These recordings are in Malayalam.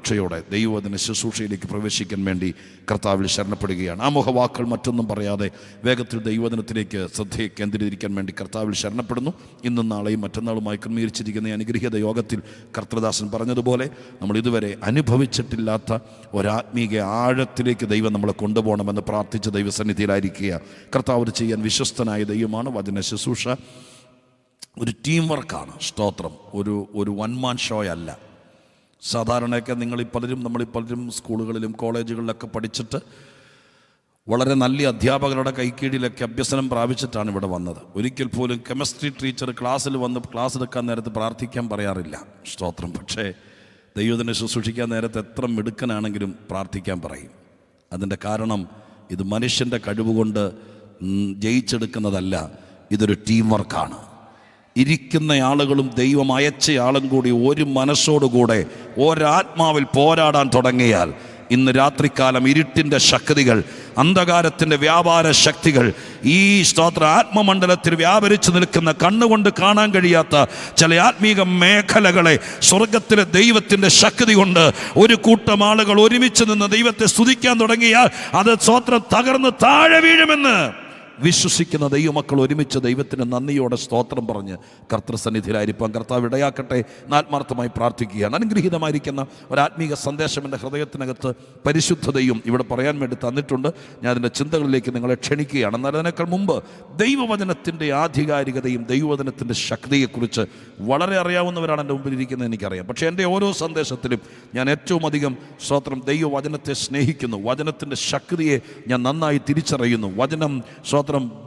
പ്രതീക്ഷയോടെ ദൈവവചന ശുശ്രൂഷയിലേക്ക് പ്രവേശിക്കാൻ വേണ്ടി കർത്താവിൽ ശരണപ്പെടുകയാണ്. ആമുഖവാക്കുകൾ മറ്റൊന്നും പറയാതെ വേഗത്തിൽ ദൈവവചനത്തിലേക്ക് ശ്രദ്ധയെ കേന്ദ്രീകരിക്കാൻ വേണ്ടി കർത്താവിൽ ശരണപ്പെടുന്നു. ഇന്നും നാളെയും മറ്റന്നാളുമായി ക്രമീകരിച്ചിരിക്കുന്ന അനുഗ്രഹീത യോഗത്തിൽ കർത്തൃദാസൻ പറഞ്ഞതുപോലെ നമ്മൾ ഇതുവരെ അനുഭവിച്ചിട്ടില്ലാത്ത ഒരാത്മീക ആഴത്തിലേക്ക് ദൈവം നമ്മളെ കൊണ്ടുപോകണമെന്ന് പ്രാർത്ഥിച്ച ദൈവസന്നിധിയിലായിരിക്കുക. കർത്താവ് ചെയ്യാൻ വിശ്വസ്തനായ ദൈവമാണ്. വചന ശുശ്രൂഷ ഒരു ടീം വർക്കാണ്. സ്തോത്രം. ഒരു വൺ മാൻ ഷോ അല്ല. സാധാരണയൊക്കെ നമ്മളിൽ പലരും സ്കൂളുകളിലും കോളേജുകളിലൊക്കെ പഠിച്ചിട്ട് വളരെ നല്ല അധ്യാപകരുടെ കൈക്കീഴിലൊക്കെ അഭ്യസനം പ്രാപിച്ചിട്ടാണ് ഇവിടെ വന്നത്. ഒരിക്കൽ പോലും കെമിസ്ട്രി ടീച്ചർ ക്ലാസ്സിൽ വന്ന് ക്ലാസ് എടുക്കാൻ നേരത്ത് പ്രാർത്ഥിക്കാൻ പറയാറില്ല. സ്തോത്രം. പക്ഷേ ദൈവത്തിനെ ശുശ്രൂഷിക്കാൻ നേരത്ത് എത്ര മിടുക്കനാണെങ്കിലും പ്രാർത്ഥിക്കാൻ പറയും. അതിൻ്റെ കാരണം ഇത് മനുഷ്യൻ്റെ കഴിവുകൊണ്ട് ജയിച്ചെടുക്കുന്നതല്ല, ഇതൊരു ടീം വർക്കാണ്. ഇരിക്കുന്ന ആളുകളും ദൈവം അയച്ചയാളും കൂടി ഒരു മനസ്സോടുകൂടെ ഒരാത്മാവിൽ പോരാടാൻ തുടങ്ങിയാൽ ഇന്ന് രാത്രികാലം ഇരുട്ടിൻ്റെ ശക്തികൾ, അന്ധകാരത്തിൻ്റെ വ്യാപാര ശക്തികൾ, ഈ സ്തോത്ര ആത്മമണ്ഡലത്തിൽ വ്യാപരിച്ചു നിൽക്കുന്ന കണ്ണുകൊണ്ട് കാണാൻ കഴിയാത്ത ചില ആത്മീക മേഖലകളെ സ്വർഗത്തിലെ ദൈവത്തിൻ്റെ ശക്തി കൊണ്ട് ഒരു കൂട്ടം ആളുകൾ ഒരുമിച്ച് നിന്ന് ദൈവത്തെ സ്തുതിക്കാൻ തുടങ്ങിയാൽ അത് സ്തോത്രം തകർന്ന് താഴെ വീഴുമെന്ന് വിശ്വസിക്കുന്ന ദൈവമക്കൾ ഒരുമിച്ച് ദൈവത്തിന് നന്ദിയോടെ സ്തോത്രം പറഞ്ഞ് കർത്തൃസന്നിധിയിലായിരിക്കാൻ കർത്താവ് ഇടയാക്കട്ടെ ആത്മാർത്ഥമായി പ്രാർത്ഥിക്കുകയാണ്. അനുഗ്രഹീതമായിരിക്കുന്ന ഒരാത്മീക സന്ദേശം എൻ്റെ ഹൃദയത്തിനകത്ത് പരിശുദ്ധതയും ഇവിടെ പറയാൻ വേണ്ടി തന്നിട്ടുണ്ട്. ഞാൻ അതിൻ്റെ ചിന്തകളിലേക്ക് നിങ്ങളെ ക്ഷണിക്കുകയാണ്. എന്നാൽ അതിനേക്കാൾ മുമ്പ് ദൈവവചനത്തിൻ്റെ ആധികാരികതയും ദൈവവചനത്തിൻ്റെ ശക്തിയെക്കുറിച്ച് വളരെ അറിയാവുന്നവരാണ് എൻ്റെ മുമ്പിൽ ഇരിക്കുന്നത്, എനിക്കറിയാം. പക്ഷേ എൻ്റെ ഓരോ സന്ദേശത്തിലും ഞാൻ ഏറ്റവും അധികം സ്തോത്രം ദൈവവചനത്തെ സ്നേഹിക്കുന്നു. വചനത്തിൻ്റെ ശക്തിയെ ഞാൻ നന്നായി തിരിച്ചറിയുന്നു. വചനം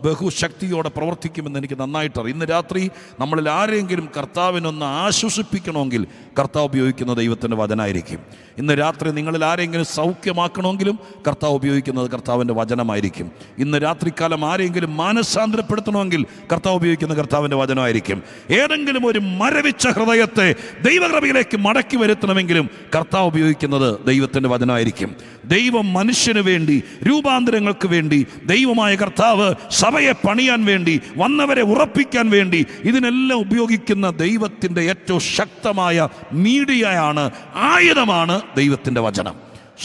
ബഹുശക്തിയോടെ പ്രവർത്തിക്കുമെന്ന് എനിക്ക് നന്നായിട്ടറിയാം. ഇന്ന് രാത്രി നമ്മളിൽ ആരെങ്കിലും കർത്താവിനൊന്ന് ആശ്വസിപ്പിക്കണമെങ്കിൽ കർത്താവ് ഉപയോഗിക്കുന്ന ദൈവത്തിൻ്റെ വചനമായിരിക്കും. ഇന്ന് രാത്രി നിങ്ങളിൽ ആരെങ്കിലും സൗഖ്യമാക്കണമെങ്കിലും കർത്താവ് ഉപയോഗിക്കുന്നത് കർത്താവിൻ്റെ വചനമായിരിക്കും. ഇന്ന് രാത്രികാലം ആരെങ്കിലും മാനസാന്തരപ്പെടുത്തണമെങ്കിൽ കർത്താവ് ഉപയോഗിക്കുന്ന കർത്താവിൻ്റെ വചനമായിരിക്കും. ഏതെങ്കിലും ഒരു മരവിച്ച ഹൃദയത്തെ ദൈവകൃപയിലേക്ക് മടക്കി വരുത്തണമെങ്കിലും കർത്താവ് ഉപയോഗിക്കുന്നത് ദൈവത്തിൻ്റെ വചനമായിരിക്കും. ദൈവം മനുഷ്യന് വേണ്ടി, രൂപാന്തരങ്ങൾക്ക് വേണ്ടി ദൈവമായ കർത്താവ് സഭയെ പണിയാൻ വേണ്ടി, വന്നവരെ ഉറപ്പിക്കാൻ വേണ്ടി ഇതിനെല്ലാം ഉപയോഗിക്കുന്ന ദൈവത്തിൻ്റെ ഏറ്റവും ശക്തമായ മീഡിയയാണ്, ആയുധമാണ് ദൈവത്തിൻ്റെ വചനം.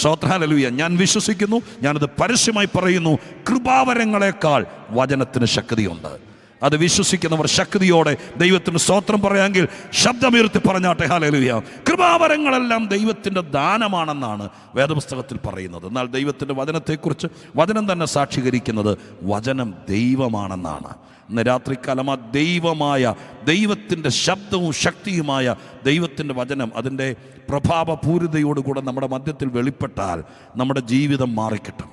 സ്തോത്രം. ഞാൻ വിശ്വസിക്കുന്നു, ഞാനത് പരസ്യമായി പറയുന്നു, കൃപാവരങ്ങളെക്കാൾ വചനത്തിന് ശക്തിയുണ്ട്. അത് വിശ്വസിക്കുന്നവർ ശക്തിയോടെ ദൈവത്തിന് സ്തോത്രം പറയാമെങ്കിൽ ശബ്ദമുയർത്തി പറഞ്ഞാട്ടെ ഹല്ലേലൂയ. കൃപാവരങ്ങളെല്ലാം ദൈവത്തിൻ്റെ ദാനമാണെന്നാണ് വേദപുസ്തകത്തിൽ പറയുന്നത്. എന്നാൽ ദൈവത്തിൻ്റെ വചനത്തെക്കുറിച്ച് വചനം തന്നെ സാക്ഷീകരിക്കുന്നത് വചനം ദൈവമാണെന്നാണ്. ഇന്ന് രാത്രികാലം ആ ദൈവമായ ദൈവത്തിൻ്റെ ശബ്ദവും ശക്തിയുമായ ദൈവത്തിൻ്റെ വചനം അതിൻ്റെ പ്രഭാവപൂരിതയോടുകൂടെ നമ്മുടെ മധ്യത്തിൽ വെളിപ്പെട്ടാൽ നമ്മുടെ ജീവിതം മാറിക്കിട്ടും.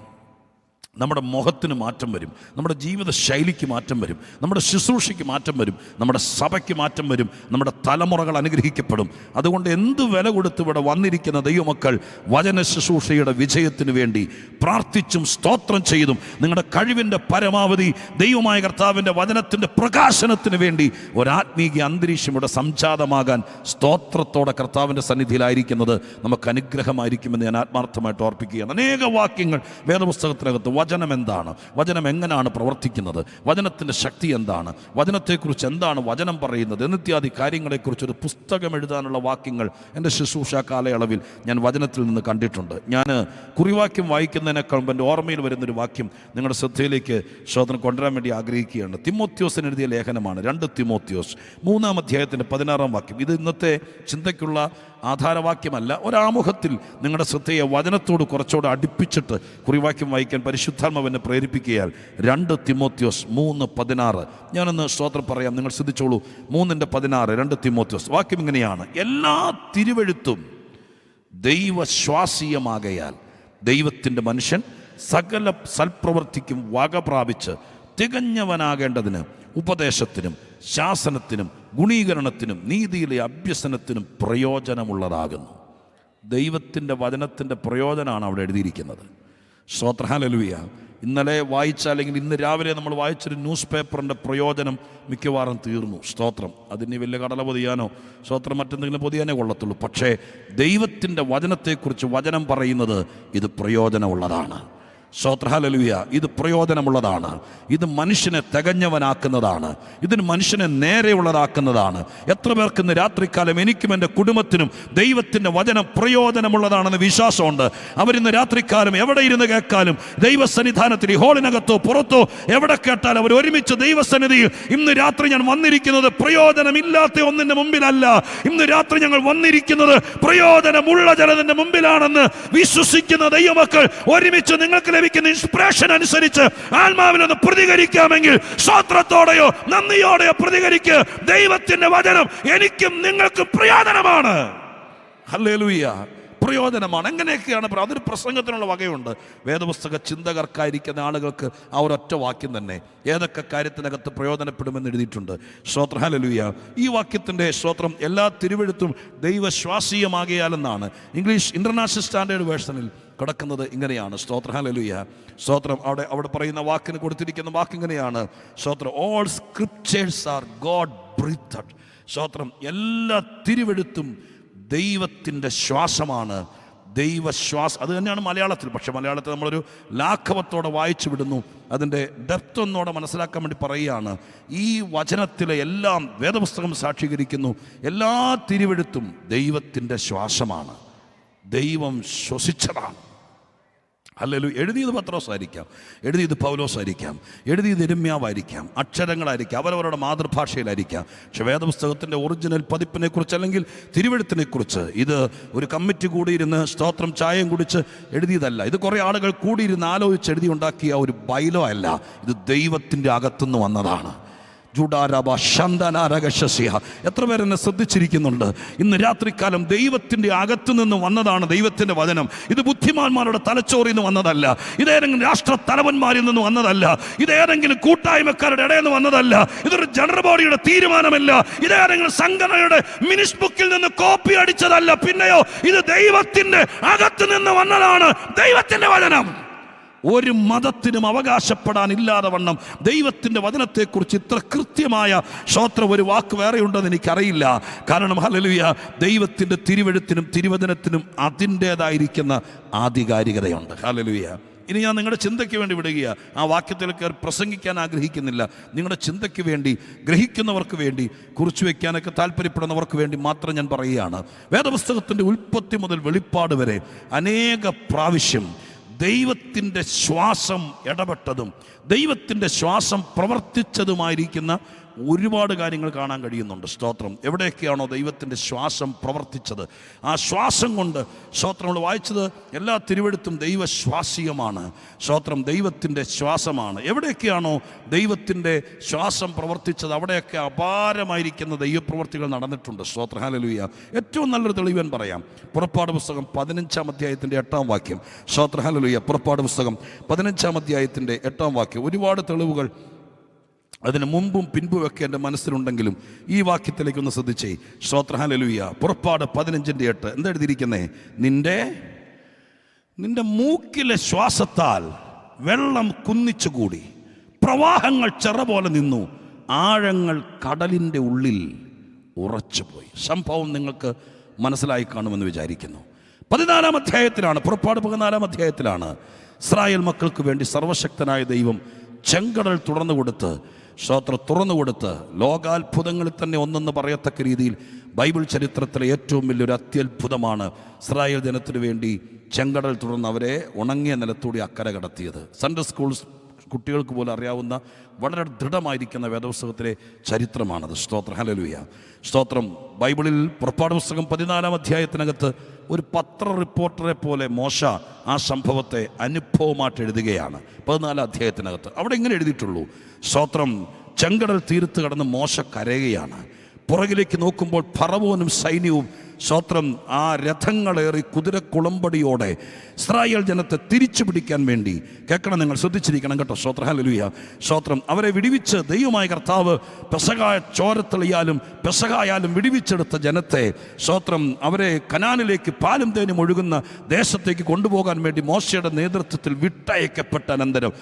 നമ്മുടെ മുഖത്തിന് മാറ്റം വരും, നമ്മുടെ ജീവിത ശൈലിക്ക് മാറ്റം വരും, നമ്മുടെ ശുശ്രൂഷയ്ക്ക് മാറ്റം വരും, നമ്മുടെ സഭയ്ക്ക് മാറ്റം വരും, നമ്മുടെ തലമുറകൾ അനുഗ്രഹിക്കപ്പെടും. അതുകൊണ്ട് എന്ത് വില കൊടുത്ത് ഇവിടെ വന്നിരിക്കുന്ന ദൈവമക്കൾ വചന ശുശ്രൂഷയുടെ വിജയത്തിന് വേണ്ടി പ്രാർത്ഥിച്ചും സ്തോത്രം ചെയ്തും നിങ്ങളുടെ കഴിവിൻ്റെ പരമാവധി ദൈവമായ കർത്താവിൻ്റെ വചനത്തിൻ്റെ പ്രകാശനത്തിന് വേണ്ടി ഒരാത്മീക അന്തരീക്ഷം ഇവിടെ സംജാതമാകാൻ സ്തോത്രത്തോടെ കർത്താവിൻ്റെ സന്നിധിയിലായിരിക്കുന്നത് നമുക്ക് അനുഗ്രഹമായിരിക്കുമെന്ന് ഞാൻ ആത്മാർത്ഥമായിട്ട് ഓർപ്പിക്കുകയാണ്. അനേക വാക്യങ്ങൾ വേദപുസ്തകത്തിനകത്ത് വചനം എന്താണ്, വചനം എങ്ങനെയാണ് പ്രവർത്തിക്കുന്നത്, വചനത്തിൻ്റെ ശക്തി എന്താണ്, വചനത്തെക്കുറിച്ച് എന്താണ് വചനം പറയുന്നത് എന്നിത്യാദി കാര്യങ്ങളെക്കുറിച്ചൊരു പുസ്തകം എഴുതാനുള്ള വാക്യങ്ങൾ എൻ്റെ ശുശ്രൂഷ കാലയളവിൽ ഞാൻ വചനത്തിൽ നിന്ന് കണ്ടിട്ടുണ്ട്. ഞാൻ കുറിവാക്യം വായിക്കുന്നതിനേക്കാൾ എൻ്റെ ഓർമ്മയിൽ വരുന്നൊരു വാക്യം നിങ്ങളുടെ ശ്രദ്ധയിലേക്ക് ശോധന കൊണ്ടുവരാൻ വേണ്ടി ആഗ്രഹിക്കുകയാണ്. തിമോത്തിയോസിന് എഴുതിയ ലേഖനമാണ് 2 തിമോത്തിയോസ് 3-ാം അധ്യായത്തിൻ്റെ 16-ാം വാക്യം. ഇത് ഇന്നത്തെ ചിന്തയ്ക്കുള്ള ആധാരവാക്യമല്ല, ഒരാമുഖത്തിൽ നിങ്ങളുടെ ശ്രദ്ധയെ വചനത്തോട് കുറച്ചുകൂടെ അടുപ്പിച്ചിട്ട് കുറിവാക്യം വായിക്കാൻ പരിശുദ്ധാത്മാവിനെ പ്രേരിപ്പിക്കുകയാൽ 2 തിമോത്തിയോസ് 3:16 ഞാനൊന്ന് സ്തോത്രം പറയാം, നിങ്ങൾ ശ്രദ്ധിച്ചോളൂ. 3:16 2 തിമോത്തിയോസ് വാക്യം ഇങ്ങനെയാണ്: എല്ലാ തിരുവെഴുത്തും ദൈവശ്വാസീയമാകയാൽ ദൈവത്തിൻ്റെ മനുഷ്യൻ സകല സൽപ്രവൃത്തിക്കും വക പ്രാപിച്ച് തികഞ്ഞവനാകേണ്ടതിന് ഉപദേശത്തിനും ശാസനത്തിനും ഗുണീകരണത്തിനും നീതിയിലെ അഭ്യസനത്തിനും പ്രയോജനമുള്ളതാകുന്നു. ദൈവത്തിൻ്റെ വചനത്തിൻ്റെ പ്രയോജനമാണ് അവിടെ എഴുതിയിരിക്കുന്നത്. സ്തോത്രം. ഹല്ലേലൂയ. ഇന്നലെ വായിച്ച അല്ലെങ്കിൽ ഇന്ന് രാവിലെ നമ്മൾ വായിച്ചൊരു ന്യൂസ് പേപ്പറിൻ്റെ പ്രയോജനം മിക്കവാറും തീർന്നു. സ്തോത്രം. അതിന് വലിയ കടല പൊതിയാനോ സ്തോത്രം മറ്റെന്തെങ്കിലും പൊതിയാനേ കൊള്ളത്തുള്ളൂ. പക്ഷേ ദൈവത്തിൻ്റെ വചനത്തെക്കുറിച്ച് വചനം പറയുന്നത് ഇത് പ്രയോജനമുള്ളതാണ്. സ്തോത്രം, ഹല്ലേലൂയ. ഇത് പ്രയോജനമുള്ളതാണ്. ഇത് മനുഷ്യനെ തികഞ്ഞവനാക്കുന്നതാണ്. ഇതിന് മനുഷ്യനെ നേരെയുള്ളതാക്കുന്നതാണ്. എത്ര പേർക്ക് ഇന്ന് രാത്രികാലം എനിക്കും എൻ്റെ കുടുംബത്തിനും ദൈവത്തിൻ്റെ വചനം പ്രയോജനമുള്ളതാണെന്ന് വിശ്വാസമുണ്ട്? അവരിന്ന് രാത്രികാലം എവിടെ ഇരുന്ന് കേൾക്കാലും, ദൈവസന്നിധാനത്തിൽ ഈ ഹോളിനകത്തോ പുറത്തോ എവിടെ കേട്ടാലും അവർ ഒരുമിച്ച് ദൈവസന്നിധിയിൽ, ഇന്ന് രാത്രി ഞാൻ വന്നിരിക്കുന്നത് പ്രയോജനമില്ലാത്ത ഒന്നിൻ്റെ മുമ്പിലല്ല, ഇന്ന് രാത്രി ഞങ്ങൾ വന്നിരിക്കുന്നത് പ്രയോജനമുള്ള ചിലതിൻ്റെ മുമ്പിലാണെന്ന് വിശ്വസിക്കുന്ന ദൈവമക്കൾ ഒരുമിച്ച് നിങ്ങൾക്ക് ലഭിക്കുന്ന ഇൻസ്പിറേഷൻ അനുസരിച്ച് ആത്മാവിലൊന്ന് പ്രതികരിക്കാമെങ്കിൽ സ്തോത്രത്തോടെയോ നന്ദിയോടെയോ പ്രതികരിക്കുക. ദൈവത്തിന്റെ വചനം എനിക്കും നിങ്ങൾക്കും പ്രയോജനമാണ്. ഹല്ലേലൂയ, പ്രയോജനമാണ്. എങ്ങനെയൊക്കെയാണ്? അതൊരു പ്രസംഗത്തിനുള്ള വകയുണ്ട്. വേദപുസ്തക ചിന്തകർക്കായിരിക്കുന്ന ആളുകൾക്ക് ആ ഒരൊറ്റ വാക്യം തന്നെ ഏതൊക്കെ കാര്യത്തിനകത്ത് പ്രയോജനപ്പെടുമെന്ന് എഴുതിയിട്ടുണ്ട്. സ്തോത്രം, ഹല്ലേലൂയ. ഈ വാക്യത്തിൻ്റെ സ്തോത്രം എല്ലാ തിരുവെഴുത്തും ദൈവശ്വാസീയമാകിയാലെന്നാണ് ഇംഗ്ലീഷ് ഇന്റർനാഷണൽ സ്റ്റാൻഡേർഡ് വേർഷനിൽ കിടക്കുന്നത്. ഇങ്ങനെയാണ്. സ്തോത്രം, ഹല്ലേലൂയ. സ്തോത്രം. അവിടെ പറയുന്ന വാക്കിന് കൊടുത്തിരിക്കുന്ന വാക്ക് ഇങ്ങനെയാണ്. സ്തോത്രം, all scriptures are God breathed. സ്തോത്രം, എല്ലാ തിരുവെഴുത്തും ദൈവത്തിൻ്റെ ശ്വാസമാണ്. ദൈവശ്വാസം അത് തന്നെയാണ് മലയാളത്തിൽ. പക്ഷെ മലയാളത്തിൽ നമ്മളൊരു ലാഘവത്തോടെ വായിച്ചു വിടുന്നു. അതിൻ്റെ ഡെപ്ത് ഒന്നോടെ മനസ്സിലാക്കാൻ വേണ്ടി പറയുകയാണ്. ഈ വചനത്തിലെ എല്ലാം വേദപുസ്തകം സാക്ഷീകരിക്കുന്നു. എല്ലാ തിരുവെഴുത്തും ദൈവത്തിൻ്റെ ശ്വാസമാണ്. ദൈവം ശ്വസിച്ചതാണ്. ഹല്ലേലൂയ. എഴുതിയത് പത്രോസായിരിക്കാം, എഴുതിയത് പൗലോസായിരിക്കാം, എഴുതിയത് യിരെമ്യാവായിരിക്കാം, അക്ഷരങ്ങളായിരിക്കാം, അവരവരുടെ മാതൃഭാഷയിലായിരിക്കാം. പക്ഷെ വേദപുസ്തകത്തിൻ്റെ ഒറിജിനൽ പതിപ്പിനെ കുറിച്ച് അല്ലെങ്കിൽ തിരുവെഴുത്തിനെ കുറിച്ച് ഇത് ഒരു കമ്മിറ്റി കൂടിയിരുന്ന് സ്തോത്രം ചായയും കുടിച്ച് എഴുതിയതല്ല. ഇത് കുറേ ആളുകൾ കൂടിയിരുന്ന് ആലോചിച്ച് എഴുതി ഉണ്ടാക്കിയ ഒരു ബൈലോ അല്ല. ഇത് ദൈവത്തിൻ്റെ അകത്തുനിന്ന് വന്നതാണ്. എത്ര പേരെന്നെ ശ്രദ്ധിച്ചിരിക്കുന്നുണ്ട്? ഇന്ന് രാത്രികാലം ദൈവത്തിൻ്റെ അകത്തു നിന്ന് വന്നതാണ് ദൈവത്തിൻ്റെ വചനം. ഇത് ബുദ്ധിമാന്മാരുടെ തലച്ചോറിൽ നിന്ന് വന്നതല്ല, ഇതേതെങ്കിലും രാഷ്ട്ര തലവന്മാരിൽ നിന്ന് വന്നതല്ല, ഇതേതെങ്കിലും കൂട്ടായ്മക്കാരുടെ ഇടയിൽ നിന്ന് വന്നതല്ല, ഇതൊരു ജനറൽ ബോഡിയുടെ തീരുമാനമല്ല, ഇതേതെങ്കിലും സംഘടനയുടെ മിനിസ് ബുക്കിൽ നിന്ന് കോപ്പി അടിച്ചതല്ല. പിന്നെയോ ഇത് ദൈവത്തിൻ്റെ അകത്തു നിന്ന് വന്നതാണ് ദൈവത്തിൻ്റെ വചനം. ഒരു മതത്തിനും അവകാശപ്പെടാനില്ലാതെ വണ്ണം ദൈവത്തിൻ്റെ വചനത്തെക്കുറിച്ച് ഇത്ര കൃത്യമായ സ്തോത്രം ഒരു വാക്ക് വേറെ ഉണ്ടെന്ന് എനിക്കറിയില്ല. കാരണം ഹല്ലേലൂയ, ദൈവത്തിൻ്റെ തിരുവെഴുത്തിനും തിരുവചനത്തിനും അതിൻ്റേതായിരിക്കുന്ന ആധികാരികതയുണ്ട്. ഹല്ലേലൂയ. ഇനി ഞാൻ നിങ്ങളുടെ ചിന്തയ്ക്ക് വേണ്ടി വിടുകയാണ്. ആ വാക്യത്തിൽ കയറി പ്രസംഗിക്കാൻ ആഗ്രഹിക്കുന്നില്ല. നിങ്ങളുടെ ചിന്തയ്ക്ക് വേണ്ടി, ഗ്രഹിക്കുന്നവർക്ക് വേണ്ടി, കുറിച്ചു വയ്ക്കാനൊക്കെ താല്പര്യപ്പെടുന്നവർക്ക് വേണ്ടി മാത്രം ഞാൻ പറയുകയാണ്. വേദപുസ്തകത്തിൻ്റെ ഉൽപ്പത്തി മുതൽ വെളിപ്പാട് വരെ അനേക പ്രാവശ്യം ദൈവത്തിൻ്റെ ശ്വാസം ഇടപെട്ടതും ദൈവത്തിൻ്റെ ശ്വാസം പ്രവർത്തിച്ചതുമായിരിക്കുന്ന ഒരുപാട് കാര്യങ്ങൾ കാണാൻ കഴിയുന്നുണ്ട്. സ്തോത്രം. എവിടെയൊക്കെയാണോ ദൈവത്തിൻ്റെ ശ്വാസം പ്രവർത്തിച്ചത്, ആ ശ്വാസം കൊണ്ട് സ്തോത്രം നമ്മൾ വായിച്ചത് എല്ലാ തിരുവെഴുത്തും ദൈവശ്വാസീയമാണ്. സ്തോത്രം, ദൈവത്തിൻ്റെ ശ്വാസമാണ്. എവിടെയൊക്കെയാണോ ദൈവത്തിൻ്റെ ശ്വാസം പ്രവർത്തിച്ചത് അവിടെയൊക്കെ അപാരമായിരിക്കുന്ന ദൈവപ്രവർത്തികൾ നടന്നിട്ടുണ്ട്. സ്തോത്രം, ഹല്ലേലൂയ. ഏറ്റവും നല്ലൊരു തെളിവൻ പറയാം. പുറപ്പാട് പുസ്തകം 15-ാം അധ്യായത്തിൻ്റെ 8-ാം വാക്യം. സ്തോത്രം, ഹല്ലേലൂയ. പുറപ്പാട് പുസ്തകം 15-ാം അധ്യായത്തിൻ്റെ 8-ാം വാക്യം. ഒരുപാട് തെളിവുകൾ അതിന് മുമ്പും പിൻപുമൊക്കെ എൻ്റെ മനസ്സിലുണ്ടെങ്കിലും ഈ വാക്യത്തിലേക്കൊന്ന് ശ്രദ്ധിച്ചേ. സ്തോത്രം, ഹല്ലേലൂയ. പുറപ്പാട് 15-8 എന്താ എഴുതിയിരിക്കുന്നേ? നിന്റെ മൂക്കിലെ ശ്വാസത്താൽ വെള്ളം കുന്നിച്ചുകൂടി, പ്രവാഹങ്ങൾ ചെറ പോലെ നിന്നു, ആഴങ്ങൾ കടലിൻ്റെ ഉള്ളിൽ ഉറച്ചുപോയി. സംഭവം നിങ്ങൾക്ക് മനസ്സിലായി കാണുമെന്ന് വിചാരിക്കുന്നു. 14-ാം അധ്യായത്തിലാണ്, പുറപ്പാട് 14-ാം അധ്യായത്തിലാണ് ഇസ്രായേൽ മക്കൾക്ക് വേണ്ടി സർവശക്തനായ ദൈവം ചെങ്കടൽ തുറന്നുകൊടുത്ത് ലോകാത്ഭുതങ്ങളിൽ തന്നെ ഒന്നെന്ന് പറയത്തക്ക രീതിയിൽ ബൈബിൾ ചരിത്രത്തിലെ ഏറ്റവും വലിയൊരു അത്യത്ഭുതമാണ് ഇസ്രായേൽ ജനത്തിനു വേണ്ടി ചെങ്കടൽ തുറന്ന് അവരെ ഉണങ്ങിയ നിലത്തൂടി അക്കരെ കടത്തിയത്. സൺഡേ സ്കൂൾ കുട്ടികൾക്ക് പോലും അറിയാവുന്ന വളരെ ദൃഢമായിരിക്കുന്ന വേദപുസ്തകത്തിലെ ചരിത്രമാണത്. സ്തോത്രം, ഹല്ലേലൂയ. സ്തോത്രം. ബൈബിളിൽ പുറപ്പാട് പുസ്തകം 14-ാം അധ്യായത്തിനകത്ത് ഒരു പത്ര റിപ്പോർട്ടറെ പോലെ മോശ ആ സംഭവത്തെ അനുഭവമായിട്ട് എഴുതുകയാണ്. 14-ാം അധ്യായത്തിനകത്ത് അവിടെ ഇങ്ങനെ എഴുതിയിട്ടുള്ളൂ. സ്തോത്രം, ചെങ്കടൽ തീരത്ത് കടന്ന് മോശ കരയുകയാണ്. പുറകിലേക്ക് നോക്കുമ്പോൾ ഫറവോനും സൈന്യവും സ്തോത്രം ആ രഥങ്ങളേറി കുതിരക്കുളമ്പടിയോടെ ഇസ്രായേൽ ജനത്തെ തിരിച്ചു പിടിക്കാൻ വേണ്ടി, കേൾക്കണം, നിങ്ങൾ ശ്രദ്ധിച്ചിരിക്കണം കേട്ടോ. സ്തോത്രം, ഹല്ലേലൂയ. സ്തോത്രം. അവരെ വിടുവിച്ച് ദൈവമായ കർത്താവ് പെസഹായ ചോരത്തളിയാലും പെസഹായാലും വിടുവിച്ചെടുത്ത ജനത്തെ സ്തോത്രം അവരെ കനാനിലേക്ക് പാലും തേനും ഒഴുകുന്ന ദേശത്തേക്ക് കൊണ്ടുപോകാൻ വേണ്ടി മോശയുടെ നേതൃത്വത്തിൽ വിട്ടയക്കപ്പെട്ട അനന്തരം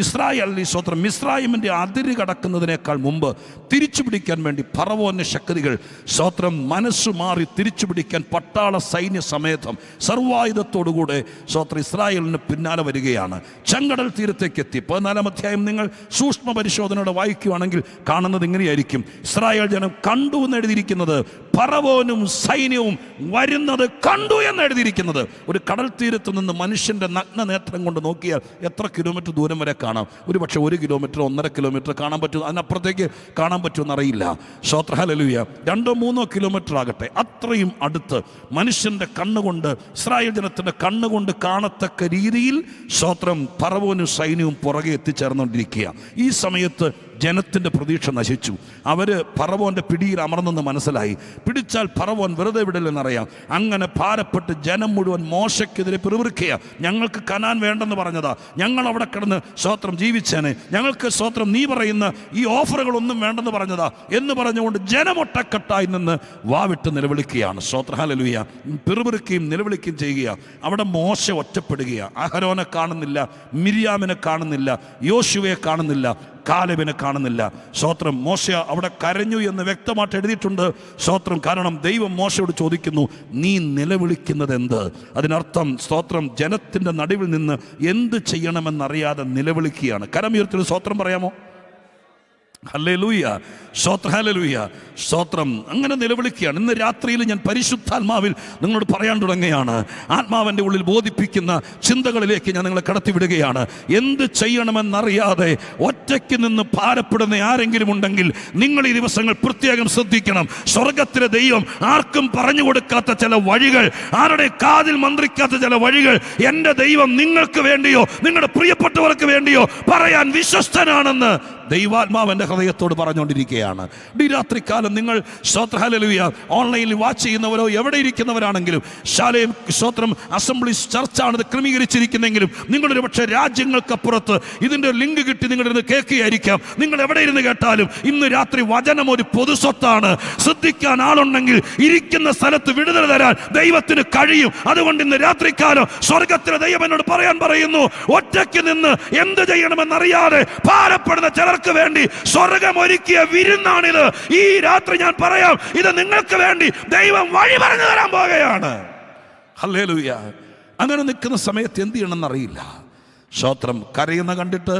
ഇസ്രായേലിൽ സ്തോത്രം മിസ്രയീമിൻ്റെ അതിര് കടക്കുന്നതിനേക്കാൾ മുമ്പ് തിരിച്ചു പിടിക്കാൻ വേണ്ടി ഫറവോന്റെ ശക്തികൾ സ്തോത്രം മനസ്സു മാറി തിരിച്ചു പിടിക്കാൻ പട്ടാള സൈന്യ സമേതം സർവായുധത്തോടുകൂടെ സ്വോത്രം ഇസ്രായേലിന് പിന്നാലെ വരികയാണ്. ചെങ്കടൽ തീരത്തേക്ക് എത്തി. 14-ാം അധ്യായം നിങ്ങൾ സൂക്ഷ്മ പരിശോധനയോടെ വായിക്കുകയാണെങ്കിൽ കാണുന്നത് ഇങ്ങനെയായിരിക്കും. ഇസ്രായേൽ ജനം കണ്ടു എന്ന് എഴുതിയിരിക്കുന്നത്, ഫറവോനും സൈന്യവും വരുന്നത് കണ്ടു എന്ന് എഴുതിയിരിക്കുന്നത്. ഒരു കടൽ തീരത്ത് നിന്ന് മനുഷ്യൻ്റെ നഗ്ന നേത്രം കൊണ്ട് നോക്കിയാൽ എത്ര കിലോമീറ്റർ ദൂരം വരെ കാണാം? ഒരു പക്ഷേ 1 കിലോമീറ്റർ 1.5 കിലോമീറ്റർ കാണാൻ പറ്റും, അതിനപ്പുറത്തേക്ക് കാണാൻ പറ്റുമെന്നറിയില്ല. സ്തോത്രം ഹല്ലേലൂയ. 2-3 കിലോമീറ്റർ ആകട്ടെ, അത്രയും അടുത്ത് മനുഷ്യൻ്റെ കണ്ണുകൊണ്ട്, ഇസ്രായേൽ ജനത്തിൻ്റെ കണ്ണുകൊണ്ട് കാണത്തക്ക രീതിയിൽ സ്തോത്രം ഫറവോനും സൈന്യവും പുറകെ എത്തിച്ചേർന്നുകൊണ്ടിരിക്കുക. ഈ സമയത്ത് ജനത്തിൻ്റെ പ്രതീക്ഷ നശിച്ചു. അവർ ഫറവോൻ്റെ പിടിയിൽ അമർന്നെന്ന് മനസ്സിലായി. പിടിച്ചാൽ ഫറവോൻ വെറുതെ വിടില്ലെന്നറിയാം. അങ്ങനെ ഭാരപ്പെട്ട് ജനം മുഴുവൻ മോശയ്ക്കെതിരെ പിറുപിറുക്കുക. ഞങ്ങൾക്ക് കനാൻ വേണ്ടെന്ന് പറഞ്ഞതാ, ഞങ്ങൾ അവിടെ കിടന്ന് സ്തോത്രം ജീവിച്ചേനെ, ഞങ്ങൾക്ക് സ്തോത്രം നീ പറയുന്ന ഈ ഓഫറുകളൊന്നും വേണ്ടെന്ന് പറഞ്ഞതാ എന്ന് പറഞ്ഞുകൊണ്ട് ജനമൊട്ടക്കെട്ടായി നിന്ന് വാവിട്ട് നിലവിളിക്കുകയാണ്. സ്തോത്രം ഹല്ലേലൂയ. പിറുപിറുക്കുകയും നിലവിളിക്കുകയും ചെയ്യുക. അവിടെ മോശ ഒറ്റപ്പെടുകയാണ്. അഹരോനെ കാണുന്നില്ല, മിര്യാമിനെ കാണുന്നില്ല, യോശുവയെ കാണുന്നില്ല, കാലെബിനെ കാണുന്നില്ല. സ്തോത്രം. മോശ അവിടെ കരഞ്ഞു എന്ന് വ്യക്തമായിട്ട് എഴുതിയിട്ടുണ്ട്. സ്തോത്രം. കാരണം ദൈവം മോശയോട് ചോദിക്കുന്നു, നീ നിലവിളിക്കുന്നത് എന്ത്? അതിനർത്ഥം സ്തോത്രം ജനത്തിൻ്റെ നടുവിൽ നിന്ന് എന്ത് ചെയ്യണമെന്നറിയാതെ നിലവിളിക്കുകയാണ്. കരമുയർത്തി സ്തോത്രം പറയാമോ? ഹല്ലേലൂയ. സ്തോത്രം. ഹല്ലേലൂയ. സ്തോത്രം. അങ്ങനെ നിലവിളിക്കുകയാണ്. ഇന്ന് രാത്രിയിൽ ഞാൻ പരിശുദ്ധാത്മാവിൽ നിങ്ങളോട് പറയാൻ തുടങ്ങുകയാണ്. ആത്മാവിൻ്റെ ഉള്ളിൽ ബോധിപ്പിക്കുന്ന ചിന്തകളിലേക്ക് ഞാൻ നിങ്ങളെ കടത്തിവിടുകയാണ്. എന്ത് ചെയ്യണമെന്നറിയാതെ ഒറ്റയ്ക്ക് നിന്ന് ഭാരപ്പെടുന്ന ആരെങ്കിലും ഉണ്ടെങ്കിൽ നിങ്ങൾ ഈ ദിവസങ്ങൾ പ്രത്യേകം ശ്രദ്ധിക്കണം. സ്വർഗത്തിലെ ദൈവം ആർക്കും പറഞ്ഞു കൊടുക്കാത്ത ചില വഴികൾ, ആരുടെ കാതിൽ മന്ത്രിക്കാത്ത ചില വഴികൾ എൻ്റെ ദൈവം നിങ്ങൾക്ക് വേണ്ടിയോ നിങ്ങളുടെ പ്രിയപ്പെട്ടവർക്ക് വേണ്ടിയോ പറയാൻ വിശ്വസ്തനാണെന്ന് ദൈവാത്മാവ് എൻ്റെ ഹൃദയത്തോട് പറഞ്ഞുകൊണ്ടിരിക്കുകയാണ്. ഈ രാത്രികാലം നിങ്ങൾ സ്തോത്രം ഹല്ലേലൂയ ഓൺലൈനിൽ വാച്ച് ചെയ്യുന്നവരോ എവിടെ ഇരിക്കുന്നവരാണെങ്കിലും, ശാലയം സ്തോത്രം അസംബ്ലീസ് ചർച്ചാണിത് ക്രമീകരിച്ചിരിക്കുന്നെങ്കിലും, നിങ്ങളൊരു പക്ഷേ രാജ്യങ്ങൾക്കപ്പുറത്ത് ഇതിൻ്റെ ലിങ്ക് കിട്ടി നിങ്ങളിരുന്ന് കേൾക്കുകയായിരിക്കാം. നിങ്ങൾ എവിടെ ഇരുന്ന് കേട്ടാലും ഇന്ന് രാത്രി വചനം ഒരു പൊതുസ്വത്താണ്. ശ്രദ്ധിക്കാൻ ആളുണ്ടെങ്കിൽ ഇരിക്കുന്ന സ്ഥലത്ത് വിടുതൽ തരാൻ ദൈവത്തിന് കഴിയും. അതുകൊണ്ട് ഇന്ന് രാത്രികാലം സ്വർഗത്തിലെ ദൈവം എന്നോട് പറയാൻ പറയുന്നു, ഒറ്റയ്ക്ക് നിന്ന് എന്ത് ചെയ്യണമെന്നറിയാതെ ഭാരപ്പെടുന്ന ചിലർക്ക് വേണ്ടി സ്വർഗം ഒരുക്കിയ വിരുന്നാണിത്. ഈ രാത്രി ഞാൻ പറയാം, ഇത് നിങ്ങൾക്ക് വേണ്ടി ദൈവം വഴി പറഞ്ഞു തരാൻ പോകുകയാണ്. ഹല്ലേലൂയ. അങ്ങനെ നിൽക്കുന്ന സമയത്ത് എന്ത് ചെയ്യണമെന്നറിയില്ല. സ്തോത്രം. കരയുന്ന കണ്ടിട്ട്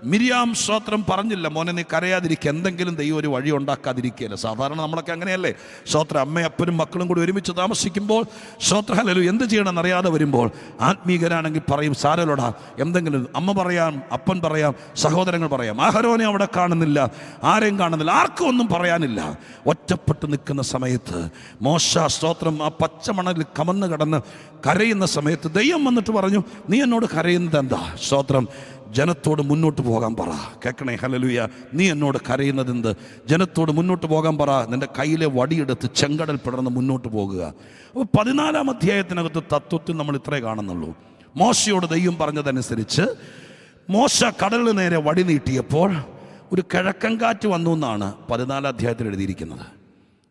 മിര്യാം സ്തോത്രം പറഞ്ഞില്ല, മോനെ നീ കരയാതിരിക്കുക, എന്തെങ്കിലും ദൈവം ഒരു വഴി ഉണ്ടാക്കാതിരിക്കുകയില്ല. സാധാരണ നമ്മളൊക്കെ അങ്ങനെയല്ലേ? സ്തോത്രം. അമ്മയും അപ്പനും മക്കളും കൂടി ഒരുമിച്ച് താമസിക്കുമ്പോൾ സ്തോത്രം ഹല്ലേലൂയ എന്ത് ചെയ്യണമെന്ന് അറിയാതെ വരുമ്പോൾ ആത്മീകരാണെങ്കിൽ പറയും, സാരലോടാ എന്തെങ്കിലും. അമ്മ പറയാം, അപ്പൻ പറയാം, സഹോദരങ്ങൾ പറയാം. അഹരോനെ അവിടെ കാണുന്നില്ല, ആരെയും കാണുന്നില്ല, ആർക്കും ഒന്നും പറയാനില്ല. ഒറ്റപ്പെട്ട് നിൽക്കുന്ന സമയത്ത് മോശ സ്തോത്രം ആ പച്ചമണലിൽ കമന്ന് കിടന്ന് കരയുന്ന സമയത്ത് ദൈവം വന്നിട്ട് പറഞ്ഞു, നീ എന്നോട് കരയുന്നത് എന്താ? സ്തോത്രം. ജനത്തോട് മുന്നോട്ട് പോകാൻ പറ. കേൾക്കണേ. ഹല്ലേലൂയ. നീ എന്നോട് കരയുന്നത് എന്ത്? ജനത്തോട് മുന്നോട്ട് പോകാൻ പറ. നിന്റെ കയ്യിലെ വടിയെടുത്ത് ചെങ്കടൽ പിടർന്ന് മുന്നോട്ട് പോകുക. അപ്പോൾ 14-ാം അധ്യായത്തിനകത്ത് തത്വത്തിൽ നമ്മൾ ഇത്രേ കാണുന്നുള്ളൂ. മോശയോട് ദൈവം പറഞ്ഞതനുസരിച്ച് മോശ കടലിന് നേരെ വടി നീട്ടിയപ്പോൾ ഒരു കിഴക്കൻ കാറ്റ് വന്നു എന്നാണ് 14-ാം അധ്യായത്തിൽ എഴുതിയിരിക്കുന്നത്.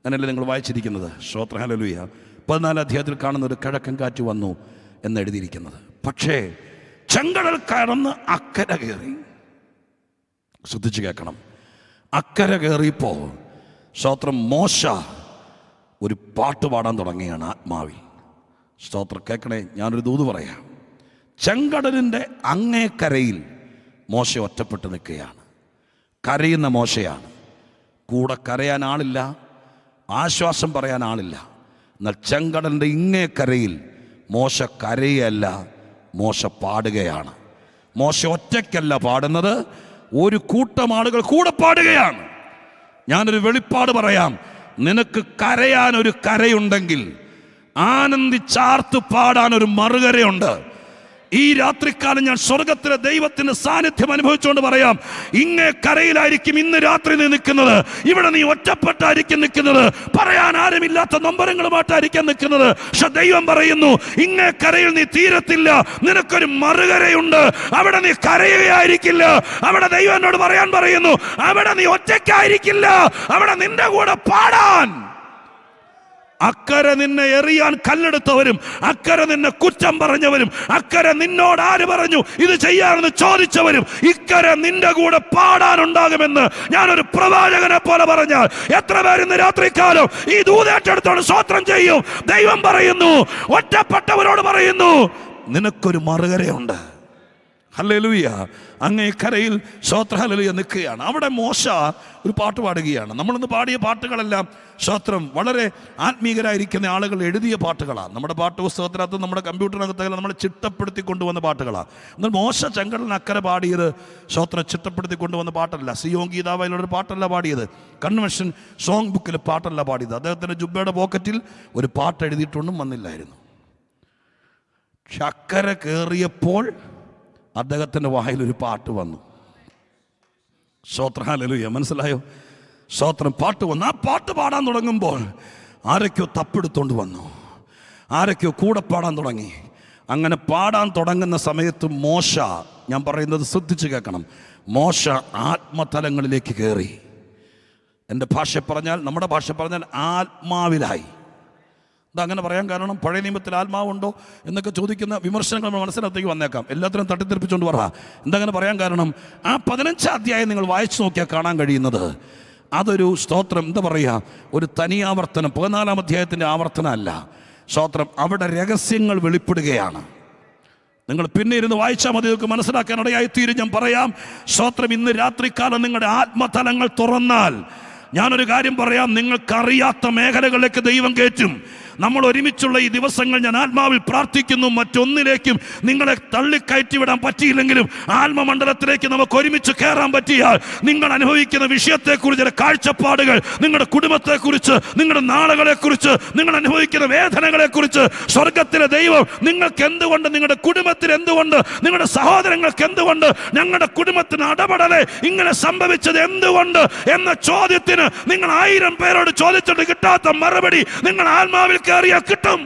അങ്ങനെയല്ലേ നിങ്ങൾ വായിച്ചിരിക്കുന്നത്? സ്തോത്രം. ഹല്ലേലൂയ. 14-ാം അധ്യായത്തിൽ കാണുന്ന ഒരു കിഴക്കൻ കാറ്റ് വന്നു എന്ന് എഴുതിയിരിക്കുന്നത്. പക്ഷേ ചെങ്കടൽ കടന്ന് അക്കര കയറി. ശ്രദ്ധിച്ച് കേൾക്കണം. അക്കര കയറിയപ്പോൾ സ്തോത്രം മോശ ഒരു പാട്ട് പാടാൻ തുടങ്ങിയാണ് ആത്മാവിൽ. സ്തോത്രം. കേൾക്കണേ. ഞാനൊരു ദൂത് പറയാം. ചെങ്കടലിൻ്റെ അങ്ങേക്കരയിൽ മോശ ഒറ്റപ്പെട്ട് നിൽക്കുകയാണ്. കരയുന്ന മോശയാണ്. കൂടെ കരയാൻ ആളില്ല, ആശ്വാസം പറയാൻ ആളില്ല. എന്നാൽ ചെങ്കടലിൻ്റെ ഇങ്ങേക്കരയിൽ മോശ കരയല്ല, മോശ പാടുകയാണ്. മോശ ഒറ്റയ്ക്കല്ല പാടുന്നത്, ഒരു കൂട്ടം ആളുകൾ കൂടെ പാടുകയാണ്. ഞാനൊരു വെളിപ്പാട് പറയാം. നിനക്ക് കരയാൻ ഒരു കരയുണ്ടെങ്കിൽ ആനന്ദിച്ചാർത്ത് പാടാൻ ഒരു മറുകരയുണ്ട്. ഈ രാത്രിക്കാലം ഞാൻ സ്വർഗത്തിലെ ദൈവത്തിന്റെ സാന്നിധ്യം അനുഭവിച്ചുകൊണ്ട് പറയാം, ഇങ്ങേ കരയിലായിരിക്കും ഇന്ന് രാത്രി നീ നിൽക്കുന്നത്. ഇവിടെ നീ ഒറ്റപ്പെട്ടായിരിക്കും നിൽക്കുന്നത്, പറയാൻ ആരുമില്ലാത്ത നൊമ്പരങ്ങളുമായിട്ടായിരിക്കും നിൽക്കുന്നത്. പക്ഷെ ദൈവം പറയുന്നു, ഇങ്ങേ കരയിൽ നീ തീരത്തില്ല, നിനക്കൊരു മറുകരയുണ്ട്. അവിടെ നീ കരയുകയായിരിക്കില്ല. അവിടെ ദൈവം എന്നോട് പറയാൻ പറയുന്നു, അവിടെ നീ ഒറ്റയ്ക്കായിരിക്കില്ല, അവിടെ നിന്റെ കൂടെ പാടാൻ അക്കരെ നിന്നെ എറിയാൻ കല്ലെടുത്തവരും, അക്കരെ നിന്നെ കുറ്റം പറഞ്ഞവരും, അക്കരെ നിന്നോട് ആര് പറഞ്ഞു ഇത് ചെയ്യാമെന്ന് ചോദിച്ചവരും ഇക്കരെ നിന്റെ കൂടെ പാടാനുണ്ടാകുമെന്ന് ഞാനൊരു പ്രവാചകനെ പോലെ പറഞ്ഞാൽ എത്ര പേര് ഇന്ന് രാത്രികാലം ഈ ദൂതേറ്റെടുത്തോട് സ്തോത്രം ചെയ്യും? ദൈവം പറയുന്നു, ഒറ്റപ്പെട്ടവരോട് പറയുന്നു, നിനക്കൊരു മറുകരയുണ്ട്. ഹല്ലേലൂയ. അങ്ങേ കരയിൽ സ്തോത്രം ഹല്ലേലൂയ നിൽക്കുകയാണ്. അവിടെ മോശ ഒരു പാട്ട് പാടുകയാണ്. നമ്മളിന്ന് പാടിയ പാട്ടുകളെല്ലാം സ്തോത്രം വളരെ ആത്മീകരായിരിക്കുന്ന ആളുകൾ എഴുതിയ പാട്ടുകളാണ്. നമ്മുടെ പാട്ട് പുസ്തകത്തിനകത്ത് നമ്മുടെ കമ്പ്യൂട്ടറിനകത്ത് നമ്മൾ ചിട്ടപ്പെടുത്തി കൊണ്ടുവന്ന പാട്ടുകളാണ്. എന്നാൽ മോശ ചെങ്കടലിന് അക്കരെ പാടിയത് സ്തോത്രം ചിട്ടപ്പെടുത്തി കൊണ്ടുവന്ന പാട്ടല്ല. സിയോൻ ഗീതാവയിലൊരു പാട്ടല്ല പാടിയത്. കൺവെൻഷൻ സോങ് ബുക്കിൽ പാട്ടല്ല പാടിയത്. അദ്ദേഹത്തിൻ്റെ ജുബ്ബയുടെ പോക്കറ്റിൽ ഒരു പാട്ട് എഴുതിയിട്ടൊന്നും വന്നില്ലായിരുന്നു. പക്ഷെ അക്കരെ കയറിയപ്പോൾ അദ്ദേഹത്തിൻ്റെ വായിലൊരു പാട്ട് വന്നു. സ്തോത്രം ഹല്ലേലൂയ. മനസ്സിലായോ? സ്തോത്രം. പാട്ട് വന്നു. ആ പാട്ട് പാടാൻ തുടങ്ങുമ്പോൾ ആരൊക്കെയോ തപ്പെടുത്തോണ്ട് വന്നു, ആരൊക്കെയോ കൂടെ പാടാൻ തുടങ്ങി. അങ്ങനെ പാടാൻ തുടങ്ങുന്ന സമയത്ത് മോശ, ഞാൻ പറയുന്നത് ശ്രദ്ധിച്ച് കേൾക്കണം, മോശ ആത്മതലങ്ങളിലേക്ക് കയറി. എൻ്റെ ഭാഷ പറഞ്ഞാൽ, നമ്മുടെ ഭാഷ പറഞ്ഞാൽ ആത്മാവിലായി. അങ്ങനെ പറയാൻ കാരണം പഴയ നിയമത്തിൽ ആത്മാവുണ്ടോ എന്നൊക്കെ ചോദിക്കുന്ന വിമർശനങ്ങൾ നമ്മൾ മനസ്സിനകത്തേക്ക് വന്നേക്കാം. എല്ലാത്തിനും തട്ടിത്തെറിപ്പിച്ചുകൊണ്ട് പറ. അങ്ങനെ പറയാൻ കാരണം ആ 15 അധ്യായം നിങ്ങൾ വായിച്ചു നോക്കിയാൽ കാണാൻ കഴിയുന്നത് അതൊരു സ്തോത്രം എന്താ പറയുക, ഒരു തനി ആവർത്തനം, 14 അധ്യായത്തിൻ്റെ ആവർത്തനം അല്ല. സ്തോത്രം. അവിടെ രഹസ്യങ്ങൾ വെളിപ്പെടുകയാണ്. നിങ്ങൾ പിന്നെ ഇരുന്ന് വായിച്ചാൽ മതി, നിങ്ങൾക്ക് മനസ്സിലാക്കാൻ ഇടയായിത്തീരും. ഞാൻ പറയാം, സ്തോത്രം. ഇന്ന് രാത്രികാലം നിങ്ങളുടെ ആത്മതലങ്ങൾ തുറന്നാൽ ഞാനൊരു കാര്യം പറയാം, നിങ്ങൾക്കറിയാത്ത മേഖലകളിലേക്ക് ദൈവം കയറ്റും. നമ്മൾ ഒരുമിച്ചുള്ള ഈ ദിവസങ്ങൾ ഞാൻ ആത്മാവിൽ പ്രാർത്ഥിക്കുന്നു, മറ്റൊന്നിലേക്കും നിങ്ങളെ തള്ളിക്കയറ്റിവിടാൻ പറ്റിയില്ലെങ്കിലും ആത്മമണ്ഡലത്തിലേക്ക് നമുക്ക് ഒരുമിച്ച് കയറാൻ പറ്റിയാൽ നിങ്ങൾ അനുഭവിക്കുന്ന വിഷയത്തെക്കുറിച്ച് കാഴ്ചപ്പാടുകൾ, നിങ്ങളുടെ കുടുംബത്തെക്കുറിച്ച്, നിങ്ങളുടെ നാളുകളെക്കുറിച്ച്, നിങ്ങൾ അനുഭവിക്കുന്ന വേദനകളെക്കുറിച്ച് സ്വർഗത്തിലെ ദൈവം നിങ്ങൾക്ക് എന്തുകൊണ്ട്, നിങ്ങളുടെ കുടുംബത്തിന് എന്തുകൊണ്ട്, നിങ്ങളുടെ സഹോദരങ്ങൾക്ക് എന്തുകൊണ്ട്, ഞങ്ങളുടെ കുടുംബത്തിന് അടപടലെ ഇങ്ങനെ സംഭവിച്ചത് എന്തുകൊണ്ട് എന്ന ചോദ്യത്തിന് നിങ്ങൾ 1000 പേരോട് ചോദിച്ചിട്ട് കിട്ടാത്ത മറുപടി നിങ്ങൾ ആത്മാവിൽ കയറിയാൽ കിട്ടും.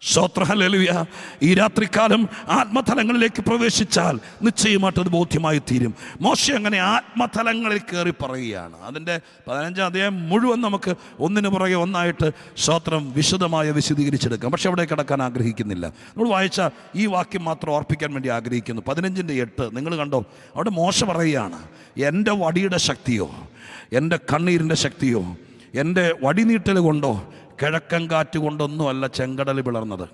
സ്തോത്രം. ഹല്ലേലൂയ. ഈ രാത്രികാലം ആത്മതലങ്ങളിലേക്ക് പ്രവേശിച്ചാൽ നിശ്ചയമായിട്ട് അത് ബോധ്യമായി തീരും. മോശ അങ്ങനെ ആത്മതലങ്ങളിൽ കയറി പറയുകയാണ്. അതിൻ്റെ 15 അധ്യായം മുഴുവൻ നമുക്ക് ഒന്നിനു പുറകെ ഒന്നായിട്ട് സ്തോത്രം വിശദമായി വിശദീകരിച്ചെടുക്കാം. പക്ഷെ അവിടെ കിടക്കാൻ ആഗ്രഹിക്കുന്നില്ല. നമ്മൾ വായിച്ച ഈ വാക്യം മാത്രം ഓർപ്പിക്കാൻ വേണ്ടി ആഗ്രഹിക്കുന്നു. 15:8 നിങ്ങൾ കണ്ടോ? അവിടെ മോശ പറയുകയാണ്, എൻ്റെ വടിയുടെ ശക്തിയോ, എൻ്റെ കണ്ണീരിൻ്റെ ശക്തിയോ, എൻ്റെ വടിനീട്ടൽ കൊണ്ടോ, കിഴക്കൻ കാറ്റ് കൊണ്ടൊന്നുമല്ല ചെങ്കടൽ പിളർന്നത്.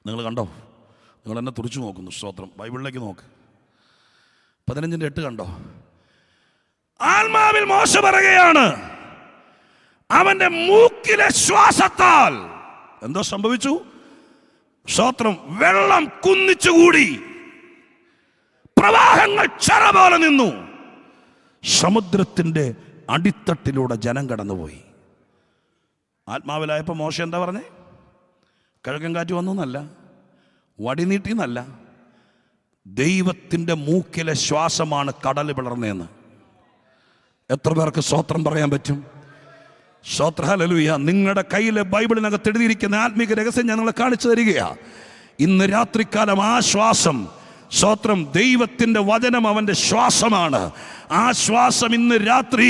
നിങ്ങൾ കണ്ടോ? നിങ്ങൾ എന്നെ തുറിച്ചു നോക്കുന്നു. സ്തോത്രം. ബൈബിളിലേക്ക് നോക്ക്. 15:8 കണ്ടോ? ആത്മാവിൽ മോശ പറയുകയാണ്, അവന്റെ മൂക്കിലെ ശ്വാസത്താൽ എന്തോ സംഭവിച്ചു? സ്തോത്രം. വെള്ളം കുന്നിച്ചുകൂടി, പ്രവാഹങ്ങൾ ചറ പോലെ നിന്നു, സമുദ്രത്തിൻ്റെ അടിത്തട്ടിലൂടെ ജനം കടന്നുപോയി. ആത്മാവിലായപ്പോൾ മോശ എന്താ പറഞ്ഞേ? കിഴക്കൻ കാറ്റ് വന്നു എന്നല്ല, വടി നീട്ടിന്നല്ല, ദൈവത്തിൻ്റെ മൂക്കിലെ ശ്വാസമാണ് കടൽ പിളർന്നതെന്ന്. എത്ര പേർക്ക് സ്തോത്രം പറയാൻ പറ്റും? സ്തോത്രം. ഹല്ലേലൂയ. നിങ്ങളുടെ കയ്യിലെ ബൈബിളിനകത്ത് എഴുതിയിരിക്കുന്ന ആത്മീക രഹസ്യം ഞാൻ നിങ്ങളെ കാണിച്ചു തരികയാണ്. ഇന്ന് രാത്രികാലം ആ ശ്വാസം, സ്തോത്രം, ദൈവത്തിൻ്റെ വചനം അവൻ്റെ ശ്വാസമാണ്. ആ ശ്വാസം ഇന്ന് രാത്രി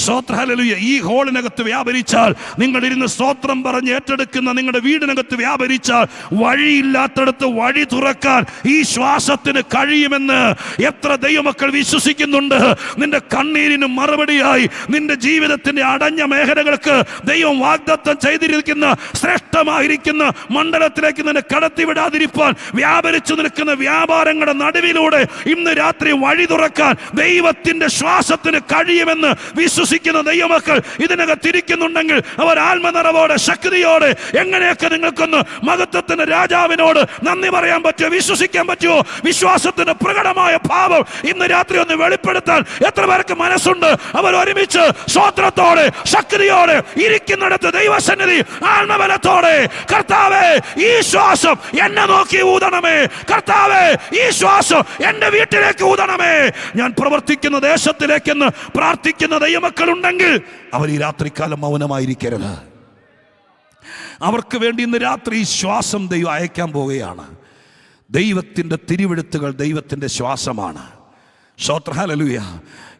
സ്തോത്രം ഹല്ലേലൂയ ഈ ഹോളിനകത്ത് വ്യാപരിച്ചാൽ, നിങ്ങളിരുന്ന് സ്തോത്രം പറഞ്ഞ് ഏറ്റെടുക്കുന്ന നിങ്ങളുടെ വീടിനകത്ത് വ്യാപരിച്ചാൽ, വഴിയില്ലാത്തടത്ത് വഴി തുറക്കാൻ ഈ ശ്വാസത്തിന് കഴിയുമെന്ന് എത്ര ദൈവമക്കൾ വിശ്വസിക്കുന്നുണ്ട്? നിന്റെ കണ്ണീരിന് മറുപടിയായി നിന്റെ ജീവിതത്തിന്റെ അടഞ്ഞ മേഖലകൾക്ക് ദൈവം വാഗ്ദത്തം ചെയ്തിരിക്കുന്ന ശ്രേഷ്ഠമായിരിക്കുന്ന മണ്ഡലത്തിലേക്ക് നിന്നെ കടത്തിവിടാതിരിക്കാൻ വ്യാപരിച്ചു നിൽക്കുന്ന വ്യാപാരങ്ങളുടെ നടുവിലൂടെ ഇന്ന് രാത്രി വഴി തുറക്കാൻ ദൈവത്തിന്റെ ശ്വാസത്തിന് കഴിയുമെന്ന് വിശ്വസിക്കുന്ന ദൈവമക്കൾ ഇതിനകത്തിരിക്കുന്നുണ്ടെങ്കിൽ അവർ ആത്മനിറവോടെ ശക്തിയോടെ എങ്ങനെയൊക്കെ നിങ്ങൾക്കൊന്ന് മഹത്വത്തിന്റെ രാജാവിനോട് നന്ദി പറയാൻ പറ്റുമോ, വിശ്വസിക്കാൻ പറ്റുമോ? വിശ്വാസത്തിന്റെ പ്രകടമായ ഭാവം ഇന്ന് രാത്രി ഒന്ന് വെളിപ്പെടുത്താൻ എത്ര പേർക്ക് മനസ്സുണ്ട്? അവർ ഒരുമിച്ച് സ്തോത്രത്തോടെ ശക്തിയോടെ ഇരിക്കുന്നിടത്ത് ദൈവസന്നിധി ആത്മബലത്തോടെ, കർത്താവേ ഈ ശ്വാസം എന്നെ നോക്കി ഊതണമേ, കർത്താവേ ഈ ശ്വാസം എന്റെ വീട്ടിലേക്ക് ഊതണമേ, ഞാൻ പ്രവർത്തിക്കുന്ന ദേശത്തിലേക്കെന്ന് പ്രാർത്ഥിക്കുന്ന ദൈവമക്കളുണ്ടെങ്കിൽ അവർ ഈ രാത്രികാലം മൗനമായിരിക്കരുത്. അവർക്ക് വേണ്ടി ഇന്ന് രാത്രി ശ്വാസം ദൈവം അയക്കാൻ പോവുകയാണ്. ദൈവത്തിൻ്റെ തിരുവെഴുത്തുകൾ ദൈവത്തിൻ്റെ ശ്വാസമാണ്. ഹല്ലേലൂയ.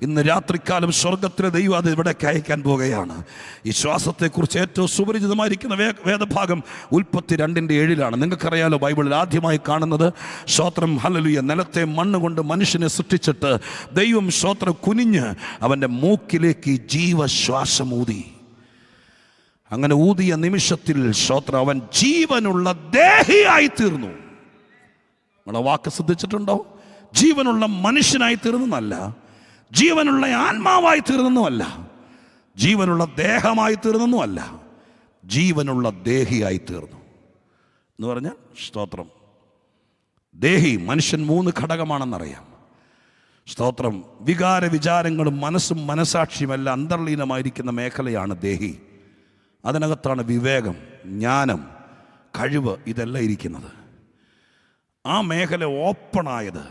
ഇന്ന് രാത്രികാലം സ്വർഗത്തിലെ ദൈവം അത് ഇവിടേക്ക് അയക്കാൻ പോകുകയാണ്. ഈ ശ്വാസത്തെക്കുറിച്ച് ഏറ്റവും സുപരിചിതമായിരിക്കുന്ന വേദഭാഗം ഉൽപ്പത്തി 2:7 നിങ്ങൾക്കറിയാലോ, ബൈബിളിൽ ആദ്യമായി കാണുന്നത് സ്തോത്രം ഹല്ലേലൂയ, നിലത്തെ മണ്ണ് കൊണ്ട് മനുഷ്യനെ സൃഷ്ടിച്ചിട്ട് ദൈവം സ്തോത്രം കുനിഞ്ഞ് അവൻ്റെ മൂക്കിലേക്ക് ജീവശ്വാസം ഊതി. അങ്ങനെ ഊതിയ നിമിഷത്തിൽ സ്തോത്രം അവൻ ജീവനുള്ള ദേഹിയായി തീർന്നു. നമ്മളെ വാക്ക് ശ്രദ്ധിച്ചിട്ടുണ്ടോ? ജീവനുള്ള മനുഷ്യനായി തീർന്നല്ല, ജീവനുള്ള ആത്മാവായി തീർന്നെന്നുമല്ല, ജീവനുള്ള ദേഹമായി തീർന്നെന്നുമല്ല, ജീവനുള്ള ദേഹിയായി തീർന്നു എന്ന് പറഞ്ഞാൽ സ്തോത്രം. ദേഹി മനുഷ്യൻ 3 ഘടകമാണെന്നറിയാം. സ്തോത്രം. വികാര വിചാരങ്ങളും മനസ്സും മനസാക്ഷിയും എല്ലാം അന്തർലീനമായിരിക്കുന്ന മേഖലയാണ് ദേഹി. അതിനകത്താണ് വിവേകം, ജ്ഞാനം, കഴിവ് ഇതെല്ലാം ഇരിക്കുന്നത്. ആ മേഖല ഓപ്പണായത്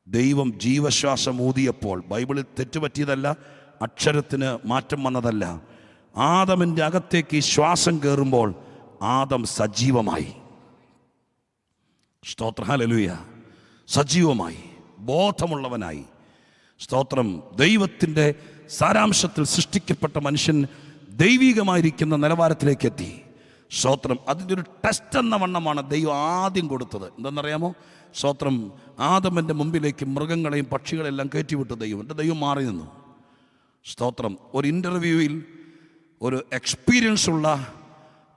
ദൈവം ജീവശ്വാസം ഊതിയപ്പോൾ, ബൈബിളിൽ തെറ്റുപറ്റിയതല്ല, അക്ഷരത്തിന് മാറ്റം വന്നതല്ല. ആദമിൻ്റെ അകത്തേക്ക് ഈ ശ്വാസം കയറുമ്പോൾ ആദം സജീവമായി. സ്തോത്രം ഹല്ലേലൂയ. സജീവമായി, ബോധമുള്ളവനായി. സ്തോത്രം. ദൈവത്തിൻ്റെ സാരാംശത്തിൽ സൃഷ്ടിക്കപ്പെട്ട മനുഷ്യൻ ദൈവികമായിരിക്കുന്ന നിലവാരത്തിലേക്ക് എത്തി. സ്തോത്രം. അതിൻ്റെ ഒരു ടെസ്റ്റ് എന്ന വണ്ണമാണ് ദൈവം ആദ്യം കൊടുത്തത്. എന്തെന്നറിയാമോ? സ്തോത്രം. ആദമിൻ്റെ മുമ്പിലേക്ക് മൃഗങ്ങളെയും പക്ഷികളെല്ലാം കയറ്റിവിട്ടു ദൈവം. എൻ്റെ ദൈവം മാറി നിന്നു. സ്തോത്രം. ഒരു ഇൻ്റർവ്യൂവിൽ ഒരു എക്സ്പീരിയൻസ് ഉള്ള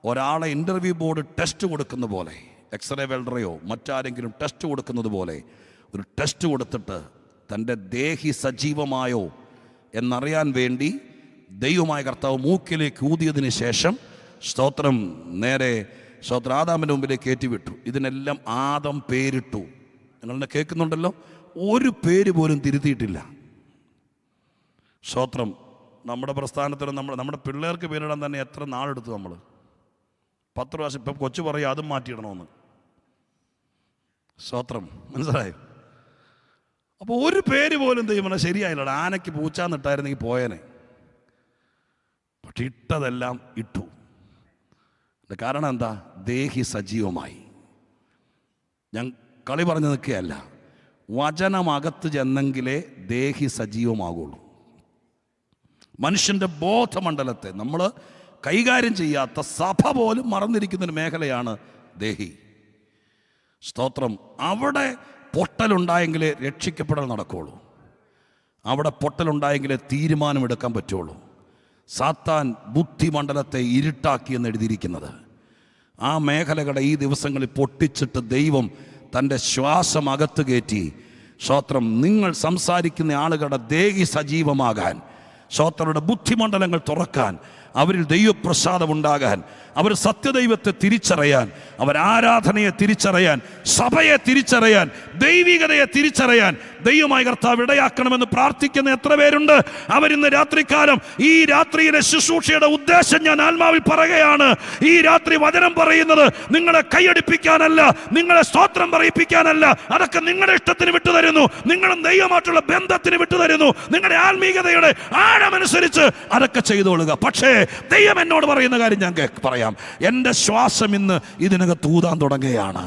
ഒരാളെ ഇൻ്റർവ്യൂ ബോർഡ് ടെസ്റ്റ് കൊടുക്കുന്ന പോലെ, എക്സ്റേ വെൽഡറയോ മറ്റാരെങ്കിലും ടെസ്റ്റ് കൊടുക്കുന്നത് പോലെ ഒരു ടെസ്റ്റ് കൊടുത്തിട്ട് തൻ്റെ ദേഹി സജീവമായോ എന്നറിയാൻ വേണ്ടി ദൈവമായ കർത്താവ് മൂക്കിലേക്ക് ഊതിയതിന് ശേഷം സ്തോത്രം നേരെ സ്തോത്രം ആദാമിൻ്റെ മുമ്പിലേക്ക് കയറ്റിവിട്ടു. ഇതിനെല്ലാം ആദം പേരിട്ടു. നിങ്ങളെന്നെ കേൾക്കുന്നുണ്ടല്ലോ? ഒരു പേര് പോലും തിരുത്തിയിട്ടില്ല. സ്തോത്രം. നമ്മുടെ പ്രസ്ഥാനത്തിന് നമ്മുടെ പിള്ളേർക്ക് പേരിടാൻ തന്നെ എത്ര നാളെടുത്തു നമ്മൾ? 10 പ്രാവശ്യം. ഇപ്പം കൊച്ചു പറയും അതും മാറ്റിയിടണമെന്ന്. സ്തോത്രം. മനസ്സിലായോ? അപ്പോൾ ഒരു പേര് പോലും ദൈവം ശരിയായില്ല. ആനയ്ക്ക് പൂച്ചാന്നിട്ടായിരുന്നെങ്കിൽ പോയേനെ. പക്ഷെ ഇട്ടതെല്ലാം ഇട്ടു. കാരണം എന്താ? ദേഹി സജീവമായി. ഞാൻ കളി പറഞ്ഞു നിൽക്കുകയല്ല. വചനമകത്ത് ചെന്നെങ്കിലേ ദേഹി സജീവമാകുള്ളൂ. മനുഷ്യൻ്റെ ബോധമണ്ഡലത്തെ നമ്മൾ കൈകാര്യം ചെയ്യാത്ത, സഭ പോലും മറന്നിരിക്കുന്നൊരു മേഖലയാണ് ദേഹി. സ്തോത്രം. അവിടെ പൊട്ടലുണ്ടായെങ്കിലേ രക്ഷിക്കപ്പെടൽ നടക്കുകയുള്ളൂ. അവിടെ പൊട്ടലുണ്ടായെങ്കിലേ തീരുമാനമെടുക്കാൻ പറ്റുള്ളൂ. സാത്താൻ ബുദ്ധിമണ്ഡലത്തെ ഇരുട്ടാക്കി എന്ന് എഴുതിയിരിക്കുന്നത്. ആ മേഖലകളെ ഈ ദിവസങ്ങളിൽ പൊട്ടിച്ചിട്ട് ദൈവം തൻ്റെ ശ്വാസം അകത്ത് കയറ്റി. സ്തോത്രം. നിങ്ങൾ സംസാരിക്കുന്ന ആളുകളുടെ ദേഹി സജീവമാകാൻ, സ്തോത്രയുടെ ബുദ്ധിമണ്ഡലങ്ങൾ തുറക്കാൻ, അവരിൽ ദൈവപ്രസാദം ഉണ്ടാകാൻ, അവർ സത്യദൈവത്തെ തിരിച്ചറിയാൻ, അവർ ആരാധനയെ തിരിച്ചറിയാൻ, സഭയെ തിരിച്ചറിയാൻ, ദൈവികതയെ തിരിച്ചറിയാൻ ദൈവമായ കർത്താവ് ഇടയാക്കണമെന്ന് പ്രാർത്ഥിക്കുന്ന എത്ര പേരുണ്ട്? അവരിന്ന് രാത്രികാലം, ഈ രാത്രിയിലെ ശുശ്രൂഷയുടെ ഉദ്ദേശം ഞാൻ ആത്മാവിൽ പറയുകയാണ്. ഈ രാത്രി വചനം പറയുന്നത് നിങ്ങളെ കൈയടിപ്പിക്കാനല്ല, നിങ്ങളെ സ്തോത്രം പറയിപ്പിക്കാനല്ല. അതൊക്കെ നിങ്ങളുടെ ഇഷ്ടത്തിന് വിട്ടുതരുന്നു. നിങ്ങളും ദൈവമായിട്ടുള്ള ബന്ധത്തിന് വിട്ടുതരുന്നു. നിങ്ങളുടെ ആത്മീയതയുടെ ആഴമനുസരിച്ച് അതൊക്കെ ചെയ്തോളുക. പക്ഷേ ദൈവം എന്നോട് പറയുന്ന കാര്യം ഞാൻ പറയാം. എൻ്റെ ശ്വാസം ഇന്ന് ഇതിനകത്ത് ഊതാൻ തുടങ്ങുകയാണ്.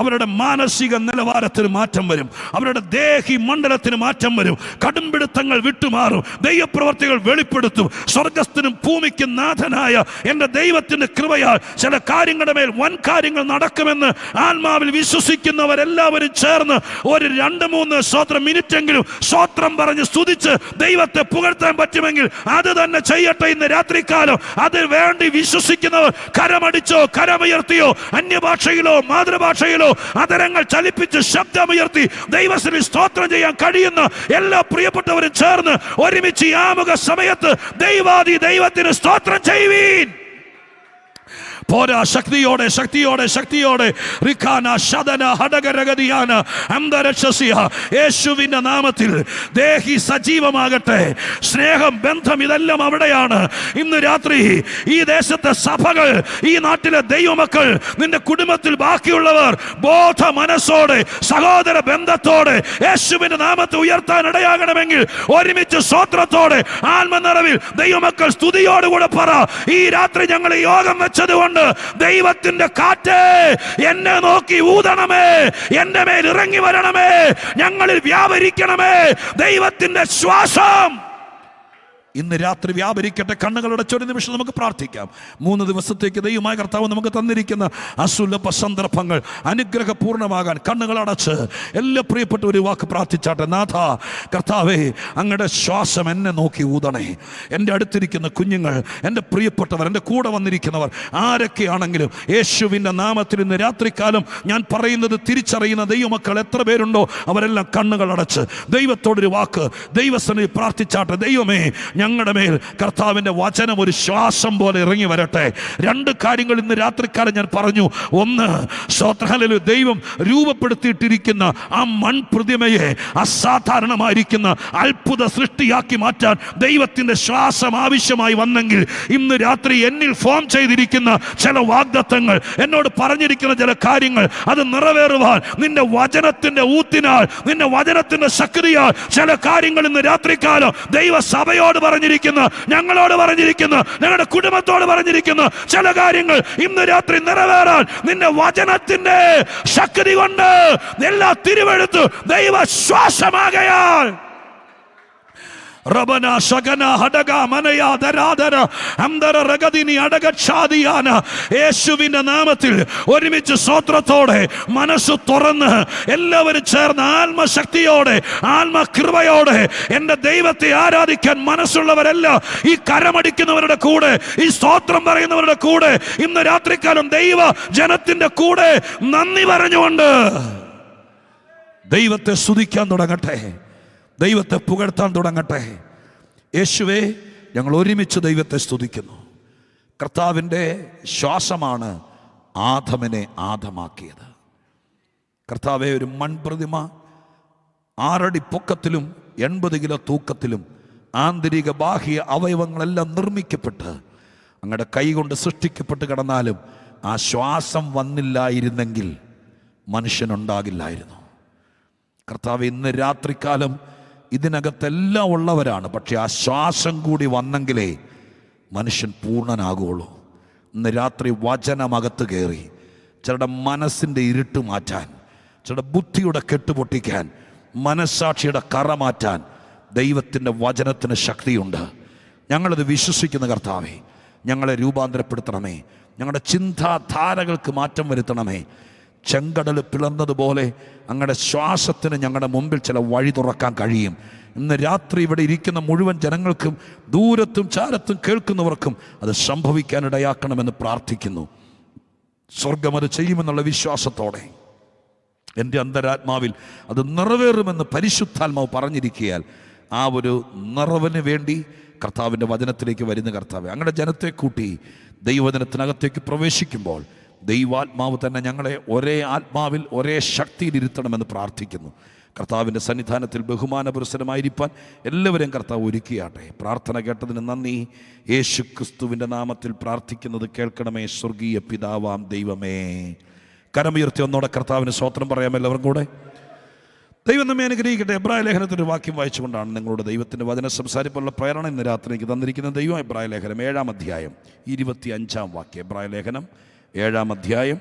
അവരുടെ മാനസിക നിലവാരത്തിന് മാറ്റം വരും. അവരുടെ ദേഹി മണ്ഡലത്തിന് മാറ്റം വരും. കടുംപിടുത്തങ്ങൾ വിട്ടുമാറും. ദൈവപ്രവർത്തികൾ വെളിപ്പെടുത്തും. സ്വർഗസ്ഥനും ഭൂമിക്കും നാഥനായ എൻ്റെ ദൈവത്തിൻ്റെ കൃപയാൽ ചില കാര്യങ്ങളുടെ മേൽ വൻ കാര്യങ്ങൾ നടക്കുമെന്ന് ആത്മാവിൽ വിശ്വസിക്കുന്നവരെല്ലാവരും ചേർന്ന് ഒരു 2-3 മിനിറ്റെങ്കിലും സ്തോത്രം പറഞ്ഞ് സ്തുതിച്ച് ദൈവത്തെ പുകഴ്ത്താൻ പറ്റുമെങ്കിൽ അത് തന്നെ ചെയ്യട്ടെ ഇന്ന് രാത്രികാലം. അതിന് വേണ്ടി വിശ്വസിക്കുന്നവർ കരമടിച്ചോ, കരമുയർത്തിയോ, അന്യഭാഷയിലോ മാതൃഭാഷയിലോ അതരങ്ങൾ ചലിപ്പിച്ച് ശബ്ദമുയർത്തി ദൈവത്തിന് സ്തോത്രം ചെയ്യാൻ കഴിയുന്ന എല്ലാ പ്രിയപ്പെട്ടവരും ചേർന്ന് ഒരുമിച്ച് ഈ ആമുഖ സമയത്ത് ദൈവത്തിന് സ്തോത്രം ചെയ്യുവീൻ. പോരാ, ശക്തിയോടെ ശക്തിയോടെ ശക്തിയോടെ യേശുവിന്റെ നാമത്തിൽ ദേഹി സജീവമാകട്ടെ. സ്നേഹം, ബന്ധം ഇതെല്ലാം അവിടെയാണ്. ഇന്ന് രാത്രി ഈ ദേശത്തെ സഭകൾ, ഈ നാട്ടിലെ ദൈവമക്കൾ, നിന്റെ കുടുംബത്തിൽ ബാക്കിയുള്ളവർ ബോധ മനസ്സോടെ സഹോദര ബന്ധത്തോടെ യേശുവിന്റെ നാമത്തെ ഉയർത്താൻ ഇടയാകണമെങ്കിൽ ഒരുമിച്ച് സ്തോത്രത്തോടെ ആത്മനിറവിൽ ദൈവമക്കൾ സ്തുതിയോടുകൂടെ പറ. ഈ രാത്രി ഞങ്ങൾ യോഗം വെച്ചതുകൊണ്ട് ദൈവത്തിന്റെ കാറ്റ് എന്നെ നോക്കി ഊതണമേ, എന്റെ മേൽ ഇറങ്ങി വരണമേ, ഞങ്ങളിൽ വ്യാപരിക്കണമേ. ദൈവത്തിന്റെ ശ്വാസം ഇന്ന് രാത്രി വ്യാപരിക്കട്ടെ. കണ്ണുകളുടെ ഒരു നിമിഷം നമുക്ക് പ്രാർത്ഥിക്കാം. 3 ദിവസത്തേക്ക് ദൈവമായ കർത്താവ് നമുക്ക് തന്നിരിക്കുന്ന അസുലഭ സന്ദർഭങ്ങൾ അനുഗ്രഹപൂർണ്ണമാകാൻ കണ്ണുകൾ അടച്ച് എല്ലാ പ്രിയപ്പെട്ട ഒരു വാക്ക് പ്രാർത്ഥിച്ചാട്ടെ. നാഥ കർത്താവേ, അങ്ങയുടെ ശ്വാസം എന്നെ നോക്കി ഊതണേ. എൻ്റെ അടുത്തിരിക്കുന്ന കുഞ്ഞുങ്ങൾ, എൻ്റെ പ്രിയപ്പെട്ടവർ, എൻ്റെ കൂടെ വന്നിരിക്കുന്നവർ ആരൊക്കെയാണെങ്കിലും യേശുവിൻ്റെ നാമത്തിൽ ഇന്ന് രാത്രികാലം ഞാൻ പറയുന്നത് തിരിച്ചറിയുന്ന ദൈവമക്കൾ എത്ര പേരുണ്ടോ അവരെല്ലാം കണ്ണുകൾ അടച്ച് ദൈവത്തോടൊരു വാക്ക് ദൈവസന്നിധി പ്രാർത്ഥിച്ചാട്ടെ. ദൈവമേ, ഞങ്ങളുടെ മേൽ കർത്താവിൻ്റെ വചനം ഒരു ശ്വാസം പോലെ ഇറങ്ങി വരട്ടെ. 2 കാര്യങ്ങൾ ഇന്ന് രാത്രിക്കാലം ഞാൻ പറഞ്ഞു. ഒന്ന്, സ്തോത്രഹല്ലേലൂയ, ദൈവം രൂപപ്പെടുത്തിയിട്ടിരിക്കുന്ന ആ മൺപ്രതിമയെ അസാധാരണമായിരിക്കുന്ന അത്ഭുത സൃഷ്ടിയാക്കി മാറ്റാൻ ദൈവത്തിൻ്റെ ശ്വാസം ആവശ്യമായി വന്നെങ്കിൽ ഇന്ന് രാത്രി എന്നിൽ ഫോം ചെയ്തിരിക്കുന്ന ചില വാഗ്ദത്തങ്ങൾ, എന്നോട് പറഞ്ഞിരിക്കുന്ന ചില കാര്യങ്ങൾ, അത് നിറവേറുവാൻ നിന്റെ വചനത്തിൻ്റെ ഊത്തിനാൽ, നിന്റെ വചനത്തിൻ്റെ ശക്തിയാൽ ചില കാര്യങ്ങൾ ഇന്ന് രാത്രിക്കാലം ദൈവസഭയോട് പറഞ്ഞിരിക്കുന്ന, ഞങ്ങളോട് പറഞ്ഞിരിക്കുന്ന, ഞങ്ങളുടെ കുടുംബത്തോട് പറഞ്ഞിരിക്കുന്ന ചില കാര്യങ്ങൾ ഇന്ന് രാത്രി നിറവേറാൻ നിന്റെ വചനത്തിന്റെ ശക്തി കൊണ്ട് എല്ലാ തിരുവെഴുത്ത് ദൈവ ശ്വാസമാകയാൽ റബന ശഗന ഹഡഗ മനയ ദരാദര അംദര രഗദിനി അടഗച്ഛാദിയാന. യേശുവിൻ്റെ നാമത്തിൽ ഒരുമിച്ച് സ്തോത്രത്തോടെ മനസ്സ് തുറന്ന് എല്ലാവരും ചേർന്ന് ആത്മശക്തിയോടെ ആത്മകൃപയോടെ എൻ്റെ ദൈവത്തെ ആരാധിക്കാൻ മനസ്സുള്ളവരെല്ലാം ഈ കരമടിക്കുന്നവരുടെ കൂടെ, ഈ സ്തോത്രം പറയുന്നവരുടെ കൂടെ ഇന്ന് രാത്രിക്കാലം ദൈവ ജനത്തിൻ്റെ കൂടെ നന്ദി പറഞ്ഞുകൊണ്ട് ദൈവത്തെ സ്തുതിക്കാൻ തുടങ്ങട്ടെ, ദൈവത്തെ പുകഴ്ത്താൻ തുടങ്ങട്ടെ. യേശുവേ, ഞങ്ങൾ ഒരുമിച്ച് ദൈവത്തെ സ്തുതിക്കുന്നു. കർത്താവിൻ്റെ ശ്വാസമാണ് ആദമിനെ ആദമാക്കിയത്. കർത്താവെ, ഒരു മൺപ്രതിമ 6 അടി പൊക്കത്തിലും 80 കിലോ തൂക്കത്തിലും ആന്തരിക ബാഹ്യ അവയവങ്ങളെല്ലാം നിർമ്മിക്കപ്പെട്ട് അങ്ങയുടെ കൈ കൊണ്ട് സൃഷ്ടിക്കപ്പെട്ട് കിടന്നാലും ആ ശ്വാസം വന്നില്ലായിരുന്നെങ്കിൽ മനുഷ്യനുണ്ടാകില്ലായിരുന്നു. കർത്താവ്, ഇന്ന് രാത്രികാലം ഇതിനകത്തെല്ലാം ഉള്ളവരാണ്, പക്ഷെ ആ ശ്വാസം കൂടി വന്നെങ്കിലേ മനുഷ്യൻ പൂർണ്ണനാകുള്ളൂ. ഇന്ന് രാത്രി വചനമകത്ത് കയറി ചിലരുടെ മനസ്സിൻ്റെ ഇരുട്ട് മാറ്റാൻ, ചിലരുടെ ബുദ്ധിയുടെ കെട്ടുപൊട്ടിക്കാൻ, മനസ്സാക്ഷിയുടെ കറ മാറ്റാൻ ദൈവത്തിൻ്റെ വചനത്തിന് ശക്തിയുണ്ട്. ഞങ്ങളത് വിശ്വസിക്കുന്ന കർത്താവേ, ഞങ്ങളെ രൂപാന്തരപ്പെടുത്തണമേ, ഞങ്ങളുടെ ചിന്താധാരകൾക്ക് മാറ്റം വരുത്തണമേ. ചെങ്കടൽ പിളർന്നതുപോലെ അങ്ങയുടെ ശ്വാസത്തിന് ഞങ്ങളുടെ മുമ്പിൽ ചില വഴി തുറക്കാൻ കഴിയും. ഇന്ന് രാത്രി ഇവിടെ ഇരിക്കുന്ന മുഴുവൻ ജനങ്ങൾക്കും, ദൂരത്തും ചാരത്തും കേൾക്കുന്നവർക്കും അത് സംഭവിക്കാനിടയാക്കണമെന്ന് പ്രാർത്ഥിക്കുന്നു. സ്വർഗം അത് ചെയ്യുമെന്നുള്ള വിശ്വാസത്തോടെ എൻ്റെ അന്തരാത്മാവിൽ അത് നിറവേറുമെന്ന് പരിശുദ്ധാത്മാവ് പറഞ്ഞിരിക്കയാൽ ആ ഒരു നിറവിന് വേണ്ടി കർത്താവിൻ്റെ വചനത്തിലേക്ക് വരുന്ന കർത്താവ്, അങ്ങയുടെ ജനത്തെ കൂട്ടി ദൈവവചനത്തിനകത്തേക്ക് പ്രവേശിക്കുമ്പോൾ ദൈവാത്മാവ് തന്നെ ഞങ്ങളെ ഒരേ ആത്മാവിൽ ഒരേ ശക്തിയിൽ ഇരുത്തണമെന്ന് പ്രാർത്ഥിക്കുന്നു. കർത്താവിൻ്റെ സന്നിധാനത്തിൽ ബഹുമാനപുരസ്സരമായിരിക്കാൻ എല്ലാവരെയും കർത്താവ് ഒരുക്കിയാട്ടെ. പ്രാർത്ഥന കേട്ടതിന് നന്ദി. യേശു ക്രിസ്തുവിൻ്റെ നാമത്തിൽ പ്രാർത്ഥിക്കുന്നത് കേൾക്കണമേ സ്വർഗീയ പിതാവാം ദൈവമേ. കരമുയർത്തി ഒന്നോടെ കർത്താവിന് സ്തോത്രം പറയാം എല്ലാവരും കൂടെ. ദൈവം നമ്മെ അനുഗ്രഹിക്കട്ടെ. എബ്രായ ലേഖനത്തിൻ്റെ വാക്യം വായിച്ചുകൊണ്ടാണ് നിങ്ങളുടെ ദൈവത്തിൻ്റെ വചനം സംസാരിക്കാനുള്ള പ്രേരണ ഇന്ന് രാത്രിക്ക് തന്നിരിക്കുന്ന ദൈവം. എബ്രായ ലേഖനം 7-ാം അധ്യായം 25-ാം വാക്യം. എബ്രായ ലേഖനം 7-ാം അധ്യായം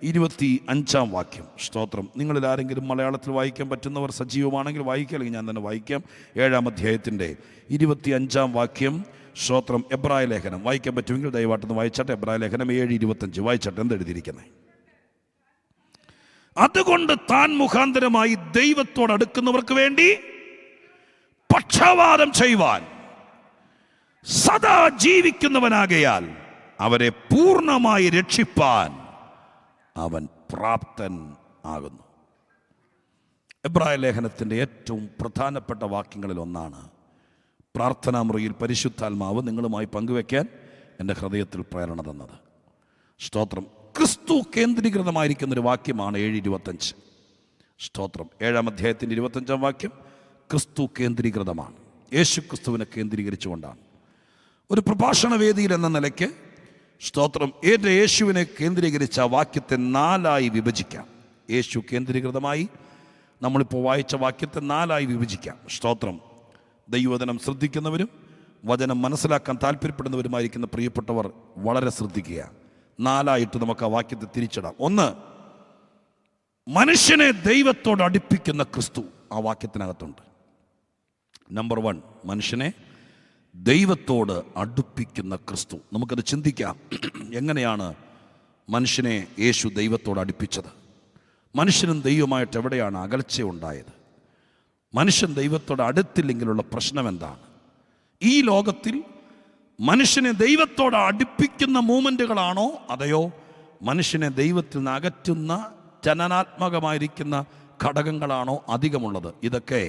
25-ാം വാക്യം. സ്തോത്രം. നിങ്ങളിൽ ആരെങ്കിലും മലയാളത്തിൽ വായിക്കാൻ പറ്റുന്നവർ സജീവമാണെങ്കിൽ വായിക്കുക, അല്ലെങ്കിൽ ഞാൻ തന്നെ വായിക്കാം. 7-ാം അധ്യായത്തിൻ്റെ 25-ാം വാക്യം. സ്തോത്രം. എബ്രായ ലേഖനം വായിക്കാൻ പറ്റുമെങ്കിൽ ദയവായിട്ടൊന്ന് വായിച്ചാട്ടെ. എബ്രായ ലേഖനം 7:25 വായിച്ചാട്ടെ. എന്തെഴുതിയിരിക്കുന്നത്? അതുകൊണ്ട് താൻ മുഖാന്തരമായി ദൈവത്തോട് അടുക്കുന്നവർക്ക് വേണ്ടി പക്ഷവാദം ചെയ്യുവാൻ സദാ ജീവിക്കുന്നവനാകയാൽ അവരെ പൂർണ്ണമായി രക്ഷിപ്പാൻ അവൻ പ്രാപ്തൻ ആകുന്നു. എബ്രായ ലേഖനത്തിൻ്റെ ഏറ്റവും പ്രധാനപ്പെട്ട വാക്യങ്ങളിൽ ഒന്നാണ് പ്രാർത്ഥനാ മുറിയിൽ പരിശുദ്ധാത്മാവ് നിങ്ങളുമായി പങ്കുവെക്കാൻ എൻ്റെ ഹൃദയത്തിൽ പ്രേരണ തന്നത്. സ്തോത്രം. ക്രിസ്തു കേന്ദ്രീകൃതമായിരിക്കുന്നൊരു വാക്യമാണ് 7:25. സ്തോത്രം. 7-ാം അധ്യായത്തിൻ്റെ 25-ാം വാക്യം ക്രിസ്തു കേന്ദ്രീകൃതമാണ്. യേശു ക്രിസ്തുവിനെ കേന്ദ്രീകരിച്ചുകൊണ്ടാണ്. ഒരു പ്രഭാഷണ വേദിയിൽ എന്ന നിലയ്ക്ക് സ്തോത്രം എൻ്റെ യേശുവിനെ കേന്ദ്രീകരിച്ച വാക്യത്തെ 4ആയി വിഭജിക്കാം. യേശു കേന്ദ്രീകൃതമായി നമ്മളിപ്പോൾ വായിച്ച വാക്യത്തെ 4ആയി വിഭജിക്കാം. സ്തോത്രം. ദൈവവചനം ശ്രദ്ധിക്കുന്നവരും വചനം മനസ്സിലാക്കാൻ താല്പര്യപ്പെടുന്നവരുമായിരിക്കുന്ന പ്രിയപ്പെട്ടവർ വളരെ ശ്രദ്ധിക്കുക. 4 നമുക്ക് ആ വാക്യത്തെ തിരിച്ചിടാം. 1, മനുഷ്യനെ ദൈവത്തോട് അടുപ്പിക്കുന്ന ക്രിസ്തു ആ വാക്യത്തിനകത്തുണ്ട്. നമ്പർ 1, മനുഷ്യനെ ദൈവത്തോട് അടുപ്പിക്കുന്ന ക്രിസ്തു. നമുക്കത് ചിന്തിക്കാം. എങ്ങനെയാണ് മനുഷ്യനെ യേശു ദൈവത്തോട് അടുപ്പിച്ചത്? മനുഷ്യനും ദൈവമായിട്ട് എവിടെയാണ് അകൽച്ച ഉണ്ടായത്? മനുഷ്യൻ ദൈവത്തോട് അടുത്തില്ലെങ്കിലുള്ള പ്രശ്നം എന്താണ്? ഈ ലോകത്തിൽ മനുഷ്യനെ ദൈവത്തോട് അടുപ്പിക്കുന്ന മൂമെൻറ്റുകളാണോ അതെയോ മനുഷ്യനെ ദൈവത്തിൽ നിന്ന് അകറ്റുന്ന ചലനാത്മകമായിരിക്കുന്ന ഘടകങ്ങളാണോ അധികമുള്ളത്? ഇതൊക്കെ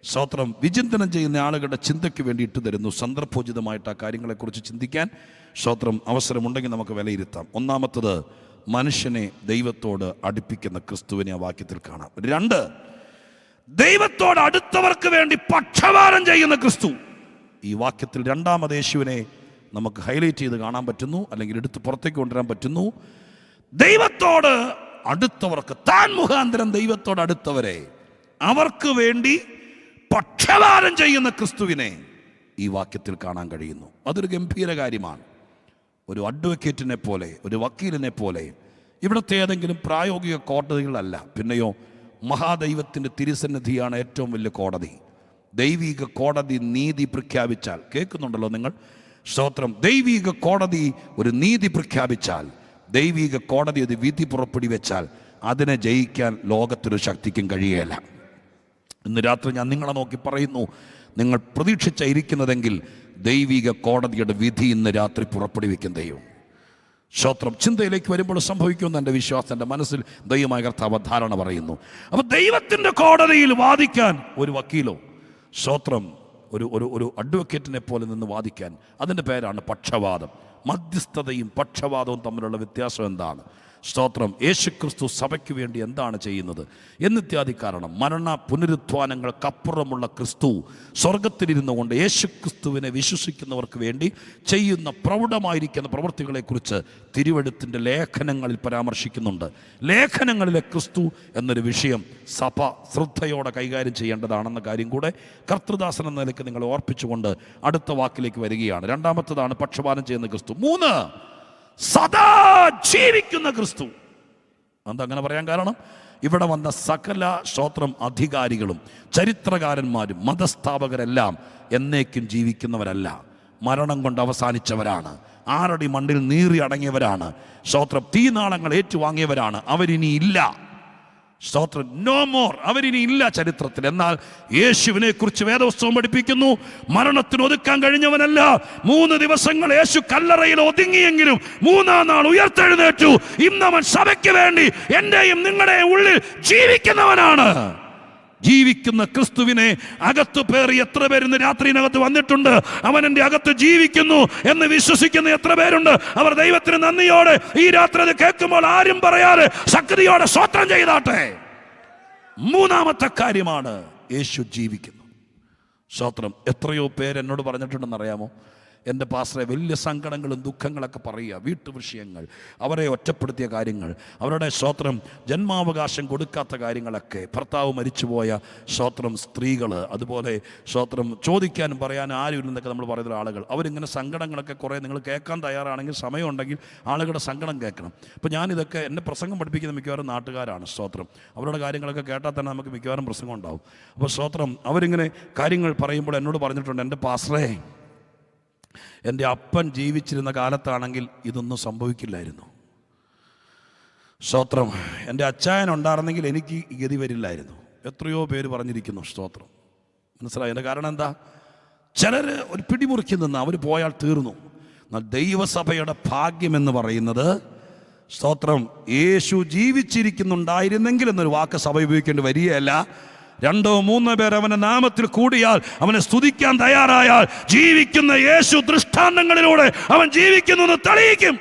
സ്തോത്രം വിചിന്തനം ചെയ്യുന്ന ആളുകളുടെ ചിന്തയ്ക്ക് വേണ്ടി ഇട്ടു തരുന്നു. സന്ദർഭോചിതമായിട്ട് ആ കാര്യങ്ങളെക്കുറിച്ച് ചിന്തിക്കാൻ സ്തോത്രം അവസരമുണ്ടെങ്കിൽ നമുക്ക് വിലയിരുത്താം. ഒന്നാമത്തത്, മനുഷ്യനെ ദൈവത്തോട് അടുപ്പിക്കുന്ന ക്രിസ്തുവിനെ ആ വാക്യത്തിൽ കാണാം. 2, ദൈവത്തോട് അടുത്തവർക്ക് വേണ്ടി പക്ഷപാതം ചെയ്യുന്ന ക്രിസ്തു. ഈ വാക്യത്തിൽ രണ്ടാമത് യേശുവിനെ നമുക്ക് ഹൈലൈറ്റ് ചെയ്ത് കാണാൻ പറ്റുന്നു, അല്ലെങ്കിൽ എടുത്ത് പുറത്തേക്ക് കൊണ്ടുവരാൻ പറ്റുന്നു. ദൈവത്തോട് അടുത്തവർക്ക്, താൻ മുഖാന്തരം ദൈവത്തോട് അടുത്തവരെ, അവർക്ക് വേണ്ടി പക്ഷപാതം ചെയ്യുന്ന ക്രിസ്തുവിനെ ഈ വാക്യത്തിൽ കാണാൻ കഴിയുന്നു. അതൊരു ഗംഭീര കാര്യമാണ്. ഒരു അഡ്വക്കേറ്റിനെ പോലെ, ഒരു വക്കീലിനെ പോലെ, ഇവിടുത്തെ ഏതെങ്കിലും പ്രായോഗിക കോടതികളല്ല, പിന്നെയോ മഹാദൈവത്തിൻ്റെ തിരുസന്നിധിയാണ് ഏറ്റവും വലിയ കോടതി. ദൈവിക കോടതി നീതി പ്രഖ്യാപിച്ചാൽ, കേൾക്കുന്നുണ്ടല്ലോ നിങ്ങൾ? സ്തോത്രം. ദൈവിക കോടതി ഒരു നീതി പ്രഖ്യാപിച്ചാൽ, ദൈവിക കോടതി ഒരു വിധി പുറപ്പെടുവി വെച്ചാൽ അതിനെ ജയിക്കാൻ ലോകത്തൊരു ശക്തിക്കും കഴിയുകയില്ല. ഇന്ന് രാത്രി ഞാൻ നിങ്ങളെ നോക്കി പറയുന്നു, നിങ്ങൾ പ്രതീക്ഷിച്ചിരിക്കുന്നതെങ്കിൽ ദൈവിക കോടതിയുടെ വിധി ഇന്ന് രാത്രി പുറപ്പെടുവിക്കും ദൈവം. സ്തോത്രം. ചിന്തയിലേക്ക് വരുമ്പോൾ സംഭവിക്കുമെന്ന് എൻ്റെ വിശ്വാസം, എൻ്റെ മനസ്സിൽ ദൈവമായ കർത്താവ് ധാരണ പറയുന്നു. അപ്പോൾ ദൈവത്തിൻ്റെ കോടതിയിൽ വാദിക്കാൻ ഒരു വക്കീലോ, സ്തോത്രം, ഒരു അഡ്വക്കേറ്റിനെ പോലെ നിന്ന് വാദിക്കാൻ, അതിൻ്റെ പേരാണ് പക്ഷവാദം. മധ്യസ്ഥതയും പക്ഷവാദവും തമ്മിലുള്ള വ്യത്യാസം എന്താണ്? സ്തോത്രം. യേശുക്രിസ്തു സഭയ്ക്ക് വേണ്ടി എന്താണ് ചെയ്യുന്നത് എന്നിത്യാദി കാരണം മരണ പുനരുത്ഥാനങ്ങൾക്കപ്പുറമുള്ള ക്രിസ്തു സ്വർഗത്തിലിരുന്നു കൊണ്ട് യേശുക്രിസ്തുവിനെ വിശ്വസിക്കുന്നവർക്ക് വേണ്ടി ചെയ്യുന്ന പ്രൗഢമായിരിക്കുന്ന പ്രവൃത്തികളെക്കുറിച്ച് തിരുവെഴുത്തിൻ്റെ ലേഖനങ്ങളിൽ പരാമർശിക്കുന്നുണ്ട്. ലേഖനങ്ങളിലെ ക്രിസ്തു എന്നൊരു വിഷയം സഭ ശ്രദ്ധയോടെ കൈകാര്യം ചെയ്യേണ്ടതാണെന്ന കാര്യം കൂടെ കർത്തൃദാസൻ എന്ന നിലയ്ക്ക് നിങ്ങളെ ഓർപ്പിച്ചുകൊണ്ട് അടുത്ത വാക്കിലേക്ക് വരികയാണ്. രണ്ടാമത്തതാണ് പക്ഷപാതം ചെയ്യുന്ന ക്രിസ്തു. 3, സദാ ജീവിക്കുന്ന ക്രിസ്തു. എന്താ അങ്ങനെ പറയാൻ കാരണം? ഇവിടെ വന്ന സകല സ്തോത്രം അധികാരികളും ചരിത്രകാരന്മാരും മതസ്ഥാപകരെല്ലാം എന്നേക്കും ജീവിക്കുന്നവരല്ല, മരണം കൊണ്ട് അവസാനിച്ചവരാണ്. ആറടി മണ്ണിൽ നീറി അടങ്ങിയവരാണ്. സ്തോത്രം. തീനാളങ്ങൾ ഏറ്റുവാങ്ങിയവരാണ്. അവരിനി ഇല്ല. സ്തോത്രം. No more. അവരിനി ഇല്ല ചരിത്രത്തിൽ. എന്നാൽ യേശുവിനെ കുറിച്ച് വേദപുസ്തകം പഠിപ്പിക്കുന്നു, മരണത്തിന് ഒതുക്കാൻ കഴിഞ്ഞവനല്ല. 3 ദിവസങ്ങൾ യേശു കല്ലറയിൽ ഒതുങ്ങിയെങ്കിലും 3-ാം നാൾ ഉയർത്തെഴുന്നേറ്റു. ഇന്നവൻ സഭയ്ക്ക് വേണ്ടി എന്റെയും നിങ്ങളുടെയും ഉള്ളിൽ ജീവിക്കുന്നവനാണ്. ജീവിക്കുന്ന ക്രിസ്തുവിനെ അകത്ത് പേറി എത്ര പേരിന്ന് രാത്രിയിനകത്ത് വന്നിട്ടുണ്ട്? അവൻ എൻ്റെ അകത്ത് ജീവിക്കുന്നു എന്ന് വിശ്വസിക്കുന്ന എത്ര പേരുണ്ട്? അവർ ദൈവത്തിന് നന്ദിയോടെ ഈ രാത്രി അത് കേൾക്കുമ്പോൾ ആരും പറയാതെ ശക്തിയോടെ സ്തോത്രം ചെയ്താട്ടെ. 3-ാമത്തെ കാര്യമാണ് യേശു ജീവിക്കുന്നു. സ്തോത്രം. എത്രയോ പേര് എന്നോട് പറഞ്ഞിട്ടുണ്ടെന്നറിയാമോ? എൻ്റെ പാസ്റ്ററെ, വലിയ സങ്കടങ്ങളും ദുഃഖങ്ങളൊക്കെ പറയുക, വീട്ടുവിഷയങ്ങൾ, അവരെ ഒറ്റപ്പെടുത്തിയ കാര്യങ്ങൾ, അവരുടെ സ്തോത്രം ജന്മാവകാശം കൊടുക്കാത്ത കാര്യങ്ങളൊക്കെ, ഭർത്താവ് മരിച്ചുപോയ സ്തോത്രം സ്ത്രീകൾ, അതുപോലെ സ്തോത്രം ചോദിക്കാനും പറയാനും ആരുമില്ലെന്നൊക്കെ നമ്മൾ പറയുന്ന ആളുകൾ, അവരിങ്ങനെ സങ്കടങ്ങളൊക്കെ കുറേ നിങ്ങൾ കേൾക്കാൻ തയ്യാറാണെങ്കിൽ, സമയമുണ്ടെങ്കിൽ ആളുകളുടെ സങ്കടം കേൾക്കണം. അപ്പോൾ ഞാനിതൊക്കെ എന്നെ പ്രസംഗം പഠിപ്പിക്കുന്ന മിക്കവാറും നാട്ടുകാരാണ്. സ്തോത്രം. അവരുടെ കാര്യങ്ങളൊക്കെ കേട്ടാൽ തന്നെ നമുക്ക് മിക്കവാറും പ്രസംഗം ഉണ്ടാവും. അപ്പോൾ സ്തോത്രം, അവരിങ്ങനെ കാര്യങ്ങൾ പറയുമ്പോൾ എന്നോട് പറഞ്ഞിട്ടുണ്ട്, എൻ്റെ പാസ്റ്ററെ, എൻ്റെ അപ്പൻ ജീവിച്ചിരുന്ന കാലത്താണെങ്കിൽ ഇതൊന്നും സംഭവിക്കില്ലായിരുന്നു. സ്തോത്രം. എൻ്റെ അച്ചായൻ ഉണ്ടായിരുന്നെങ്കിൽ എനിക്ക് ഗതി വരില്ലായിരുന്നു. എത്രയോ പേര് പറഞ്ഞിരിക്കുന്നു. സ്തോത്രം. മനസ്സിലായി? എൻ്റെ കാരണം എന്താ? ചിലർ ഒരു പിടിമുറുക്കി നിന്ന് അവർ പോയാൽ തീർന്നു. എന്നാൽ ദൈവസഭയുടെ ഭാഗ്യമെന്ന് പറയുന്നത്, സ്തോത്രം, യേശു ജീവിച്ചിരിക്കുന്നുണ്ടായിരുന്നെങ്കിൽ എന്നൊരു വാക്ക് സഭ ഉപയോഗിക്കേണ്ടി വരികയല്ല. 2-3 പേർ അവന്റെ നാമത്തിൽ കൂടിയാൽ, അവനെ സ്തുതിക്കാൻ തയ്യാറായാൽ, ജീവിക്കുന്ന യേശു ദൃഷ്ടാന്തങ്ങളിലൂടെ അവൻ ജീവിക്കുന്നു എന്ന് തെളിയിക്കും.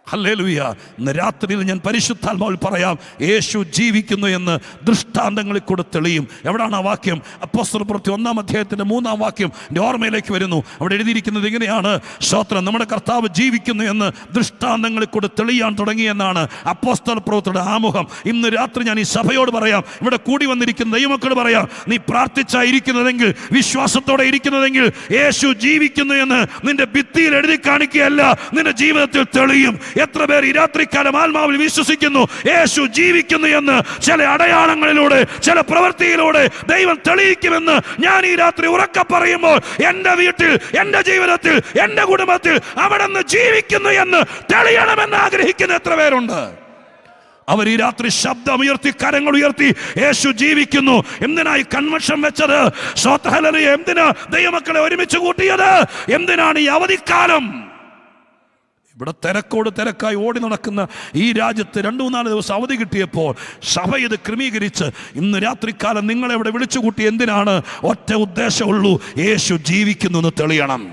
ഹല്ലേലൂയ. ഇന്ന് രാത്രിയിൽ ഞാൻ പരിശുദ്ധാത്മാവിൽ പറയാം, യേശു ജീവിക്കുന്നു എന്ന് ദൃഷ്ടാന്തങ്ങളിൽ കൂടെ തെളിയും. എവിടാണ് ആ വാക്യം? അപ്പോസ്തലപ്രവൃത്തി 1-ാം അധ്യായത്തിൻ്റെ 3-ാം വാക്യം എൻ്റെ ഓർമ്മയിലേക്ക് വരുന്നു. അവിടെ എഴുതിയിരിക്കുന്നത് ഇങ്ങനെയാണ്: സ്തോത്രം, നമ്മുടെ കർത്താവ് ജീവിക്കുന്നു എന്ന് ദൃഷ്ടാന്തങ്ങളിൽ കൂടെ തെളിയാൻ തുടങ്ങിയെന്നാണ് അപ്പോസ്തലപ്രവൃത്തിയുടെ ആമുഖം. ഇന്ന് രാത്രി ഞാൻ ഈ സഭയോട് പറയാം, ഇവിടെ കൂടി വന്നിരിക്കുന്ന ദൈവമക്കളോട് പറയാം, നീ പ്രാർത്ഥിച്ചായിരിക്കുന്നതെങ്കിൽ, വിശ്വാസത്തോടെ ഇരിക്കുന്നതെങ്കിൽ, യേശു ജീവിക്കുന്നു എന്ന് നിന്റെ ഭിത്തിയിൽ എഴുതി കാണിക്കുകയല്ല, നിന്റെ ജീവിതത്തിൽ തെളിയും. എത്ര പേർ ഈ രാത്രിക്കാലം ആത്മാവിൽ വിശ്വസിക്കുന്നു യേശു ജീവിക്കുന്നു എന്ന്? ചില അടയാളങ്ങളിലൂടെ, ചില പ്രവൃത്തിയിലൂടെ ദൈവം തെളിയിക്കുമെന്ന് ഞാൻ ഈ രാത്രി ഉറക്കെ പറയുമ്പോൾ, എന്റെ വീട്ടിൽ, എന്റെ ജീവിതത്തിൽ, എന്റെ കുടുംബത്തിൽ അവിടുന്ന് ജീവിക്കുന്നു എന്ന് തെളിയണമെന്ന് ആഗ്രഹിക്കുന്ന എത്ര പേരുണ്ട്? അവർ ഈ രാത്രി ശബ്ദമുയർത്തി, കരങ്ങൾ ഉയർത്തി, യേശു ജീവിക്കുന്നു. എന്തിനായി കൺവെൻഷൻ വെച്ചത്? ഹല്ലേലൂയ. എന്തിനാ ദൈവമക്കളെ ഒരുമിച്ച് കൂട്ടിയത്? എന്തിനാണ് ഈ അവധിക്കാലം? ഇവിടെ തിരക്കോട് തിരക്കായി ഓടി നടക്കുന്ന ഈ രാജ്യത്ത് 2-3 ദിവസം അവധി കിട്ടിയപ്പോൾ സഭ ഇത് ക്രമീകരിച്ച് ഇന്ന് രാത്രിക്കാലം നിങ്ങളെ ഇവിടെ വിളിച്ചുകൂട്ടി. എന്തിനാണ്? ഒറ്റ ഉദ്ദേശമുള്ളൂ, യേശു ജീവിക്കുന്നു എന്ന് തെളിയണം.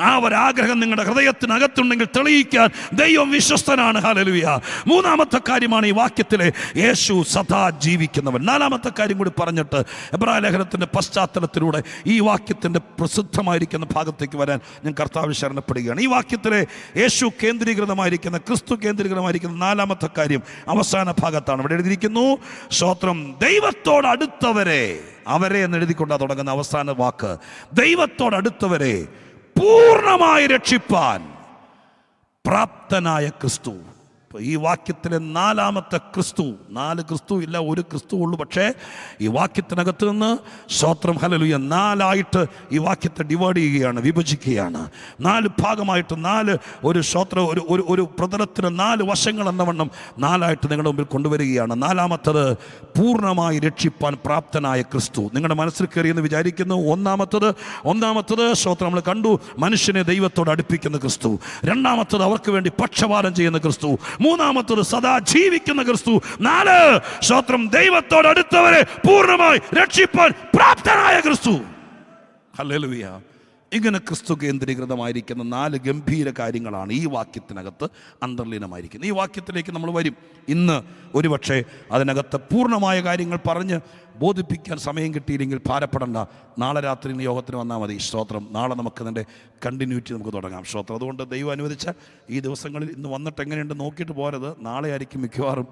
ആ ഒരാഗ്രഹം നിങ്ങളുടെ ഹൃദയത്തിനകത്തുണ്ടെങ്കിൽ തെളിയിക്കാൻ ദൈവം വിശ്വസ്തനാണ്. ഹല്ലേലൂയ. 3-ാമത്തെ കാര്യമാണ് ഈ വാക്യത്തിലെ യേശു സദാ ജീവിക്കുന്നവൻ. 4-ാമത്തെ കാര്യം കൂടി പറഞ്ഞിട്ട് എബ്രായ ലേഖനത്തിൻ്റെ പശ്ചാത്തലത്തിലൂടെ ഈ വാക്യത്തിൻ്റെ പ്രസിദ്ധമായിരിക്കുന്ന ഭാഗത്തേക്ക് വരാൻ ഞാൻ കർത്താവിൽ ശരണപ്പെടുകയാണ്. ഈ വാക്യത്തിലെ യേശു കേന്ദ്രീകൃതമായിരിക്കുന്ന, ക്രിസ്തു കേന്ദ്രീകൃതമായിരിക്കുന്ന 4-ാമത്തെ കാര്യം അവസാന ഭാഗത്താണ്. ഇവിടെ എഴുതിയിരിക്കുന്നു, സ്തോത്രം, ദൈവത്തോടടുത്തവരെ, അവരെ എന്ന് എഴുതിക്കൊണ്ടാണ് തുടങ്ങുന്ന അവസാന വാക്ക്. ദൈവത്തോടടുത്തവരെ പൂർണ്ണമായി രക്ഷിപ്പാൻ പ്രാപ്തനായ ക്രിസ്തു. ഈ വാക്യത്തിലെ 4-ാമത്തെ ക്രിസ്തു, 4 ക്രിസ്തു ഇല്ല, ഒരു ക്രിസ്തു ഉള്ളൂ. പക്ഷേ ഈ വാക്യത്തിനകത്ത് നിന്ന് സ്തോത്രം ഹല്ലേലൂയ 4ആയിട്ട് ഈ വാക്യത്തെ ഡിവൈഡ് ചെയ്യുകയാണ്, വിഭജിക്കുകയാണ്. 4 ഭാഗമായിട്ട്, 4 ഒരു സ്തോത്രം, ഒരു പ്രതലത്തിന് 4 വശങ്ങൾ എന്നവണ്ണം 4ആയിട്ട് നിങ്ങളുടെ മുമ്പിൽ കൊണ്ടുവരികയാണ്. 4-ാമത്തത് പൂർണ്ണമായി രക്ഷിപ്പാൻ പ്രാപ്തനായ ക്രിസ്തു. നിങ്ങളുടെ മനസ്സിൽ കയറിയെന്ന് വിചാരിക്കുന്നു. ഒന്നാമത്തത് സ്തോത്രം നമ്മൾ കണ്ടു, മനുഷ്യനെ ദൈവത്തോട് അടുപ്പിക്കുന്ന ക്രിസ്തു. 2-ാമത്തത് അവർക്ക് വേണ്ടി പക്ഷപാതം ചെയ്യുന്ന ക്രിസ്തു. 3-ാമത്തത് സദാ ജീവിക്കുന്ന ക്രിസ്തു. 4 സ്തോത്രം, ദൈവത്തോടടുത്തവരെ പൂർണ്ണമായി രക്ഷിപ്പാൻ പ്രാപ്തനായ ക്രിസ്തു. ഹല്ലേലൂയ. ഇങ്ങനെ ക്രിസ്തു കേന്ദ്രീകൃതമായിരിക്കുന്ന 4 ഗംഭീര കാര്യങ്ങളാണ് ഈ വാക്യത്തിനകത്ത് അന്തർലീനമായിരിക്കുന്നത്. ഈ വാക്യത്തിലേക്ക് നമ്മൾ വരും. ഇന്ന് ഒരുപക്ഷെ അതിനകത്ത് പൂർണ്ണമായ കാര്യങ്ങൾ പറഞ്ഞ് ബോധിപ്പിക്കാൻ സമയം കിട്ടിയില്ലെങ്കിൽ ഭാരപ്പെടണ്ട. നാളെ രാത്രി യോഗത്തിന് വന്നാൽ മതി. സ്തോത്രം. നാളെ നമുക്കതിൻ്റെ കണ്ടിന്യൂറ്റി നമുക്ക് തുടങ്ങാം. സ്തോത്രം. അതുകൊണ്ട് ദൈവം അനുവദിച്ച ഈ ദിവസങ്ങളിൽ ഇന്ന് വന്നിട്ട് എങ്ങനെയുണ്ട് നോക്കിയിട്ട് പോരത്. നാളെ ആയിരിക്കും മിക്കവാറും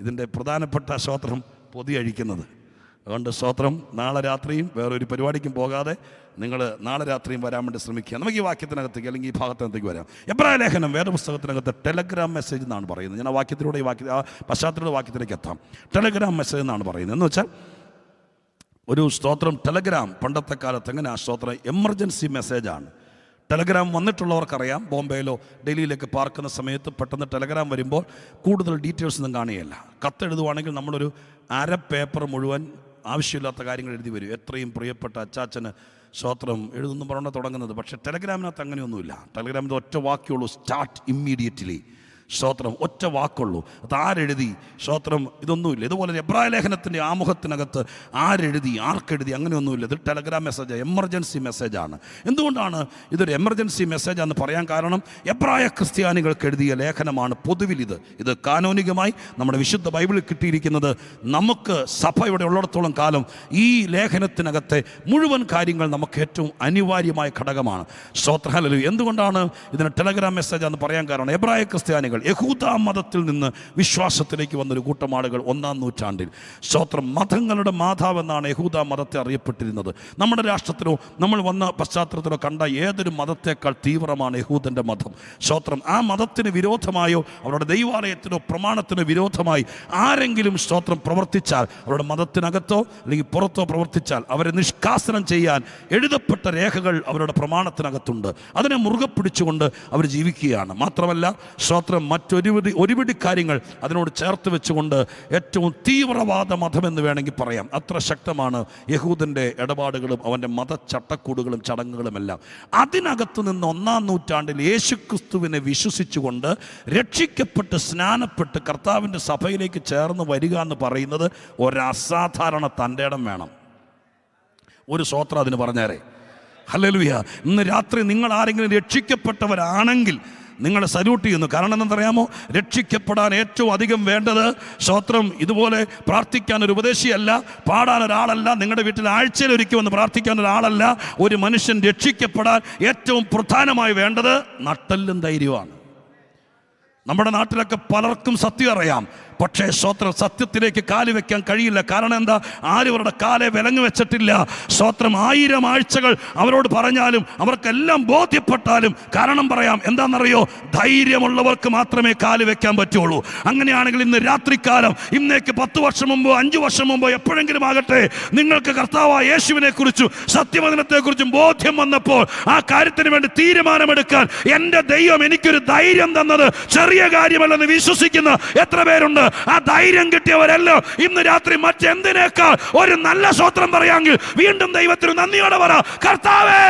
ഇതിൻ്റെ പ്രധാനപ്പെട്ട സ്തോത്രം പൊതി അഴിക്കുന്നത്. അതുകൊണ്ട് സ്തോത്രം, നാളെ രാത്രിയും വേറൊരു പരിപാടിക്കും പോകാതെ നിങ്ങൾ നാളെ രാത്രിയും വരാൻ വേണ്ടി ശ്രമിക്കുക. നമുക്ക് ഈ വാക്യത്തിനകത്തേക്ക് അല്ലെങ്കിൽ ഈ ഭാഗത്തിനകത്തേക്ക് വരാം. എബ്രായ ലേഖനം വേദപുസ്തകത്തിനകത്ത് ടെലഗ്രാം മെസ്സേജ് എന്നാണ് പറയുന്നത്. ഞാൻ ആ വാക്യത്തിലൂടെ ആ പശ്ചാത്തലത്തിലൂടെ വാക്യത്തിലേക്ക് എത്താം. ടെലഗ്രാം മെസ്സേജ് എന്നാണ് പറയുന്നത്. എന്ന് വെച്ചാൽ ഒരു സ്തോത്രം ടെലഗ്രാം പണ്ടത്തെ കാലത്ത് എങ്ങനെ ആ സ്തോത്രം എമർജൻസി മെസ്സേജാണ്. ടെലഗ്രാം വന്നിട്ടുള്ളവർക്കറിയാം. ബോംബെയിലോ ഡൽഹിയിലേക്ക് പാർക്കുന്ന സമയത്ത് പെട്ടെന്ന് ടെലഗ്രാം വരുമ്പോൾ കൂടുതൽ ഡീറ്റെയിൽസ് ഒന്നും കാണുകയില്ല. കത്തെഴുതുവാണെങ്കിൽ നമ്മളൊരു അര പേപ്പർ മുഴുവൻ ആവശ്യമില്ലാത്ത കാര്യങ്ങൾ എഴുതി വരും. എത്രയും പ്രിയപ്പെട്ട അച്ചാച്ചന് സ്തോത്രം എഴുതുന്നു പറഞ്ഞാൽ തുടങ്ങുന്നത്. പക്ഷേ ടെലഗ്രാമിനകത്ത് അങ്ങനെയൊന്നുമില്ല. ടെലഗ്രാമിൻ്റെ ഒറ്റ വാക്യമുള്ളൂ, സ്റ്റാർട്ട് ഇമ്മീഡിയറ്റ്ലി. സ്തോത്രം, ഒറ്റ വാക്കുള്ളൂ. അത് ആരെഴുതി, സ്തോത്രം, ഇതൊന്നുമില്ല. ഇതുപോലെ എബ്രായ ലേഖനത്തിൻ്റെ ആമുഖത്തിനകത്ത് ആരെഴുതി, ആർക്കെഴുതി, അങ്ങനെയൊന്നുമില്ല. ഇത് ടെലഗ്രാം മെസ്സേജ്, എമർജൻസി മെസ്സേജാണ്. എന്തുകൊണ്ടാണ് ഇതൊരു എമർജൻസി മെസ്സേജാണെന്ന് പറയാൻ കാരണം, എബ്രായ ക്രിസ്ത്യാനികൾക്ക് എഴുതിയ ലേഖനമാണ്. പൊതുവിൽ ഇത് കാനോനികമായി നമ്മുടെ വിശുദ്ധ ബൈബിളിൽ കിട്ടിയിരിക്കുന്നത്. നമുക്ക് സഭ ഇവിടെ ഉള്ളിടത്തോളം കാലം ഈ ലേഖനത്തിനകത്തെ മുഴുവൻ കാര്യങ്ങൾ നമുക്ക് ഏറ്റവും അനിവാര്യമായ ഘടകമാണ്. സ്തോത്രം. ഹല്ലേലൂയ. എന്തുകൊണ്ടാണ് ഇതിന് ടെലഗ്രാം മെസ്സേജാണെന്ന് പറയാൻ കാരണം, എബ്രായ ക്രിസ്ത്യാനികൾ യഹൂദ മതത്തിൽ നിന്ന് വിശ്വാസത്തിലേക്ക് വന്നൊരു കൂട്ടം ആളുകൾ 1-ാം നൂറ്റാണ്ടിൽ സ്തോത്രം മതങ്ങളുടെ മാതാവെന്നാണ് യഹൂദ മതത്തെ അറിയപ്പെട്ടിരുന്നത്. നമ്മുടെ രാഷ്ട്രത്തിലോ നമ്മൾ വന്ന പശ്ചാത്തലത്തിലോ കണ്ട ഏതൊരു മതത്തേക്കാൾ തീവ്രമാണ് യഹൂദൻ്റെ മതം. സ്തോത്രം. ആ മതത്തിന് വിരോധമായോ അവരുടെ ദൈവാലയത്തിനോ പ്രമാണത്തിനോ വിരോധമായി ആരെങ്കിലും സ്തോത്രം പ്രവർത്തിച്ചാൽ, അവരുടെ മതത്തിനകത്തോ അല്ലെങ്കിൽ പുറത്തോ പ്രവർത്തിച്ചാൽ അവരെ നിഷ്കാസനം ചെയ്യാൻ എഴുതപ്പെട്ട രേഖകൾ അവരുടെ പ്രമാണത്തിനകത്തുണ്ട്. അതിനെ മുറുകെ പിടിച്ചുകൊണ്ട് അവർ ജീവിക്കുകയാണ്. മാത്രമല്ല സ്തോത്രം ഒരുപിടി കാര്യങ്ങൾ അതിനോട് ചേർത്ത് വെച്ചുകൊണ്ട് ഏറ്റവും തീവ്രവാദ മതമെന്ന് വേണമെങ്കിൽ പറയാം. അത്ര ശക്തമാണ് യഹൂദൻ്റെ ഇടപാടുകളും അവൻ്റെ മതചട്ടക്കൂടുകളും ചടങ്ങുകളുമെല്ലാം. അതിനകത്ത് നിന്ന് 1-ാം നൂറ്റാണ്ടിൽ യേശുക്രിസ്തുവിനെ വിശ്വസിച്ചുകൊണ്ട് രക്ഷിക്കപ്പെട്ട് സ്നാനപ്പെട്ട് കർത്താവിൻ്റെ സഭയിലേക്ക് ചേർന്ന് വരിക എന്ന് പറയുന്നത് ഒരസാധാരണ തൻ്റെ ഇടം വേണം. ഒരു സ്തോത്രം അതിന് പറഞ്ഞേരെ. ഹല്ലേലൂയ. ഇന്ന് രാത്രി നിങ്ങൾ ആരെങ്കിലും രക്ഷിക്കപ്പെട്ടവരാണെങ്കിൽ നിങ്ങളെ സല്യൂട്ട് ചെയ്യുന്നു. കാരണം എന്താണെന്നറിയാമോ? രക്ഷിക്കപ്പെടാൻ ഏറ്റവും അധികം വേണ്ടത് സ്തോത്രം ഇതുപോലെ പ്രാർത്ഥിക്കാൻ ഒരു ഉപദേശിയല്ല, പാടാൻ ഒരാളല്ല, നിങ്ങളുടെ വീട്ടിൽ ആഴ്ചയിൽ ഒരിക്കൽ വന്ന് പ്രാർത്ഥിക്കാൻ ഒരാളല്ല. ഒരു മനുഷ്യൻ രക്ഷിക്കപ്പെടാൻ ഏറ്റവും പ്രധാനമായി വേണ്ടത് നട്ടെല്ലും ധൈര്യമാണ്. നമ്മുടെ നാട്ടിലൊക്കെ പലർക്കും സത്യം അറിയാം, പക്ഷേ സ്തോത്രം സത്യത്തിലേക്ക് കാല് വെക്കാൻ കഴിയില്ല. കാരണം എന്താ? ആരും അവരുടെ കാലെ വിലങ്ങ് വെച്ചിട്ടില്ല. സ്തോത്രം 1000 ആഴ്ചകൾ അവരോട് പറഞ്ഞാലും അവർക്കെല്ലാം ബോധ്യപ്പെട്ടാലും കാരണം പറയാം. എന്താണെന്നറിയോ? ധൈര്യമുള്ളവർക്ക് മാത്രമേ കാല് വെക്കാൻ പറ്റുള്ളൂ. അങ്ങനെയാണെങ്കിൽ ഇന്ന് രാത്രികാലം, ഇന്നേക്ക് 10 വർഷം മുമ്പോ 5 വർഷം മുമ്പോ എപ്പോഴെങ്കിലും ആകട്ടെ, നിങ്ങൾക്ക് കർത്താവായ യേശുവിനെ കുറിച്ചും സത്യവചനത്തെ കുറിച്ചും ബോധ്യം വന്നപ്പോൾ ആ കാര്യത്തിന് വേണ്ടി തീരുമാനമെടുക്കാൻ എൻ്റെ ദൈവം എനിക്കൊരു ധൈര്യം തന്നത് ചെറിയ കാര്യമല്ലെന്ന് വിശ്വസിക്കുന്ന എത്ര പേരുണ്ട്? ആ ധൈര്യം കിട്ടിയവരെല്ലാം ഇന്ന് രാത്രി മറ്റെന്തിനേക്കാൾ ഒരു നല്ല സ്തോത്രം പറയാമെങ്കിൽ വീണ്ടും ദൈവത്തിന് നന്ദിയോടെ പറ, കർത്താവേ.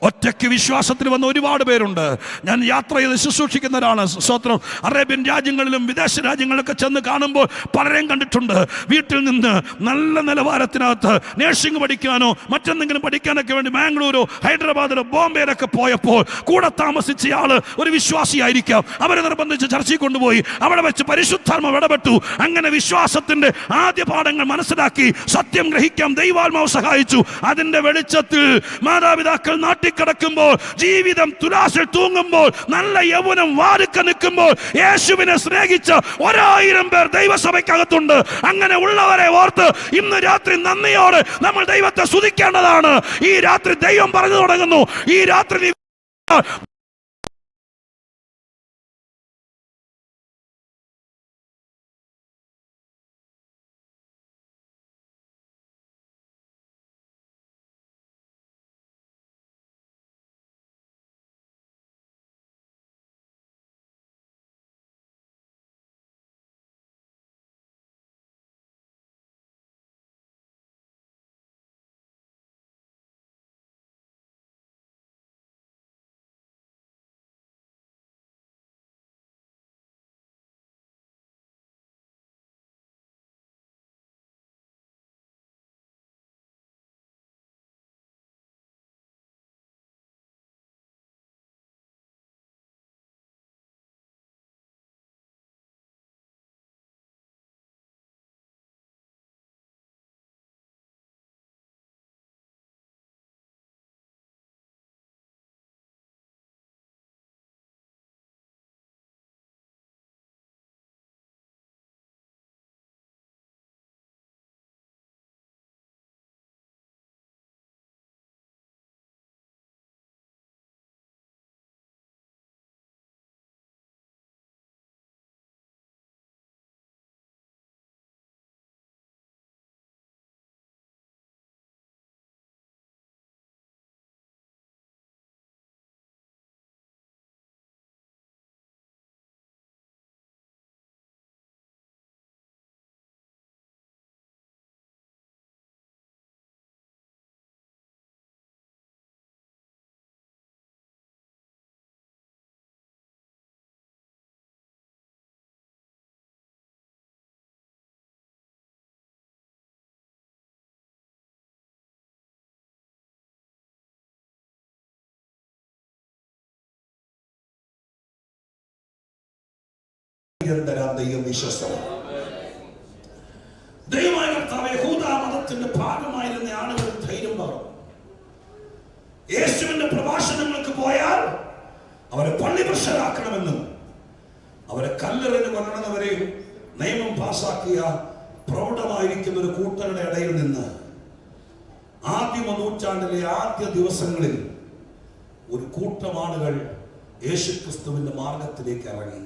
ഒറ്റയ്ക്ക് വിശ്വാസത്തിൽ വന്ന ഒരുപാട് പേരുണ്ട്. ഞാൻ യാത്ര ചെയ്ത് ശുശ്രൂഷിക്കുന്ന ഒരാളാണ്. സ്തോത്രം. അറേബ്യൻ രാജ്യങ്ങളിലും വിദേശ രാജ്യങ്ങളിലൊക്കെ ചെന്ന് കാണുമ്പോൾ പലരെയും കണ്ടിട്ടുണ്ട്. വീട്ടിൽ നിന്ന് നല്ല നിലവാരത്തിനകത്ത് നേഴ്സിംഗ് പഠിക്കാനോ മറ്റെന്തെങ്കിലും പഠിക്കാനൊക്കെ വേണ്ടി ബാംഗ്ലൂരോ ഹൈദരാബാദിലോ ബോംബെയിലൊക്കെ പോയപ്പോൾ കൂടെ താമസിച്ചയാൾ ഒരു വിശ്വാസിയായിരിക്കാം. അവരെ നിർബന്ധിച്ച് ചർച്ചയിൽ കൊണ്ടുപോയി അവിടെ വെച്ച് പരിശുദ്ധാത്മാവ് ഇടപെട്ടു. അങ്ങനെ വിശ്വാസത്തിന്റെ ആദ്യ പാഠങ്ങൾ മനസ്സിലാക്കി സത്യം ഗ്രഹിക്കാൻ ദൈവാത്മാവ് സഹായിച്ചു. അതിന്റെ വെളിച്ചത്തിൽ മാതാപിതാക്കൾ നാട്ടിൽ കിടക്കുമ്പോൾ, ജീവിതം തുലാസിൽ തൂങ്ങുമ്പോൾ, നല്ല യൗവനം വാരുക്ക നിൽക്കുമ്പോൾ യേശുവിനെ സ്നേഹിച്ച 1000 പേർ ദൈവസഭയ്ക്കകത്തുണ്ട്. അങ്ങനെ ഉള്ളവരെ ഓർത്ത് ഇന്ന് രാത്രി നന്ദിയോടെ നമ്മൾ ദൈവത്തെ സ്തുതിക്കേണ്ടതാണ്. ഈ രാത്രി ദൈവം പറഞ്ഞു തുടങ്ങുന്നു, ഈ രാത്രി ദൈവം വിശ്വസ്തനാണ്. ദൈവമായ കർത്താവ് യഹൂദാ മതത്തിന്റെ ഭാഗമായിരുന്ന ആളുകൾ ധൈര്യം പറഞ്ഞു. യേശുവിന്റെ പ്രഭാഷണങ്ങൾക്ക് പോയാൽ അവരെ പള്ളിഭ്രഷ്ടരാക്കണമെന്നും അവരെ കല്ലെറിഞ്ഞ് കൊല്ലണമെന്നവരെയും നിയമം പാസാക്കിയ പ്രൗഢമായിരിക്കുന്ന ഒരു കൂട്ടരുടെ ഇടയിൽ നിന്ന് ആദ്യ നൂറ്റാണ്ടിലെ ആദ്യ ദിവസങ്ങളിൽ ഒരു കൂട്ടം ആളുകൾ യേശുക്രിസ്തുവിന്റെ മാർഗത്തിലേക്ക് ഇറങ്ങി.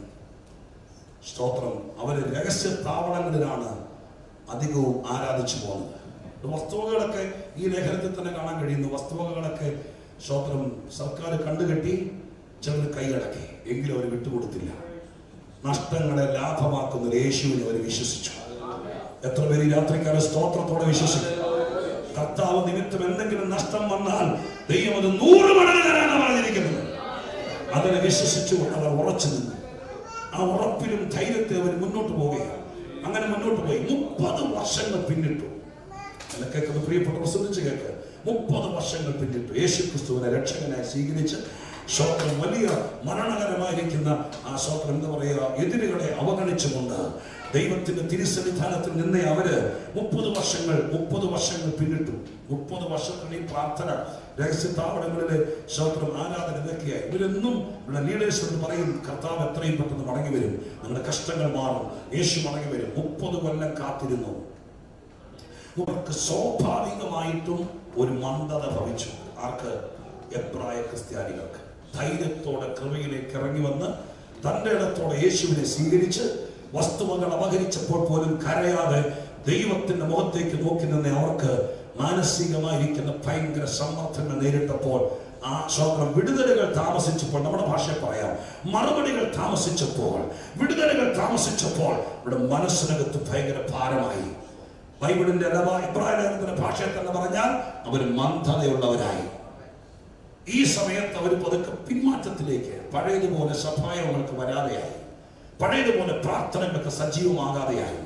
സ്തോത്രം. അവര് രഹസ്യ താവളങ്ങളിലാണ് അധികവും ആരാധിച്ചു പോകുന്നത്. വസ്തുവകളൊക്കെ ഈ ലേഖനത്തിൽ തന്നെ കാണാൻ കഴിയുന്നു. വസ്തുവകളൊക്കെ സ്തോത്രം സർക്കാർ കണ്ടുകെട്ടി, ചിലർ കൈയടക്കി, എങ്കിലും അവർ വിട്ടുകൊടുത്തില്ല. നഷ്ടങ്ങളെ ലാഭമാക്കുന്ന യേശുവിനെ അവർ വിശ്വസിച്ചു. എത്ര പേര് രാത്രിക്കാലം സ്തോത്രത്തോടെ വിശ്വസിക്കും? കർത്താവ് നിമിത്തം എന്തെങ്കിലും നഷ്ടം വന്നാൽ ദൈവം അത് 100 മടങ്ങ് തരാനാണ് പറഞ്ഞിരിക്കുന്നത്. അതിനെ വിശ്വസിച്ചുകൊണ്ട് അവർ ഉറച്ചു നിന്നു. ആ ഉറപ്പിലും ധൈര്യത്തെ അവർ മുന്നോട്ട് പോവുകയാണ്. അങ്ങനെ മുന്നോട്ട് പോയി 30 വർഷങ്ങൾ പിന്നിട്ടു. എന്നെ കേൾക്കുന്ന പ്രിയപ്പെട്ടവർ ശ്രദ്ധിച്ച് കേൾക്ക്. 30 വർഷങ്ങൾ പിന്നിട്ടു യേശു ക്രിസ്തുവിനെ രക്ഷകനായി സ്വീകരിച്ച് സ്വത്രം വലിയ മരണകരമായിരിക്കുന്ന ആ സ്വത്രം എന്താ പറയുക, എതിരുകളെ അവഗണിച്ചുകൊണ്ട് ദൈവത്തിന്റെ തിരുസന്നിധാനത്തിൽ നിന്ന് അവര് 30 വർഷങ്ങൾ പിന്നിട്ടു. 30 വർഷത്തിന് ഈ പ്രാർത്ഥന രഹസ്യത്താവളങ്ങളിലെ സ്വത്രം ആരാധന ഇതൊക്കെയായി. ഇവരെന്നും ഇവിടെ ലീഡേഴ്സ് എന്ന് പറയും, കർത്താവ് എത്രയും പെട്ടെന്ന് മടങ്ങി വരും, നിങ്ങളുടെ കഷ്ടങ്ങൾ മാറും, യേശു മടങ്ങി വരും. 30 കൊല്ലം കാത്തിരുന്നു. അവർക്ക് സ്വാഭാവികമായിട്ടും ഒരു മന്ദത ഭവിച്ചു. ആർക്ക്? എബ്രായ ക്രിസ്ത്യാനികൾക്ക്. ധൈര്യത്തോടെ കൃപയിലേക്ക് ഇറങ്ങി വന്ന് തന്റെ ഇടത്തോടെ യേശുവിനെ സ്വീകരിച്ച് വസ്തുവകൾ അപഹരിച്ചപ്പോൾ പോലും കരയാതെ ദൈവത്തിന്റെ മുഖത്തേക്ക് നോക്കി നിന്ന് അവർക്ക് മാനസികമായിരിക്കുന്ന ഭയങ്കര സമ്മർദ്ദങ്ങൾ നേരിട്ടപ്പോൾ ആ സ്വന്തം വിടുതലുകൾ താമസിച്ചപ്പോൾ, നമ്മുടെ ഭാഷയിൽ പറയാം, മറുപടികൾ താമസിച്ചപ്പോൾ, വിടുതലുകൾ താമസിച്ചപ്പോൾ ഇവിടെ മനസ്സിനകത്ത് ഭയങ്കര ഭാരമായി. ബൈബിളിന്റെ ഇബ്രായ ലേഖനത്തിന്റെ ഭാഷയിൽ തന്നെ പറഞ്ഞാൽ അവർ മന്ദതയുള്ളവരായി. ഈ സമയത്ത് അവർ പതുക്കെ പിന്മാറ്റത്തിലേക്ക്, പഴയതുപോലെ സഭായോഗങ്ങൾക്ക് വരാതെയായി, പഴയതുപോലെ പ്രാർത്ഥനകൾക്ക് സജീവമാകാതെയായി.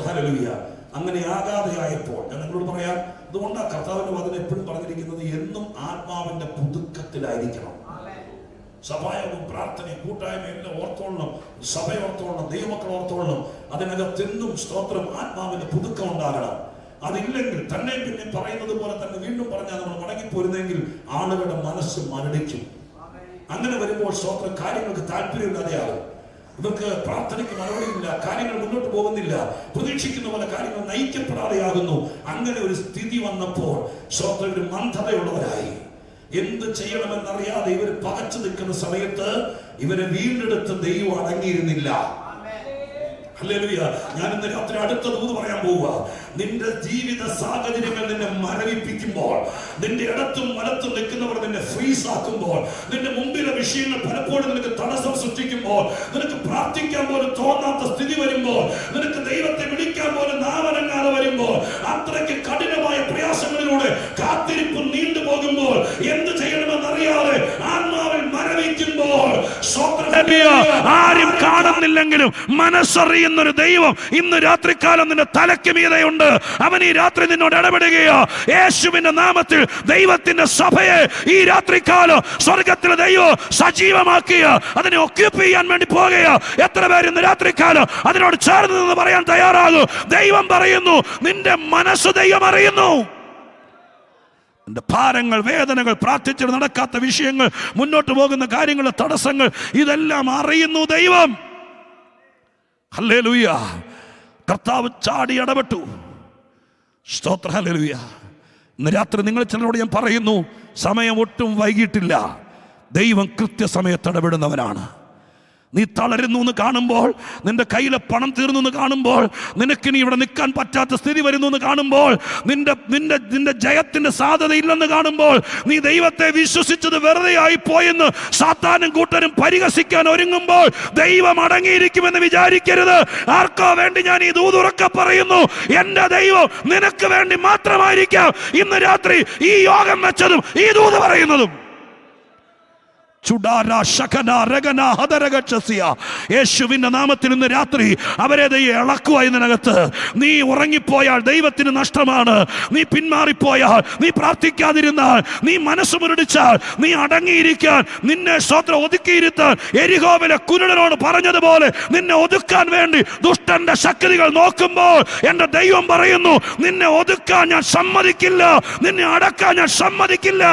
ഹല്ലേലൂയ. അങ്ങനെ ആകാതെയായപ്പോൾ ഞാൻ നിങ്ങളോട് പറയാം, അതുകൊണ്ടാണ് കർത്താവിന്റെ വചനം എപ്പോഴും പറഞ്ഞിരിക്കുന്നത്, എന്നും ആത്മാവിന്റെ പുതുക്കത്തിലായിരിക്കണം. സഭായോഗം, പ്രാർത്ഥനയും കൂട്ടായ്മയും എല്ലാം ഓർത്തോളണം, സഭ ഓർത്തോളണം, ദൈവമക്കൾ ഓർത്തോളണം. അതിനകത്തെന്നും സ്തോത്രം ആത്മാവിന്റെ പുതുക്കം ഉണ്ടാകണം. അതില്ലെങ്കിൽ തന്നെ പിന്നെ പറയുന്നത് പോലെ തന്നെ വീണ്ടും പറഞ്ഞാൽ നമ്മൾ മടങ്ങിപ്പോരുന്നെങ്കിൽ ആളുകളുടെ മനസ്സ് മരടിക്കും. അങ്ങനെ വരുമ്പോൾ സ്തോത്രം കാര്യങ്ങൾക്ക് താല്പര്യമില്ലാതെയാകും. ഇവർക്ക് പ്രാർത്ഥനയ്ക്ക് മറുപടിയില്ല, കാര്യങ്ങൾ മുന്നോട്ട് പോകുന്നില്ല, പ്രതീക്ഷിക്കുന്ന പോലെ കാര്യങ്ങൾ നയിക്കപ്പെടാതെയാകുന്നു. അങ്ങനെ ഒരു സ്ഥിതി വന്നപ്പോൾ സ്തോത്രം ഒരു മന്ദതയുള്ളവരായി. എന്ത് ചെയ്യണമെന്നറിയാതെ ഇവർ പകച്ചു നിൽക്കുന്ന സമയത്ത് ഇവരെ വീണ്ടെടുത്ത് ദൈവം അടങ്ങിയിരുന്നില്ല. ഹല്ലേലൂയ. ഞാൻ ഇന്ന് രാത്രി അടുത്ത ദൂത് പറയാൻ പോവുക. നിന്റെ ജീവിത സാഹചര്യങ്ങൾ നിന്നെ മരവിപ്പിക്കുമ്പോൾ, നിന്റെ ഇടത്തും വലത്തും നിൽക്കുന്നവർ നിന്നെ ഫ്രീസ് ആക്കുമ്പോൾ, നിന്റെ മുമ്പിലെ വിഷയങ്ങൾ പലപ്പോഴും നിനക്ക് തടസ്സം സൃഷ്ടിക്കുമ്പോൾ, നിനക്ക് പ്രാർത്ഥിക്കാൻ പോലും തോന്നാത്ത സ്ഥിതി വരുമ്പോൾ, നിനക്ക് ദൈവത്തെ വിളിക്കാൻ പോലും നാമനങ്ങാതെ വരുമ്പോൾ, അത്രയ്ക്ക് കഠിനമായ പ്രയാസങ്ങളിലൂടെ കാത്തിരിപ്പ് നീണ്ടുപോകുമ്പോൾ, എന്ത് ചെയ്യണമെന്നറിയാതെ ആത്മാവിൽ മരവിക്കുമ്പോൾ, ആരും കാണുന്നില്ലെങ്കിലും മനസ്സറിയുന്നൊരു ദൈവം ഇന്ന് രാത്രികാലം നിന്റെ തലയ്ക്ക് മീതെയുണ്ട്. അവൻ ഈ രാത്രി നിന്നോട് ഇടപെടുകയോ. യേശുവിന്റെ നാമത്തിൽ ദൈവത്തിന്റെ സഭയെ ഈ രാത്രികാലം സ്വർഗത്തിലെ ദൈവം സജീവമാക്കിയ അതിനെ ഒക്യുപ്പ് ചെയ്യാൻ വേണ്ടി പോകുകയോ. എത്ര പേര് ഇന്ന് രാത്രികാലം അതിനോട് ചേർന്ന് നിന്ന് പറയാൻ തയ്യാറാകും? ദൈവം പറയുന്നു, നിന്റെ മനസ്സ് ദൈവം അറിയുന്നു. നിന്റെ ഭാരങ്ങൾ, വേദനകൾ, പ്രാർത്ഥിച്ചിട്ട് നടക്കാത്ത വിഷയങ്ങൾ, മുന്നോട്ട് പോകുന്ന കാര്യങ്ങളുടെ തടസ്സങ്ങൾ, ഇതെല്ലാം അറിയുന്നു ദൈവം. ഹല്ലേലൂയ. കർത്താവ് ചാടി ഇടപെട്ടു. സ്തോത്രം. ഹല്ലേലൂയ. ഇന്ന് രാത്രി നിങ്ങൾ ചിലരോട് ഞാൻ പറയുന്നു, സമയം ഒട്ടും വൈകിട്ടില്ല. ദൈവം കൃത്യസമയത്ത് ഇടപെടുന്നവനാണ്. നീ തളരുന്നു എന്ന് കാണുമ്പോൾ, നിന്റെ കയ്യിലെ പണം തീർന്നു എന്ന് കാണുമ്പോൾ, നിനക്കിനി ഇവിടെ നിൽക്കാൻ പറ്റാത്ത സ്ഥിതി വരുന്നു എന്ന് കാണുമ്പോൾ, നിന്റെ ജയത്തിന്റെ സാധ്യത ഇല്ലെന്ന് കാണുമ്പോൾ, നീ ദൈവത്തെ വിശ്വസിച്ചത് വെറുതെ ആയി പോയെന്ന് സാത്താനും കൂട്ടരും പരിഹസിക്കാൻ ഒരുങ്ങുമ്പോൾ, ദൈവം അടങ്ങിയിരിക്കുമെന്ന് വിചാരിക്കരുത്. ആർക്കോ വേണ്ടി ഞാൻ ഈ ദൂത് ഉറക്കെ പറയുന്നു, എന്റെ ദൈവം നിനക്ക് വേണ്ടി മാത്രമായിരിക്കാം ഇന്ന് രാത്രി ഈ യോഗം വെച്ചതും ഈ ദൂത് പറയുന്നതും. യേശുവിന്റെ നാമത്തിൽ ഇന്ന് രാത്രി അവരെ ഇളക്കുക. ഇതിനകത്ത് നീ ഉറങ്ങിപ്പോയാൽ ദൈവത്തിന് നഷ്ടമാണ്. നീ പിന്മാറിപ്പോയാൽ, നീ പ്രാർത്ഥിക്കാതിരുന്നാൽ, നീ മനസ്സ് മുരടിച്ചാൽ, നീ അടങ്ങിയിരിക്കാൻ, നിന്നെ സ്വത്രം ഒതുക്കിയിരുത്താൻ എരിഹോവിലെ കുരുടനോട് പറഞ്ഞതുപോലെ നിന്നെ ഒതുക്കാൻ വേണ്ടി ദുഷ്ടന്റെ ശക്തികൾ നോക്കുമ്പോൾ, എന്റെ ദൈവം പറയുന്നു, നിന്നെ ഒതുക്കാൻ ഞാൻ സമ്മതിക്കില്ല, നിന്നെ അടക്കാൻ ഞാൻ സമ്മതിക്കില്ല.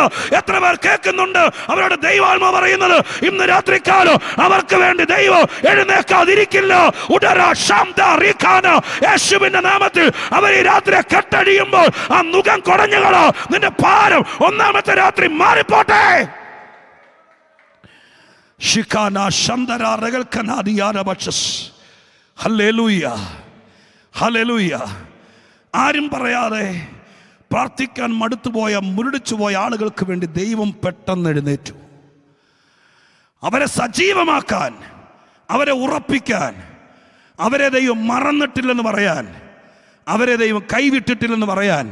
എത്ര പേർ കേൾക്കുന്നുണ്ട്? അവരുടെ ദൈവാത്മാ പറയുന്നത് ഇന്ന് രാത്രിക്കാലം അവർക്ക് വേണ്ടി ദൈവം എഴുന്നേക്കാതിരിക്കില്ല. യേശുവിന്റെ നാമത്തിൽ അവർ ഈ രാത്രി കെട്ടടിയുമ്പോൾ ആ മുഖം കുടഞ്ഞുകളോ, നിന്റെ ഭാരം ഒന്നാമത്തെ രാത്രി മാറിപ്പോട്ടെ. ആരും പറയാതെ പ്രാർത്ഥിക്കാൻ മടുത്തുപോയ, മുരടിച്ചുപോയ ആളുകൾക്ക് വേണ്ടി ദൈവം പെട്ടെന്ന് എഴുന്നേറ്റു. അവരെ സജീവമാക്കാൻ, അവരെ ഉറപ്പിക്കാൻ, അവരെ ദൈവം മറന്നിട്ടില്ലെന്ന് പറയാൻ, അവരെ ദൈവം കൈവിട്ടിട്ടില്ലെന്ന് പറയാൻ,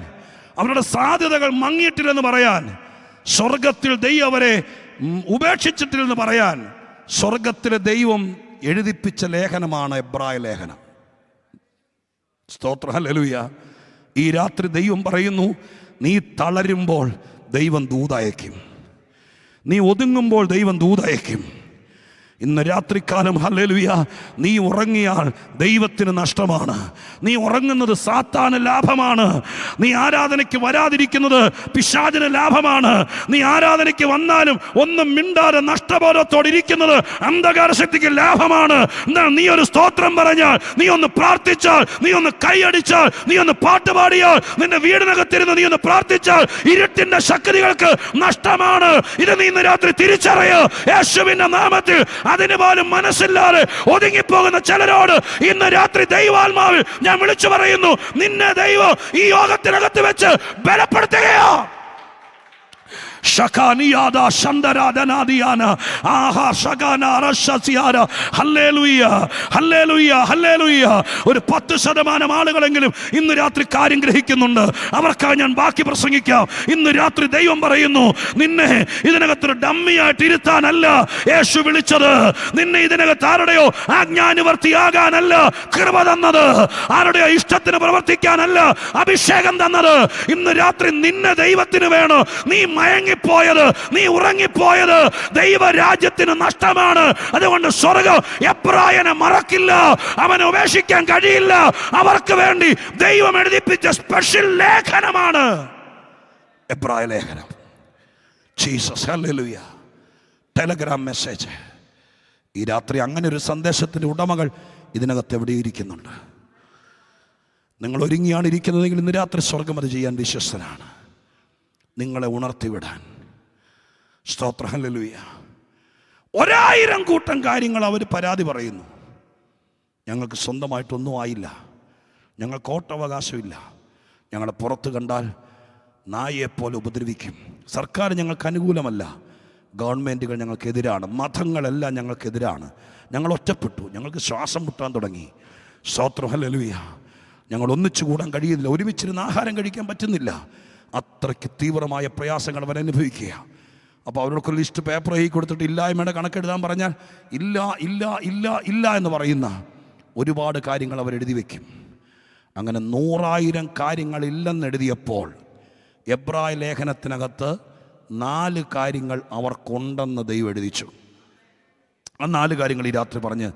അവരുടെ സാധ്യതകൾ മങ്ങിയിട്ടില്ലെന്ന് പറയാൻ, സ്വർഗത്തിൽ ദൈവം അവരെ ഉപേക്ഷിച്ചിട്ടില്ലെന്ന് പറയാൻ, സ്വർഗത്തിലെ ദൈവം എഴുതിപ്പിച്ച ലേഖനമാണ് എബ്രായ ലേഖനം. സ്തോത്രം. ഹല്ലേലൂയ. ഈ രാത്രി ദൈവം പറയുന്നു, നീ തളരുമ്പോൾ ദൈവം ദൂതയക്കും. നീ ഒതുങ്ങുമ്പോൾ ദൈവം ദൂതയക്കും. ഇന്ന് രാത്രികാലം ഹല്ലേലൂയ, നീ ഉറങ്ങിയാൽ ദൈവത്തിന് നഷ്ടമാണ്. നീ ഉറങ്ങുന്നത് സാത്താന് ലാഭമാണ്. നീ ആരാധനയ്ക്ക് വരാതിരിക്കുന്നത് പിശാചിന് ലാഭമാണ്. നീ ആരാധനയ്ക്ക് വന്നാലും ഒന്നും മിണ്ടാതെ നഷ്ടബോധത്തോടെ ഇരിക്കുന്നത് അന്ധകാര ശക്തിക്ക് ലാഭമാണ്. എന്നാൽ നീ ഒരു സ്തോത്രം പറഞ്ഞാൽ, നീ ഒന്ന് പ്രാർത്ഥിച്ചാൽ, നീ ഒന്ന് കൈയടിച്ചാൽ, നീ ഒന്ന് പാട്ടുപാടിയാൽ, നിന്റെ വീടിനകത്തിരുന്ന് നീ ഒന്ന് പ്രാർത്ഥിച്ചാൽ ഇരുട്ടിന്റെ ശക്തികൾക്ക് നഷ്ടമാണ്. ഇത് നീ ഇന്ന് രാത്രി തിരിച്ചറിയുക. യേശുവിന്റെ നാമത്തിൽ അതിന് പോലും മനസ്സില്ലാതെ ഒതുങ്ങിപ്പോകുന്ന ചിലരോട് ഇന്ന് രാത്രി ദൈവാത്മാവിൽ ഞാൻ വിളിച്ചു പറയുന്നു, നിന്നെ ദൈവം ഈ യോഗത്തിനകത്ത് വെച്ച് ബലപ്പെടുത്തുകയോ. ഒരു 10% ആളുകളെങ്കിലും ഇന്ന് രാത്രി കാര്യം ഗ്രഹിക്കുന്നുണ്ട്. അവർക്കായി ഞാൻ ബാക്കി പ്രസംഗിക്കാം. ഇന്ന് രാത്രി ദൈവം പറയുന്നു, നിന്നെ ഇതിനകത്തൊരു ഡമ്മിയായിട്ട് ഇരുത്താനല്ല യേശു വിളിച്ചത്. നിന്നെ ഇതിനകത്ത് ആരുടെയോ ആജ്ഞാനുവർത്തിയാകാനല്ല കൃപ തന്നത്, ആരുടെയോ ഇഷ്ടത്തിന് പ്രവർത്തിക്കാനല്ല അഭിഷേകം തന്നത്. ഇന്ന് രാത്രി നിന്നെ ദൈവത്തിന് വേണം. നീ മയങ്ങിപ്പോയത്, നീ ഉറങ്ങിപ്പോയത് ദൈവരാജ്യത്തിന് നഷ്ടമാണ്. അതുകൊണ്ട് സ്വർഗ്ഗം എബ്രായനെ മറക്കില്ല, അവനെ ഉപേക്ഷിക്കാൻ കഴിയില്ല. അവർക്ക് വേണ്ടി ദൈവം എഴുതിപ്പിച്ച സ്പെഷ്യൽ ലേഖനമാണ് എബ്രായ ലേഖനം. Jesus hallelujah. Telegram message. ഈ രാത്രി അങ്ങനെ ഒരു സന്ദേശത്തിന്റെ ഉടമകൾ ഇതിനകത്ത് എവിടെ ഇരിക്കുന്നുണ്ട്. നിങ്ങൾ ഒരുങ്ങിയാണ് ഇരിക്കുന്നതെങ്കിൽ ഇന്ന് രാത്രി സ്വർഗം അത് ചെയ്യാൻ വിശ്വസ്തനാണ്, നിങ്ങളെ ഉണർത്തിവിടാൻ. സ്തോത്രം ഹല്ലേലൂയ. 1000 കൂട്ടം കാര്യങ്ങൾ അവർ പരാതി പറയുന്നു. ഞങ്ങൾക്ക് സ്വന്തമായിട്ടൊന്നും ആയില്ല, ഞങ്ങൾക്ക് വോട്ടവകാശമില്ല, ഞങ്ങളെ പുറത്ത് കണ്ടാൽ നായയെപ്പോലെ ഉപദ്രവിക്കും, സർക്കാർ ഞങ്ങൾക്ക് അനുകൂലമല്ല, ഗവൺമെൻറ്റുകൾ ഞങ്ങൾക്കെതിരാണ്, മതങ്ങളെല്ലാം ഞങ്ങൾക്കെതിരാണ്, ഞങ്ങൾ ഒറ്റപ്പെട്ടു, ഞങ്ങൾക്ക് ശ്വാസം മുട്ടാൻ തുടങ്ങി. സ്തോത്രം ഹല്ലേലൂയ. ഞങ്ങൾ ഒന്നിച്ചു കൂടാൻ കഴിയുന്നില്ല, ഒരുമിച്ചിരുന്ന് ആഹാരം കഴിക്കാൻ പറ്റുന്നില്ല. അത്രയ്ക്ക് തീവ്രമായ പ്രയാസങ്ങൾ അവർ അനുഭവിക്കുക. അപ്പോൾ അവരോടൊക്കെ ലിസ്റ്റ് പേപ്പർ എഴുതി കൊടുത്തിട്ട് ഇല്ലായ്മയുടെ കണക്കെഴുതാൻ പറഞ്ഞാൽ ഇല്ല ഇല്ല ഇല്ല ഇല്ല എന്ന് പറയുന്ന ഒരുപാട് കാര്യങ്ങൾ അവരെഴുതി വയ്ക്കും. അങ്ങനെ 100,000 കാര്യങ്ങളില്ലെന്നെഴുതിയപ്പോൾ എബ്രായ ലേഖനത്തിനകത്ത് 4 കാര്യങ്ങൾ അവർക്കുണ്ടെന്ന് ദൈവം എഴുതിച്ചു. ആ 4 കാര്യങ്ങൾ ഈ രാത്രി പറഞ്ഞ്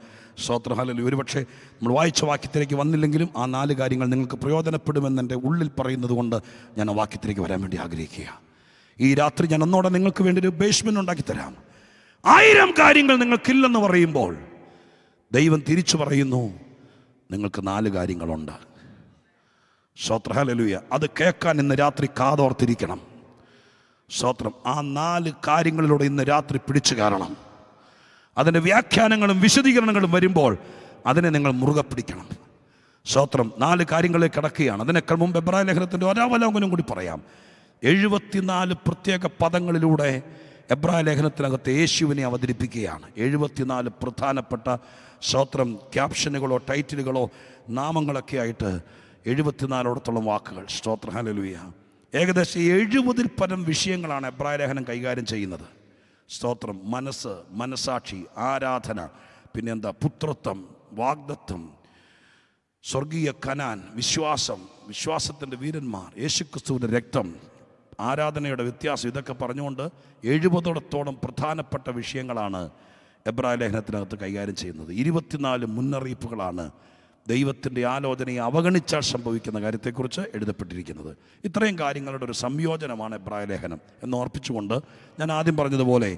സ്തോത്രം ഹല്ലേലൂയ. ഒരുപക്ഷെ നമ്മൾ വായിച്ച വാക്യത്തിലേക്ക് വന്നില്ലെങ്കിലും ആ 4 കാര്യങ്ങൾ നിങ്ങൾക്ക് പ്രയോജനപ്പെടുമെന്ന് എൻ്റെ ഉള്ളിൽ പറയുന്നത് കൊണ്ട് ഞാൻ ആ വാക്യത്തിലേക്ക് വരാൻ വേണ്ടി ആഗ്രഹിക്കുക. ഈ രാത്രി ഞാൻ ഒന്നോടെ നിങ്ങൾക്ക് വേണ്ടി ഒരു ബേസ്മെൻ്റ് ഉണ്ടാക്കി തരാം. 1000 കാര്യങ്ങൾ നിങ്ങൾക്കില്ലെന്ന് പറയുമ്പോൾ ദൈവം തിരിച്ചു പറയുന്നു, നിങ്ങൾക്ക് 4 കാര്യങ്ങളുണ്ട്. സ്തോത്രം ഹല്ലേലൂയ. അത് കേൾക്കാൻ ഇന്ന് രാത്രി കാതോർത്തിരിക്കണം. സ്തോത്രം. ആ 4 കാര്യങ്ങളിലൂടെ ഇന്ന് രാത്രി പിടിച്ചു കയറണം. അതിൻ്റെ വ്യാഖ്യാനങ്ങളും വിശദീകരണങ്ങളും വരുമ്പോൾ അതിനെ നിങ്ങൾ മുറുകെ പിടിക്കണം. സ്തോത്രം. 4 കാര്യങ്ങളിൽ കിടക്കുകയാണ്. അതിനേക്കാൾ മുമ്പ് എബ്രായ ലേഖനത്തിൻ്റെ ഒരവലോകനം കൂടി പറയാം. 74 പ്രത്യേക പദങ്ങളിലൂടെ എബ്രായ ലേഖനത്തിനകത്ത് യേശുവിനെ അവതരിപ്പിക്കുകയാണ്. 74 പ്രധാനപ്പെട്ട സ്തോത്രം ക്യാപ്ഷനുകളോ ടൈറ്റിലുകളോ നാമങ്ങളൊക്കെ ആയിട്ട് 74ഓടത്തോളം വാക്കുകൾ. സ്തോത്രം ഹല്ലേലൂയ. ഏകദേശം 70-ൽ പരം വിഷയങ്ങളാണ് എബ്രായ ലേഖനം കൈകാര്യം ചെയ്യുന്നത്. സ്തോത്രം. മനസ്സ്, മനസാക്ഷി, ആരാധന, പിന്നെന്താ, പുത്രത്വം, വാഗ്ദത്വം, സ്വർഗീയ കനാൻ, വിശ്വാസം, വിശ്വാസത്തിൻ്റെ വീരന്മാർ, യേശുക്രിസ്തുവിൻ്റെ രക്തം, ആരാധനയുടെ വ്യത്യാസം, ഇതൊക്കെ പറഞ്ഞുകൊണ്ട് 70ഓടത്തോളം പ്രധാനപ്പെട്ട വിഷയങ്ങളാണ് എബ്രായ ലേഖനത്തിനകത്ത് കൈകാര്യം ചെയ്യുന്നത്. 24 മുന്നറിയിപ്പുകളാണ് ദൈവത്തിൻ്റെ ആലോചനയെ അവഗണിച്ചാൽ സംഭവിക്കുന്ന കാര്യത്തെക്കുറിച്ച് എഴുതപ്പെട്ടിരിക്കുന്നത്. ഇത്രയും കാര്യങ്ങളുടെ ഒരു സംയോജനമാണ് എബ്രായ ലേഖനം എന്ന് ഓർപ്പിച്ചുകൊണ്ട് ഞാൻ ആദ്യം പറഞ്ഞതുപോലെ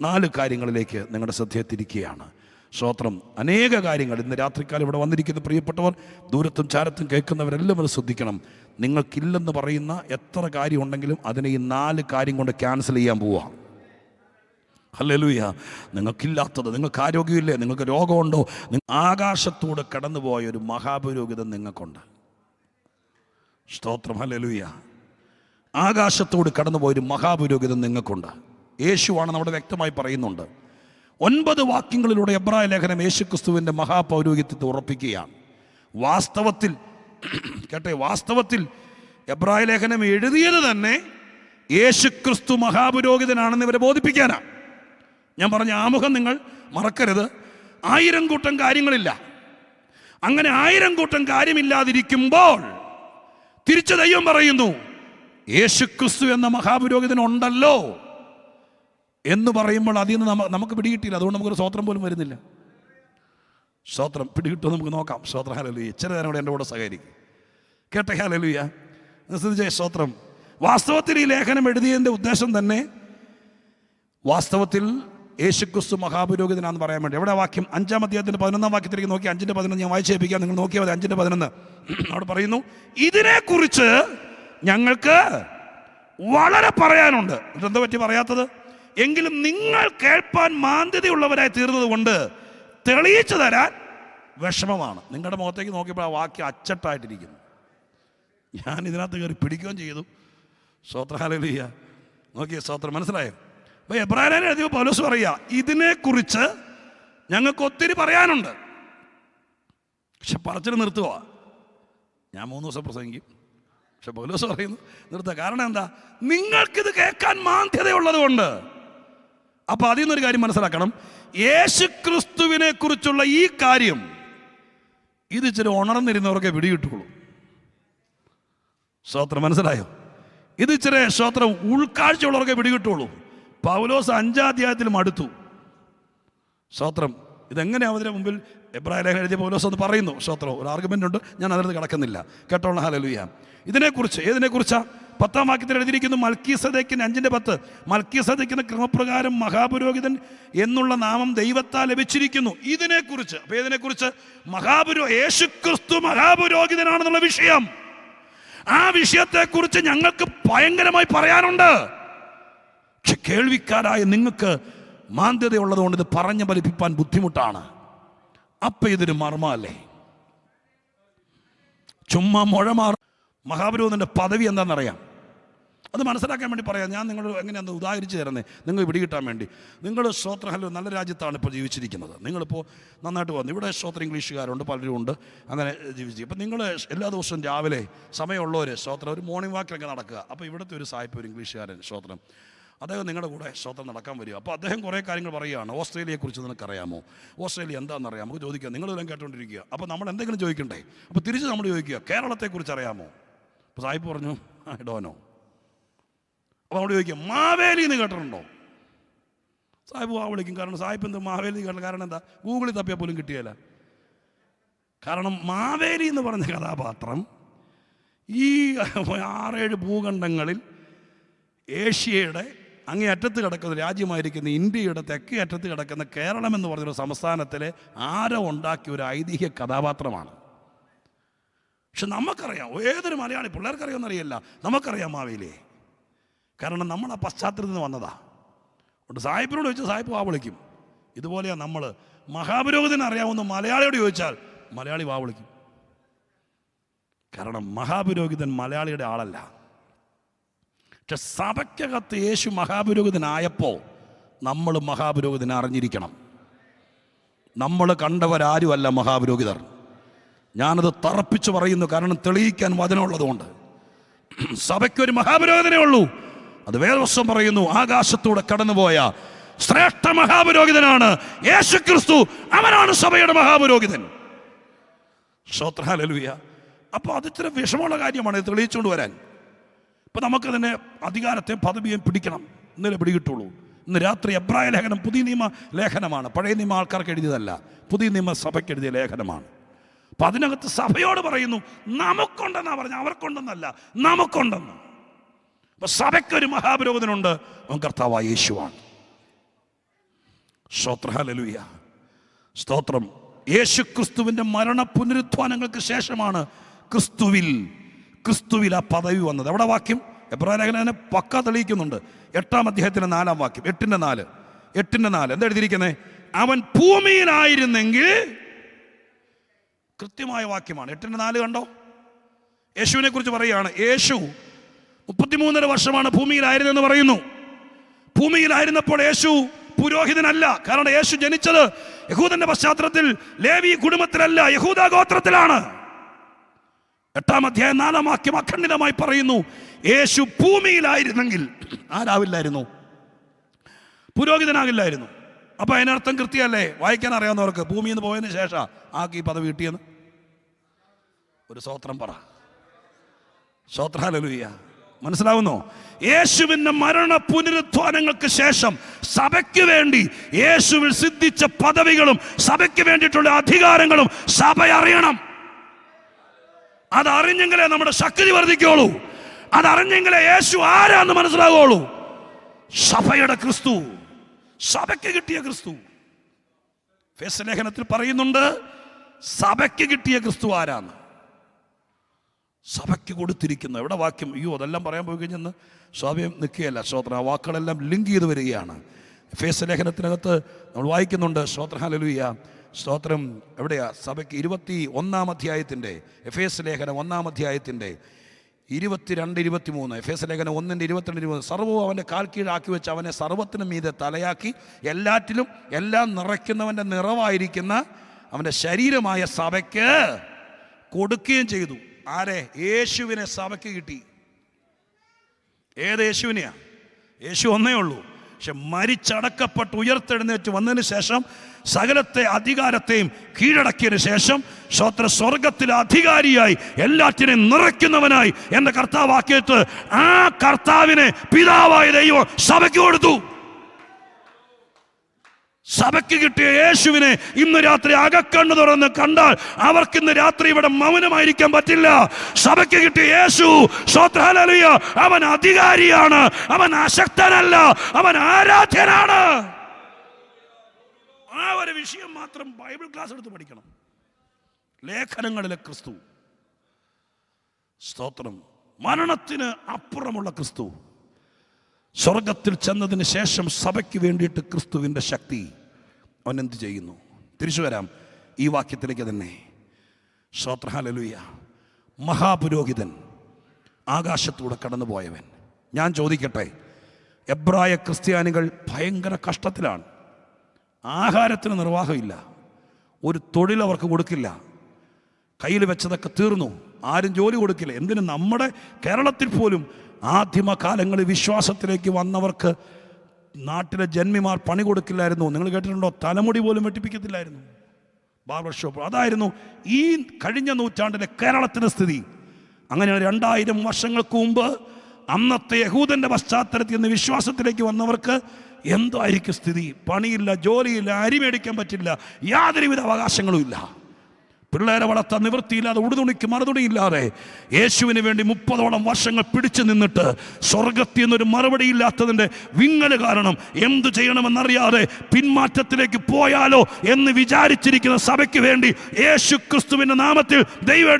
4 കാര്യങ്ങളിലേക്ക് നിങ്ങളുടെ ശ്രദ്ധയെ തിരിക്കുകയാണ്. സ്തോത്രം. അനേക കാര്യങ്ങൾ ഇന്ന് രാത്രിക്കാലം ഇവിടെ വന്നിരിക്കുന്ന പ്രിയപ്പെട്ടവർ, ദൂരത്തും ചാരത്തും കേൾക്കുന്നവരെല്ലാം അത് ശ്രദ്ധിക്കണം. നിങ്ങൾക്കില്ലെന്ന് പറയുന്ന എത്ര കാര്യം ഉണ്ടെങ്കിലും അതിനെ ഈ 4 കാര്യം കൊണ്ട് ക്യാൻസൽ ചെയ്യാൻ പോവുക. ഹല്ലേലൂയ. നിങ്ങൾക്കില്ലാത്തത്, നിങ്ങൾക്ക് ആരോഗ്യമില്ലേ, നിങ്ങൾക്ക് രോഗമുണ്ടോ, ആകാശത്തൂടെ കടന്നുപോയ ഒരു മഹാപുരോഹിതൻ നിങ്ങൾക്കുണ്ട്. സ്തോത്രം. ഹല്ലേലൂയ. ആകാശത്തോട് കടന്നുപോയൊരു മഹാപുരോഹിതൻ നിങ്ങൾക്കുണ്ട്. യേശുവാണെന്ന് അവിടെ വ്യക്തമായി പറയുന്നുണ്ട്. 9 വാക്യങ്ങളിലൂടെ എബ്രായ ലേഖനം യേശുക്രിസ്തുവിൻ്റെ മഹാപൗരോഹിത്യത്തെ ഉറപ്പിക്കുകയാണ്. വാസ്തവത്തിൽ കേട്ടെ, വാസ്തവത്തിൽ എബ്രായ ലേഖനം എഴുതിയത് തന്നെ യേശുക്രിസ്തു മഹാപുരോഹിതനാണെന്ന് ഇവരെ ബോധിപ്പിക്കാനാണ്. ഞാൻ പറഞ്ഞ ആമുഖം നിങ്ങൾ മറക്കരുത്. 1000 കൂട്ടം കാര്യങ്ങളില്ല. അങ്ങനെ 1000 കൂട്ടം കാര്യമില്ലാതിരിക്കുമ്പോൾ തിരിച്ച് ദൈവം പറയുന്നു, യേശുക്രിസ്തു എന്ന മഹാപുരോഹിതൻ ഉണ്ടല്ലോ. എന്ന് പറയുമ്പോൾ അതിൽ നിന്ന് നമുക്ക് പിടികിട്ടിയില്ല. അതുകൊണ്ട് നമുക്കൊരു സ്തോത്രം പോലും വരുന്നില്ല. സ്തോത്രം പിടികിട്ടുമോ നമുക്ക് നോക്കാം. സ്തോത്രം. ഹല്ലേലൂയ. ഇച്ചിരി നേരം കൂടെ എൻ്റെ കൂടെ സഹകരിക്കും. കേട്ടെ? ഹല്ലേലൂയ. ശ്രദ്ധിച്ചേ. സ്തോത്രം. വാസ്തവത്തിൽ ഈ ലേഖനം എഴുതിയതിൻ്റെ ഉദ്ദേശം തന്നെ വാസ്തവത്തിൽ യേശുക്രിസ്തു മഹാപുരോഹിതനാണെന്ന് പറയാൻ വേണ്ടി. എവിടെ വാക്യം? 5-ാം അധ്യായത്തിൻ്റെ 11-ാം വാക്യത്തിലേക്ക് നോക്കി. 5:11 ഞാൻ വായിച്ചേൽപ്പിക്കാം, നിങ്ങൾ നോക്കിയാൽ മതി. 5:11 അവിടെ പറയുന്നു, ഇതിനെക്കുറിച്ച് ഞങ്ങൾക്ക് വളരെ പറയാനുണ്ട്. ഇതെന്താ പറ്റി പറയാത്തത്? എങ്കിലും നിങ്ങൾ കേൾപ്പാൻ മാന്യതയുള്ളവരായി തീർന്നത് കൊണ്ട് തെളിയിച്ചു തരാൻ വിഷമമാണ്. നിങ്ങളുടെ മുഖത്തേക്ക് നോക്കിയപ്പോൾ ആ വാക്യം അച്ചട്ടായിട്ടിരിക്കുന്നു. ഞാൻ ഇതിനകത്ത് കയറി പിടിക്കുകയും ചെയ്തു. സ്തോത്രം. ഹല്ലേലൂയ. നോക്കിയ സ്തോത്രം. മനസ്സിലായോ? അപ്പോൾ എബ്രായനെ എഴുതിയ പൗലോസ് പറയുക, ഇതിനെക്കുറിച്ച് ഞങ്ങൾക്ക് ഒത്തിരി പറയാനുണ്ട്. പക്ഷെ പറച്ചിൽ നിർത്തുക. ഞാൻ 3 ദിവസം പ്രസംഗിക്കും. പക്ഷെ പൗലോസ് പറയുന്നു നിർത്തുക. കാരണം എന്താ? നിങ്ങൾക്കിത് കേൾക്കാൻ മാന്യതയുള്ളത് കൊണ്ട്. അപ്പോൾ അതിൽ നിന്നൊരു കാര്യം മനസ്സിലാക്കണം. യേശുക്രിസ്തുവിനെ കുറിച്ചുള്ള ഈ കാര്യം ഇത് ഇച്ചിരി ഉണർന്നിരുന്നവർക്ക് പിടികിട്ടുള്ളൂ. സ്തോത്രം. മനസ്സിലായോ? ഇത് ഇച്ചിരി സ്തോത്രം ഉൾക്കാഴ്ചയുള്ളവർക്ക് പിടികിട്ടുള്ളൂ. പൗലോസ് 5-ാം അധ്യായത്തിൽ മടുത്തു. സ്തോത്രം. ഇതെങ്ങനെയാണ് അതിന് മുമ്പിൽ എബ്രായ ലേഖനം എഴുതിയ പൗലോസ് എന്ന് പറയുന്നു. സ്തോത്രം. ഒരു ആർഗ്യുമെൻ്റ് ഉണ്ട്, ഞാൻ അതിനകത്ത് കിടക്കുന്നില്ല. കേട്ടോളാം. ഹല്ലേലൂയ. ഇതിനെക്കുറിച്ച് ഏതിനെക്കുറിച്ചാണ്? 10-ാം വാക്യത്തിൽ എഴുതിയിരിക്കുന്നു, മൽക്കീസദേക്കിന് 5:10 മൽക്കീസദേക്കിന് ക്രമപ്രകാരം മഹാപുരോഹിതൻ എന്നുള്ള നാമം ദൈവത്താൽ ലഭിച്ചിരിക്കുന്നു. ഇതിനെക്കുറിച്ച്. അപ്പോൾ ഏതിനെക്കുറിച്ച്? യേശുക്രിസ്തു മഹാപുരോഹിതനാണെന്നുള്ള വിഷയം. ആ വിഷയത്തെക്കുറിച്ച് ഞങ്ങൾക്ക് ഭയങ്കരമായി പറയാനുണ്ട്. പക്ഷെ കേൾവിക്കാരായ നിങ്ങൾക്ക് മാന്യതയുള്ളതുകൊണ്ട് ഇത് പറഞ്ഞു ഫലിപ്പിക്കാൻ ബുദ്ധിമുട്ടാണ്. അപ്പം ഇതൊരു മർമ്മല്ലേ? ചുമ്മാ മുഴമാർ. മഹാപുരോഹിതൻ്റെ പദവി എന്താണെന്നറിയാം. അത് മനസ്സിലാക്കാൻ വേണ്ടി പറയാം. ഞാൻ നിങ്ങൾ എങ്ങനെയാണ് ഉദാഹരിച്ച് തരുന്നത് നിങ്ങൾ പിടികിട്ടാൻ വേണ്ടി. നിങ്ങൾ സ്തോത്രം. ഹലോ, നല്ല രാജ്യത്താണ് ഇപ്പോൾ ജീവിച്ചിരിക്കുന്നത്. നിങ്ങളിപ്പോൾ നന്നായിട്ട് വന്നു. ഇവിടെ സ്തോത്രം ഇംഗ്ലീഷുകാരുണ്ട്, പലരും ഉണ്ട്, അങ്ങനെ ജീവിച്ചു. അപ്പം നിങ്ങൾ എല്ലാ ദിവസവും രാവിലെ സമയമുള്ളവർ സ്തോത്രം ഒരു മോർണിംഗ് വാക്കിലൊക്കെ നടക്കുക. അപ്പോൾ ഇവിടുത്തെ ഒരു സായിപ്പ്, ഒരു ഇംഗ്ലീഷുകാരൻ സ്തോത്രം, അദ്ദേഹം നിങ്ങളുടെ കൂടെ സ്തോത്രം നടക്കാൻ വരിക. അപ്പോൾ അദ്ദേഹം കുറേ കാര്യങ്ങൾ പറയുകയാണ്. ഓസ്ട്രേലിയയെക്കുറിച്ച് നിനക്കറിയാമോ? ഓസ്ട്രേലിയ എന്താണെന്നറിയാം? നമുക്ക് ചോദിക്കുക. നിങ്ങളെല്ലാം കേട്ടുകൊണ്ടിരിക്കുക. അപ്പോൾ നമ്മൾ എന്തെങ്കിലും ചോദിക്കണ്ടേ? അപ്പോൾ തിരിച്ച് നമ്മൾ ചോദിക്കുക, കേരളത്തെക്കുറിച്ച് അറിയാമോ? അപ്പോൾ സായിപ്പ് പറഞ്ഞു, ഐ ഡോണ്ട് നോ. അപ്പോൾ നമ്മൾ ചോദിക്കുക, മാവേലി എന്ന് കേട്ടിട്ടുണ്ടോ? സായിപ്പ് ആ വിളിക്കും. കാരണം സായിപ്പ് എന്താ മാവേലി കേട്ട കാരണം എന്താ? ഗൂഗിളിൽ തപ്പിയാൽ പോലും കിട്ടിയല്ല. കാരണം മാവേലി എന്ന് പറഞ്ഞ കഥാപാത്രം ഈ 6-7 ഭൂഖണ്ഡങ്ങളിൽ ഏഷ്യയുടെ അങ്ങേ അറ്റത്ത് കിടക്കുന്ന രാജ്യമായിരിക്കുന്ന ഇന്ത്യയുടെ തെക്കേ അറ്റത്ത് കിടക്കുന്ന കേരളം എന്ന് പറഞ്ഞൊരു സംസ്ഥാനത്തിലെ ആരോ ഉണ്ടാക്കിയ ഒരു ഐതിഹ്യ കഥാപാത്രമാണ്. പക്ഷെ നമുക്കറിയാം, ഏതൊരു മലയാളി പിള്ളേർക്കറിയാമെന്നറിയില്ല, നമുക്കറിയാം മാവേലിയെ. കാരണം നമ്മൾ ആ പശ്ചാത്തലത്തിൽ നിന്ന് വന്നതാ. അതുകൊണ്ട് സായിപ്പിനോട് ചോദിച്ചാൽ സായിപ്പ് വാ വിളിക്കും. ഇതുപോലെയാണ് നമ്മൾ. മഹാപുരോഹിതനെ അറിയാവുന്ന മലയാളിയോട് ചോദിച്ചാൽ മലയാളി വാ വിളിക്കും. കാരണം മഹാപുരോഹിതൻ മലയാളിയുടെ ആളല്ല. പക്ഷെ സഭയ്ക്കകത്ത് യേശു മഹാപുരോഹിതനായപ്പോൾ നമ്മൾ മഹാപുരോഹിതനെ അറിഞ്ഞിരിക്കണം. നമ്മൾ കണ്ടവരാരുമല്ല മഹാപുരോഹിതർ. ഞാനത് തറപ്പിച്ച് പറയുന്നു, കാരണം തെളിയിക്കാൻ വചനമുള്ളതുകൊണ്ട്. സഭയ്ക്കൊരു മഹാപുരോഹിതനേ ഉള്ളൂ. അത് വേദവസ്വം പറയുന്നു, ആകാശത്തൂടെ കടന്നുപോയ ശ്രേഷ്ഠ മഹാപുരോഹിതനാണ് യേശുക്രിസ്തു. അവനാണ് സഭയുടെ മഹാപുരോഹിതൻ. സ്തോത്രം. ഹല്ലേലൂയ. അപ്പോൾ അത് ഇത്ര വിഷമമുള്ള കാര്യമാണ് ഇത് തെളിയിച്ചുകൊണ്ട് വരാൻ. ഇപ്പം നമുക്കതിനെ അധികാരത്തെ പദവിയും പിടിക്കണം. ഇന്നലെ പിടികിട്ടുള്ളൂ. ഇന്ന് രാത്രി എബ്രായ ലേഖനം പുതിയ നിയമ ലേഖനമാണ്. പഴയ നിയമ ആൾക്കാർക്ക് എഴുതിയതല്ല, പുതിയ നിയമ സഭയ്ക്ക് എഴുതിയ ലേഖനമാണ്. അപ്പം അതിനകത്ത് സഭയോട് പറയുന്നു, നമുക്കുണ്ടെന്നാ പറഞ്ഞ, അവർക്കുണ്ടെന്നല്ല, നമുക്കുണ്ടെന്ന്. അപ്പം സഭയ്ക്കൊരു മഹാപുരോഹിതനുണ്ട്, അവൻ കർത്താവായ യേശുവാണ്. സ്തോത്രം. ഹല്ലേലൂയ. സ്തോത്രം. യേശുക്രിസ്തുവിൻ്റെ മരണ പുനരുത്ഥാനങ്ങൾക്ക് ശേഷമാണ് ക്രിസ്തുവിൽ ആ പദവി വന്നത്. എവിടെ വാക്യം? എബ്രായ ലേഖനം അതിനെ പക്ക തെളിയിക്കുന്നുണ്ട്. 8-ാം അധ്യായത്തിൻ്റെ 4-ാം വാക്യം. 8:4 എന്താ എഴുതിയിരിക്കുന്നത്? അവൻ ഭൂമിയിലായിരുന്നെങ്കിൽ. കൃത്യമായ വാക്യമാണ്. 8:4 കണ്ടോ? യേശുവിനെ കുറിച്ച് പറയുകയാണ്. യേശു 33.5 വർഷമാണ് ഭൂമിയിലായിരുന്നെന്ന് പറയുന്നു. ഭൂമിയിലായിരുന്നപ്പോൾ യേശു പുരോഹിതനല്ല. കാരണം യേശു ജനിച്ചത് യഹൂദന്റെ പശ്ചാത്തലത്തിൽ, ലേവി കുടുംബത്തിലല്ല, യഹൂദ ഗോത്രത്തിലാണ്. 8-ാം അധ്യായം 4-ാം വാക്യം അഖണ്ഡിതമായി പറയുന്നു, യേശു ഭൂമിയിലായിരുന്നെങ്കിൽ ആരാവില്ലായിരുന്നു? പുരോഹിതനാകില്ലായിരുന്നു. അപ്പൊ അതിനർത്ഥം കൃത്യമല്ലേ? വായിക്കാൻ അറിയാവുന്നവർക്ക് ഭൂമിയിൽ നിന്ന് പോയതിന് ശേഷം ആക്കി പദവി കിട്ടിയെന്ന് ഒരു സ്തോത്രം പറ. സ്തോത്രം. ഹല്ലേലൂയ. മനസ്സിലാവുന്നോ? യേശുവിന്റെ മരണ പുനരുത്ഥാനങ്ങൾക്ക് ശേഷം സഭയ്ക്ക് വേണ്ടി യേശുവിൽ സിദ്ധിച്ച പദവികളും സഭയ്ക്ക് വേണ്ടിയിട്ടുള്ള അധികാരങ്ങളും സഭ അറിയണം. അതറിഞ്ഞെങ്കിലേ നമ്മുടെ ശക്തി വർദ്ധിക്കുള്ളൂ. അതറിഞ്ഞെങ്കിലേ യേശു ആരാന്ന് മനസ്സിലാവുള്ളൂ. സഭയുടെ ക്രിസ്തു, സഭയ്ക്ക് കിട്ടിയ ക്രിസ്തു. എഫേസ്യ ലേഖനത്തിൽ പറയുന്നുണ്ട് സഭയ്ക്ക് കിട്ടിയ ക്രിസ്തു ആരാന്ന്. സഭയ്ക്ക് കൊടുത്തിരിക്കുന്ന എവിടെ വാക്യം? അയ്യോ, അതെല്ലാം പറയാൻ പോയി കഴിഞ്ഞെന്ന് സ്വാഭാവികം നിൽക്കുകയല്ല. സ്തോത്രം. ആ വാക്കുകളെല്ലാം ലിങ്ക് ചെയ്ത് വരികയാണ്. എഫേസ്യ ലേഖനത്തിനകത്ത് നമ്മൾ വായിക്കുന്നുണ്ട്. സ്തോത്രം, ഹല്ലേലൂയ, സ്തോത്രം. എവിടെയാ? സഭയ്ക്ക് 21-ാം അധ്യായത്തിൻ്റെ, എഫേസ്യ ലേഖനം 1-ാം അധ്യായത്തിൻ്റെ 22-23, എഫേസ്യ ലേഖനം 1:22-23, സർവ്വവും അവൻ്റെ കാൽ കീഴാക്കി വെച്ച് അവനെ സർവ്വത്തിനും മീതെ തലയാക്കി എല്ലാറ്റിലും എല്ലാം നിറയ്ക്കുന്നവൻ്റെ നിറവായിരിക്കുന്ന അവൻ്റെ ശരീരമായ സഭയ്ക്ക് കൊടുക്കുകയും ചെയ്തു. ആരെ? യേശുവിനെ സഭയ്ക്ക് കിട്ടി. ഏത് യേശുവിനെയാ? യേശു ഒന്നേ ഉള്ളൂ. പക്ഷെ മരിച്ചടക്കപ്പെട്ട് ഉയർത്തെഴുന്നേറ്റ് വന്നതിന് ശേഷം സകലത്തെ അധികാരത്തെയും കീഴടക്കിയതിന് ശേഷം സ്വർഗത്തിലെ അധികാരിയായി എല്ലാറ്റിനെയും നിറയ്ക്കുന്നവനായി എൻ്റെ കർത്താവാക്കിയിട്ട് ആ കർത്താവിനെ പിതാവായ ദൈവം സഭയ്ക്ക് കൊടുത്തു. സഭയ്ക്ക് കിട്ടിയ യേശുവിനെ ഇന്ന് രാത്രി അകക്കണ്ണ് തുറന്ന് കണ്ടാൽ അവർക്ക് ഇന്ന് രാത്രി ഇവിടെ മൗനമായിരിക്കാൻ പറ്റില്ല. സഭയ്ക്ക് കിട്ടിയ യേശു, സ്തോത്രം, ഹല്ലേലൂയ, അവൻ അധികാരിയാണ്. അവൻ അശക്തനല്ല, അവൻ ആരാധ്യനാണ്. ആ ഒരു വിഷയം മാത്രം ബൈബിൾ ക്ലാസ് എടുത്ത് പഠിക്കണം. ലേഖനങ്ങളിലെ ക്രിസ്തു, സ്തോത്രം, മരണത്തിന് അപ്പുറമുള്ള ക്രിസ്തു, സ്വർഗത്തിൽ ചെന്നതിന് ശേഷം സഭയ്ക്ക് വേണ്ടിയിട്ട് ക്രിസ്തുവിൻ്റെ ശക്തി അവൻ എന്ത് ചെയ്യുന്നു? തിരിച്ചു വരാം ഈ വാക്യത്തിലേക്ക് തന്നെ. സ്തോത്രം, ഹല്ലേലൂയ. മഹാപുരോഹിതൻ, ആകാശത്തൂടെ കടന്നുപോയവൻ. ഞാൻ ചോദിക്കട്ടെ, എബ്രായ ക്രിസ്ത്യാനികൾ ഭയങ്കര കഷ്ടത്തിലാണ്. ആഹാരത്തിന് നിർവാഹമില്ല, ഒരു തൊഴിൽ അവർക്ക് കൊടുക്കില്ല, കയ്യിൽ വെച്ചതൊക്കെ തീർന്നു, ആരും ജോലി കൊടുക്കില്ല. എന്തിന്? നമ്മുടെ കേരളത്തിൽ പോലും ആദിമകാലങ്ങളിൽ വിശ്വാസത്തിലേക്ക് വന്നവർക്ക് നാട്ടിലെ ജന്മിമാർ പണി കൊടുക്കില്ലായിരുന്നു. നിങ്ങൾ കേട്ടിട്ടുണ്ടോ? തലമുടി പോലും വെട്ടിപ്പിക്കത്തില്ലായിരുന്നു, ബാർബർ ഷോപ്പ്. അതായിരുന്നു ഈ കഴിഞ്ഞ നൂറ്റാണ്ടിലെ കേരളത്തിൻ്റെ സ്ഥിതി. അങ്ങനെ 2000 വർഷങ്ങൾക്ക് മുമ്പ് അന്നത്തെ യഹൂദൻ്റെ പശ്ചാത്തലത്തിൽ നിന്ന് വിശ്വാസത്തിലേക്ക് വന്നവർക്ക് എന്തായിരിക്കും സ്ഥിതി? പണിയില്ല, ജോലിയില്ല, അരി മേടിക്കാൻ പറ്റില്ല, യാതൊരുവിധ അവകാശങ്ങളും ഇല്ല. പിള്ളേരെ വളർത്താൻ നിവൃത്തിയില്ലാതെ, ഉടുതുണിക്ക് മറുതുണിയില്ലാതെ യേശുവിന് വേണ്ടി 30ഓളം വർഷങ്ങൾ പിടിച്ചു നിന്നിട്ട് സ്വർഗത്തിൽ നിന്നൊരു മറുപടി ഇല്ലാത്തതിൻ്റെ വിങ്ങല് കാരണം എന്തു ചെയ്യണമെന്നറിയാതെ പിന്മാറ്റത്തിലേക്ക് പോയാലോ എന്ന് വിചാരിച്ചിരിക്കുന്ന സഭയ്ക്ക് വേണ്ടി യേശു ക്രിസ്തുവിൻ്റെ നാമത്തിൽ ദൈവം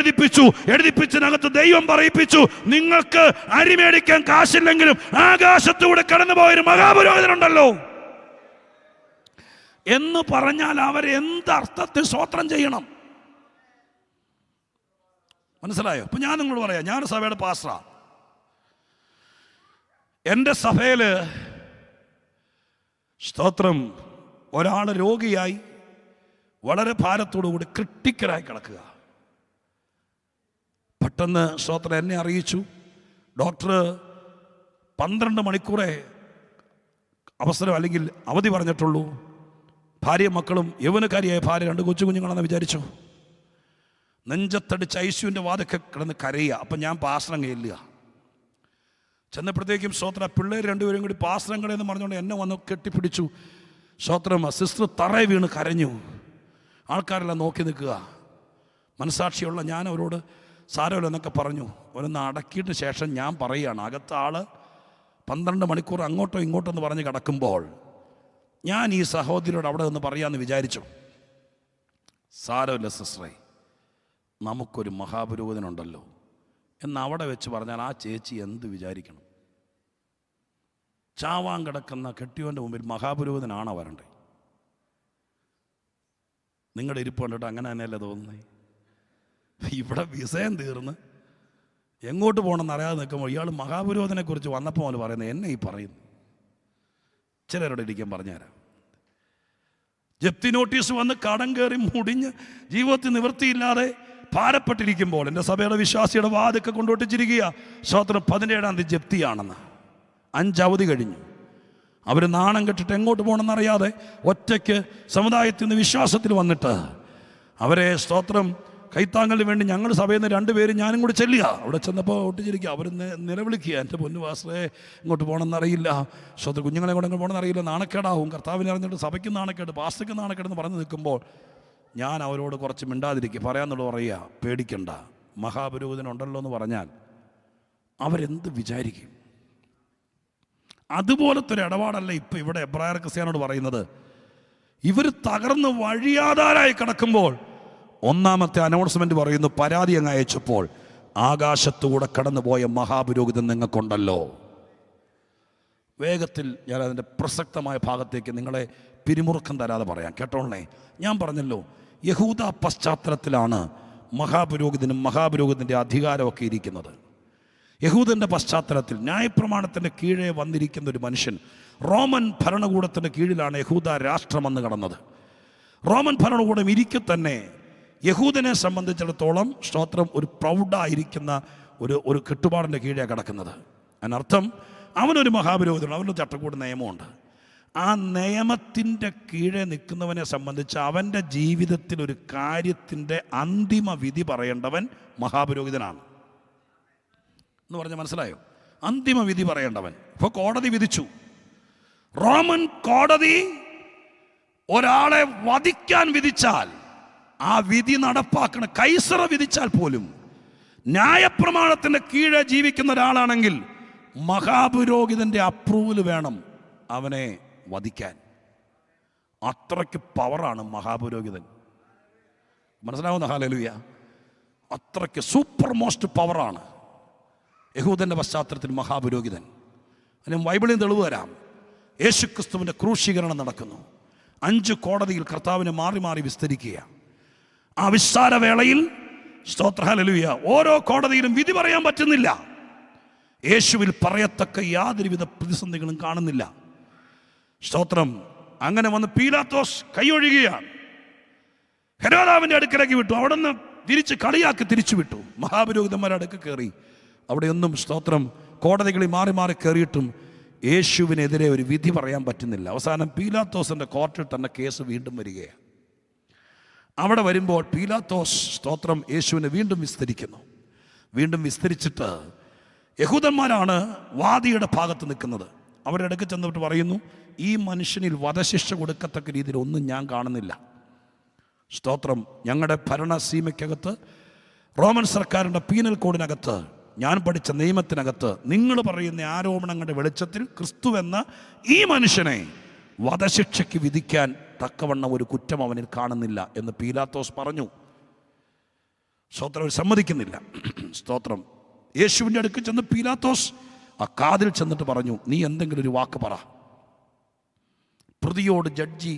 എഴുതിപ്പിച്ചതിനകത്ത് ദൈവം പറയിപ്പിച്ചു, നിങ്ങൾക്ക് അരി മേടിക്കാൻ കാശില്ലെങ്കിലും ആകാശത്തൂടെ കടന്നുപോയൊരു മഹാപുരോഹിതനുണ്ടല്ലോ എന്ന് പറഞ്ഞാൽ അവരെന്തർത്ഥത്തിൽ സ്തോത്രം ചെയ്യണം? മനസ്സിലായോ? ഇപ്പം ഞാൻ നിങ്ങളോട് പറയാം, ഞാൻ സഭയുടെ പാസ്റ്ററാ. എൻ്റെ സഭയിൽ സ്തോത്രം ഒരാൾ രോഗിയായി വളരെ ഭാരത്തോടുകൂടി ക്രിട്ടിക്കലായി കിടക്കുക. പെട്ടെന്ന് സ്തോത്രം എന്നെ അറിയിച്ചു. ഡോക്ടർ 12 മണിക്കൂറേ അവസരം അല്ലെങ്കിൽ അവധി പറഞ്ഞിട്ടുള്ളൂ. ഭാര്യയും മക്കളും, യൗവനക്കാരിയായ ഭാര്യ, 2 കൊച്ചു കുഞ്ഞുങ്ങളെന്ന് വിചാരിച്ചു. നെഞ്ചത്തടിച്ച് ഐസ്യുവിൻ്റെ വാതൊക്കെ കിടന്ന് കരയുക. അപ്പം ഞാൻ പാസ്റ്റർ ചെല്ലുക. ചെന്നപ്പോഴത്തേക്കും സ്തോത്രം പിള്ളേർ 2 പേരും കൂടി പാസ്റ്ററങ്ങളെന്ന് പറഞ്ഞുകൊണ്ട് എന്നെ വന്ന് കെട്ടിപ്പിടിച്ചു. സ്തോത്രം സിസ്റ്റർ തറയെ വീണ് കരഞ്ഞു. ആൾക്കാരെല്ലാം നോക്കി നിൽക്കുക. മനസാക്ഷിയുള്ള ഞാൻ അവരോട് സാരമില്ല എന്നൊക്കെ പറഞ്ഞു. അവരൊന്ന് അടക്കിയിട്ട് ശേഷം ഞാൻ പറയുകയാണ്, അകത്ത ആൾ 12 മണിക്കൂർ അങ്ങോട്ടോ ഇങ്ങോട്ടോ എന്ന് പറഞ്ഞ് കിടക്കുമ്പോൾ ഞാൻ ഈ സഹോദരിയോട് അവിടെ നിന്ന് പറയാമെന്ന് വിചാരിച്ചു. സാരമില്ല സിസ്റ്ററെ, നമുക്കൊരു മഹാപുരോഹിതനുണ്ടല്ലോ എന്ന് അവിടെ വെച്ച് പറഞ്ഞാൽ ആ ചേച്ചി എന്ത് വിചാരിക്കണം? ചാവാൻ കിടക്കുന്ന കെട്ടിയോൻ്റെ മുമ്പിൽ മഹാപുരോഹിതനാണോ വരണ്ടേ? നിങ്ങളുടെ ഇരിപ്പ് കണ്ടിട്ട് അങ്ങനെ തന്നെയല്ലേ തോന്നുന്നത്? ഇവിടെ വിസയം തീർന്ന് എങ്ങോട്ട് പോകണമെന്ന് അറിയാതെ നിൽക്കുമ്പോൾ ഇയാൾ മഹാപുരോഹിതനെക്കുറിച്ച് വന്നപ്പോൾ അവന് പറയുന്നത് എന്നെ ഈ പറയുന്നു. ചിലരോട് ഇരിക്കാൻ പറഞ്ഞുതരാം. ജപ്തി നോട്ടീസ് വന്ന് കടം കയറി മുടിഞ്ഞ് ജീവിതത്തിൽ നിവൃത്തിയില്ലാതെ ഭാരപ്പെട്ടിരിക്കുമ്പോൾ എൻ്റെ സഭയുടെ വിശ്വാസിയുടെ വാതൊക്കെ കൊണ്ടുപോട്ടിച്ചിരിക്കുക. സ്തോത്രം 17-ാം തീയതി ജപ്തിയാണെന്ന്. 5 അവധി കഴിഞ്ഞു. അവർ നാണം കെട്ടിട്ട് എങ്ങോട്ട് പോകണമെന്നറിയാതെ ഒറ്റയ്ക്ക് സമുദായത്തിൽ നിന്ന് വിശ്വാസത്തിൽ വന്നിട്ട് അവരെ സ്തോത്രം കൈത്താങ്ങലിന് വേണ്ടി ഞങ്ങൾ സഭയിൽ നിന്ന് 2 പേരും ഞാനും കൂടി ചെല്ലുക. അവിടെ ചെന്നപ്പോൾ ഒട്ടിച്ചിരിക്കുക. അവർ നിലവിളിക്കുക, എൻ്റെ പൊന്നു പാസ്റ്ററെ ഇങ്ങോട്ട് പോകണമെന്നറിയില്ല, കുഞ്ഞുങ്ങളെ കൂടെ ഇങ്ങോട്ട് പോകണമെന്നറിയില്ല, നാണക്കേടാവും, കർത്താവിനെ അറിഞ്ഞിട്ട് സഭയ്ക്ക് നാണക്കേട്, പാസ്റ്റർക്ക് നാണക്കേടെന്ന് പറഞ്ഞ് നിൽക്കുമ്പോൾ ഞാൻ അവരോട് കുറച്ച് മിണ്ടാതിരിക്കുക, പറയാമെന്നുള്ളത് പറയുക, പേടിക്കണ്ട, മഹാപുരോഹിതനുണ്ടല്ലോ എന്ന് പറഞ്ഞാൽ അവരെന്ത് വിചാരിക്കും? അതുപോലത്തെ ഒരു ഇടപാടല്ല ഇപ്പം ഇവിടെ എബ്രായർ ക്രിസ്ത്യാനോട് പറയുന്നത്. ഇവർ തകർന്ന് വഴിയാധാരായി കിടക്കുമ്പോൾ ഒന്നാമത്തെ അനൗൺസ്മെന്റ് പറയുന്നു, പരാതി അങ്ങ് അയച്ചപ്പോൾ ആകാശത്തുകൂടെ കടന്നുപോയ മഹാപുരോഹിതൻ നിങ്ങൾക്കുണ്ടല്ലോ. വേഗത്തിൽ ഞാൻ അതിൻ്റെ പ്രസക്തമായ ഭാഗത്തേക്ക് നിങ്ങളെ പിരിമുറുക്കം തരാതെ പറയാം, കേട്ടോളേ. ഞാൻ പറഞ്ഞല്ലോ, യഹൂദ പശ്ചാത്തലത്തിലാണ് മഹാപുരോഹിതനും മഹാപുരോഹിതൻ്റെ അധികാരമൊക്കെ ഇരിക്കുന്നത്. യഹൂദൻ്റെ പശ്ചാത്തലത്തിൽ ന്യായപ്രമാണത്തിൻ്റെ കീഴേ വന്നിരിക്കുന്ന ഒരു മനുഷ്യൻ, റോമൻ ഭരണകൂടത്തിൻ്റെ കീഴിലാണ് യഹൂദ രാഷ്ട്രം വന്ന് കടന്നത്. റോമൻ ഭരണകൂടം ഇരിക്കെ തന്നെ യഹൂദനെ സംബന്ധിച്ചിടത്തോളം സ്തോത്രം ഒരു പ്രൗഢായിരിക്കുന്ന ഒരു കെട്ടുപാടിൻ്റെ കീഴേ കിടക്കുന്നത്. അതിനർത്ഥം അവനൊരു മഹാപുരോഹിതനാണ്, അവനൊരു ചട്ടക്കൂട് നിയമമുണ്ട്. ആ നിയമത്തിൻ്റെ കീഴെ നിൽക്കുന്നവനെ സംബന്ധിച്ച് അവൻ്റെ ജീവിതത്തിൽ ഒരു കാര്യത്തിൻ്റെ അന്തിമ വിധി പറയേണ്ടവൻ മഹാപുരോഹിതനാണ് എന്ന് പറഞ്ഞാൽ മനസ്സിലായോ? അന്തിമ വിധി പറയേണ്ടവൻ. ഇപ്പോൾ കോടതി വിധിച്ചു, റോമൻ കോടതി ഒരാളെ വധിക്കാൻ വിധിച്ചാൽ ആ വിധി നടപ്പാക്കണം. കൈസറ വിധിച്ചാൽ പോലും ന്യായപ്രമാണത്തിൻ്റെ കീഴെ ജീവിക്കുന്ന ഒരാളാണെങ്കിൽ മഹാപുരോഹിതൻ്റെ അപ്രൂവൽ വേണം അവനെ വധിക്കാൻ. അത്രയ്ക്ക് പവറാണ് മഹാപുരോഹിതൻ. മനസ്സിലാവുന്ന ഹല്ലേലൂയ? അത്രയ്ക്ക് സൂപ്പർ മോസ്റ്റ് പവറാണ് യഹൂദൻ്റെ പശ്ചാത്തലത്തിൽ മഹാപുരോഹിതൻ. അതിന് ബൈബിളിൽ തെളിവ് തരാം. യേശുക്രിസ്തുവിൻ്റെ ക്രൂശീകരണം നടക്കുന്നു. 5 കോടതിയിൽ കർത്താവിനെ മാറി മാറി വിസ്തരിക്കുക. ആ വിസ്താരവേളയിൽ സ്തോത്ര ഹല്ലേലൂയ, ഓരോ കോടതിയിലും വിധി പറയാൻ പറ്റുന്നില്ല. യേശുവിൽ പറയത്തക്ക യാതൊരുവിധ പ്രതിസന്ധികളും കാണുന്നില്ല. സ്തോത്രം. അങ്ങനെ വന്ന് പീലാത്തോസ് കൈയൊഴുകുകയാണ്. ഹെരോദാവിൻ്റെ അടുക്കലേക്ക് വിട്ടു. അവിടെ നിന്ന് തിരിച്ച് കളിയാക്കി തിരിച്ചു വിട്ടു. മഹാപുരോഹിതന്മാരുടെ അടുക്ക് കയറി. അവിടെയൊന്നും സ്തോത്രം കോടതികളിൽ മാറി മാറി കയറിയിട്ടും യേശുവിനെതിരെ ഒരു വിധി പറയാൻ പറ്റുന്നില്ല. അവസാനം പീലാത്തോസിൻ്റെ കോർട്ടിൽ തന്നെ കേസ് വീണ്ടും വരികയാണ്. അവിടെ വരുമ്പോൾ പീലാത്തോസ് സ്തോത്രം യേശുവിനെ വീണ്ടും വിസ്തരിക്കുന്നു. വീണ്ടും വിസ്തരിച്ചിട്ട് യഹൂദന്മാരാണ് വാദിയുടെ ഭാഗത്ത് നിൽക്കുന്നത്. അവരുടെ അടുക്ക് ചെന്നിട്ട് പറയുന്നു, ഈ മനുഷ്യനിൽ വധശിക്ഷ കൊടുക്കത്തക്ക രീതിയിൽ ഒന്നും ഞാൻ കാണുന്നില്ല. സ്തോത്രം. ഞങ്ങളുടെ ഭരണസീമയ്ക്കകത്ത്, റോമൻ സർക്കാരിൻ്റെ പീനൽ കോഡിനകത്ത്, ഞാൻ പഠിച്ച നിയമത്തിനകത്ത് നിങ്ങൾ പറയുന്ന ആരോപണങ്ങളുടെ വെളിച്ചത്തിൽ ക്രിസ്തു എന്ന ഈ മനുഷ്യനെ വധശിക്ഷയ്ക്ക് വിധിക്കാൻ തക്കവണ്ണം ഒരു കുറ്റം അവനിൽ കാണുന്നില്ല എന്ന് പീലാത്തോസ് പറഞ്ഞു. സ്തോത്രം. സമ്മതിക്കുന്നില്ല. സ്തോത്രം. യേശുവിൻ്റെ അടുക്ക് ചെന്ന് പീലാത്തോസ് ആ കാതിൽ ചെന്നിട്ട് പറഞ്ഞു, നീ എന്തെങ്കിലും ഒരു വാക്ക് പറ. പ്രതിയോട് ജഡ്ജി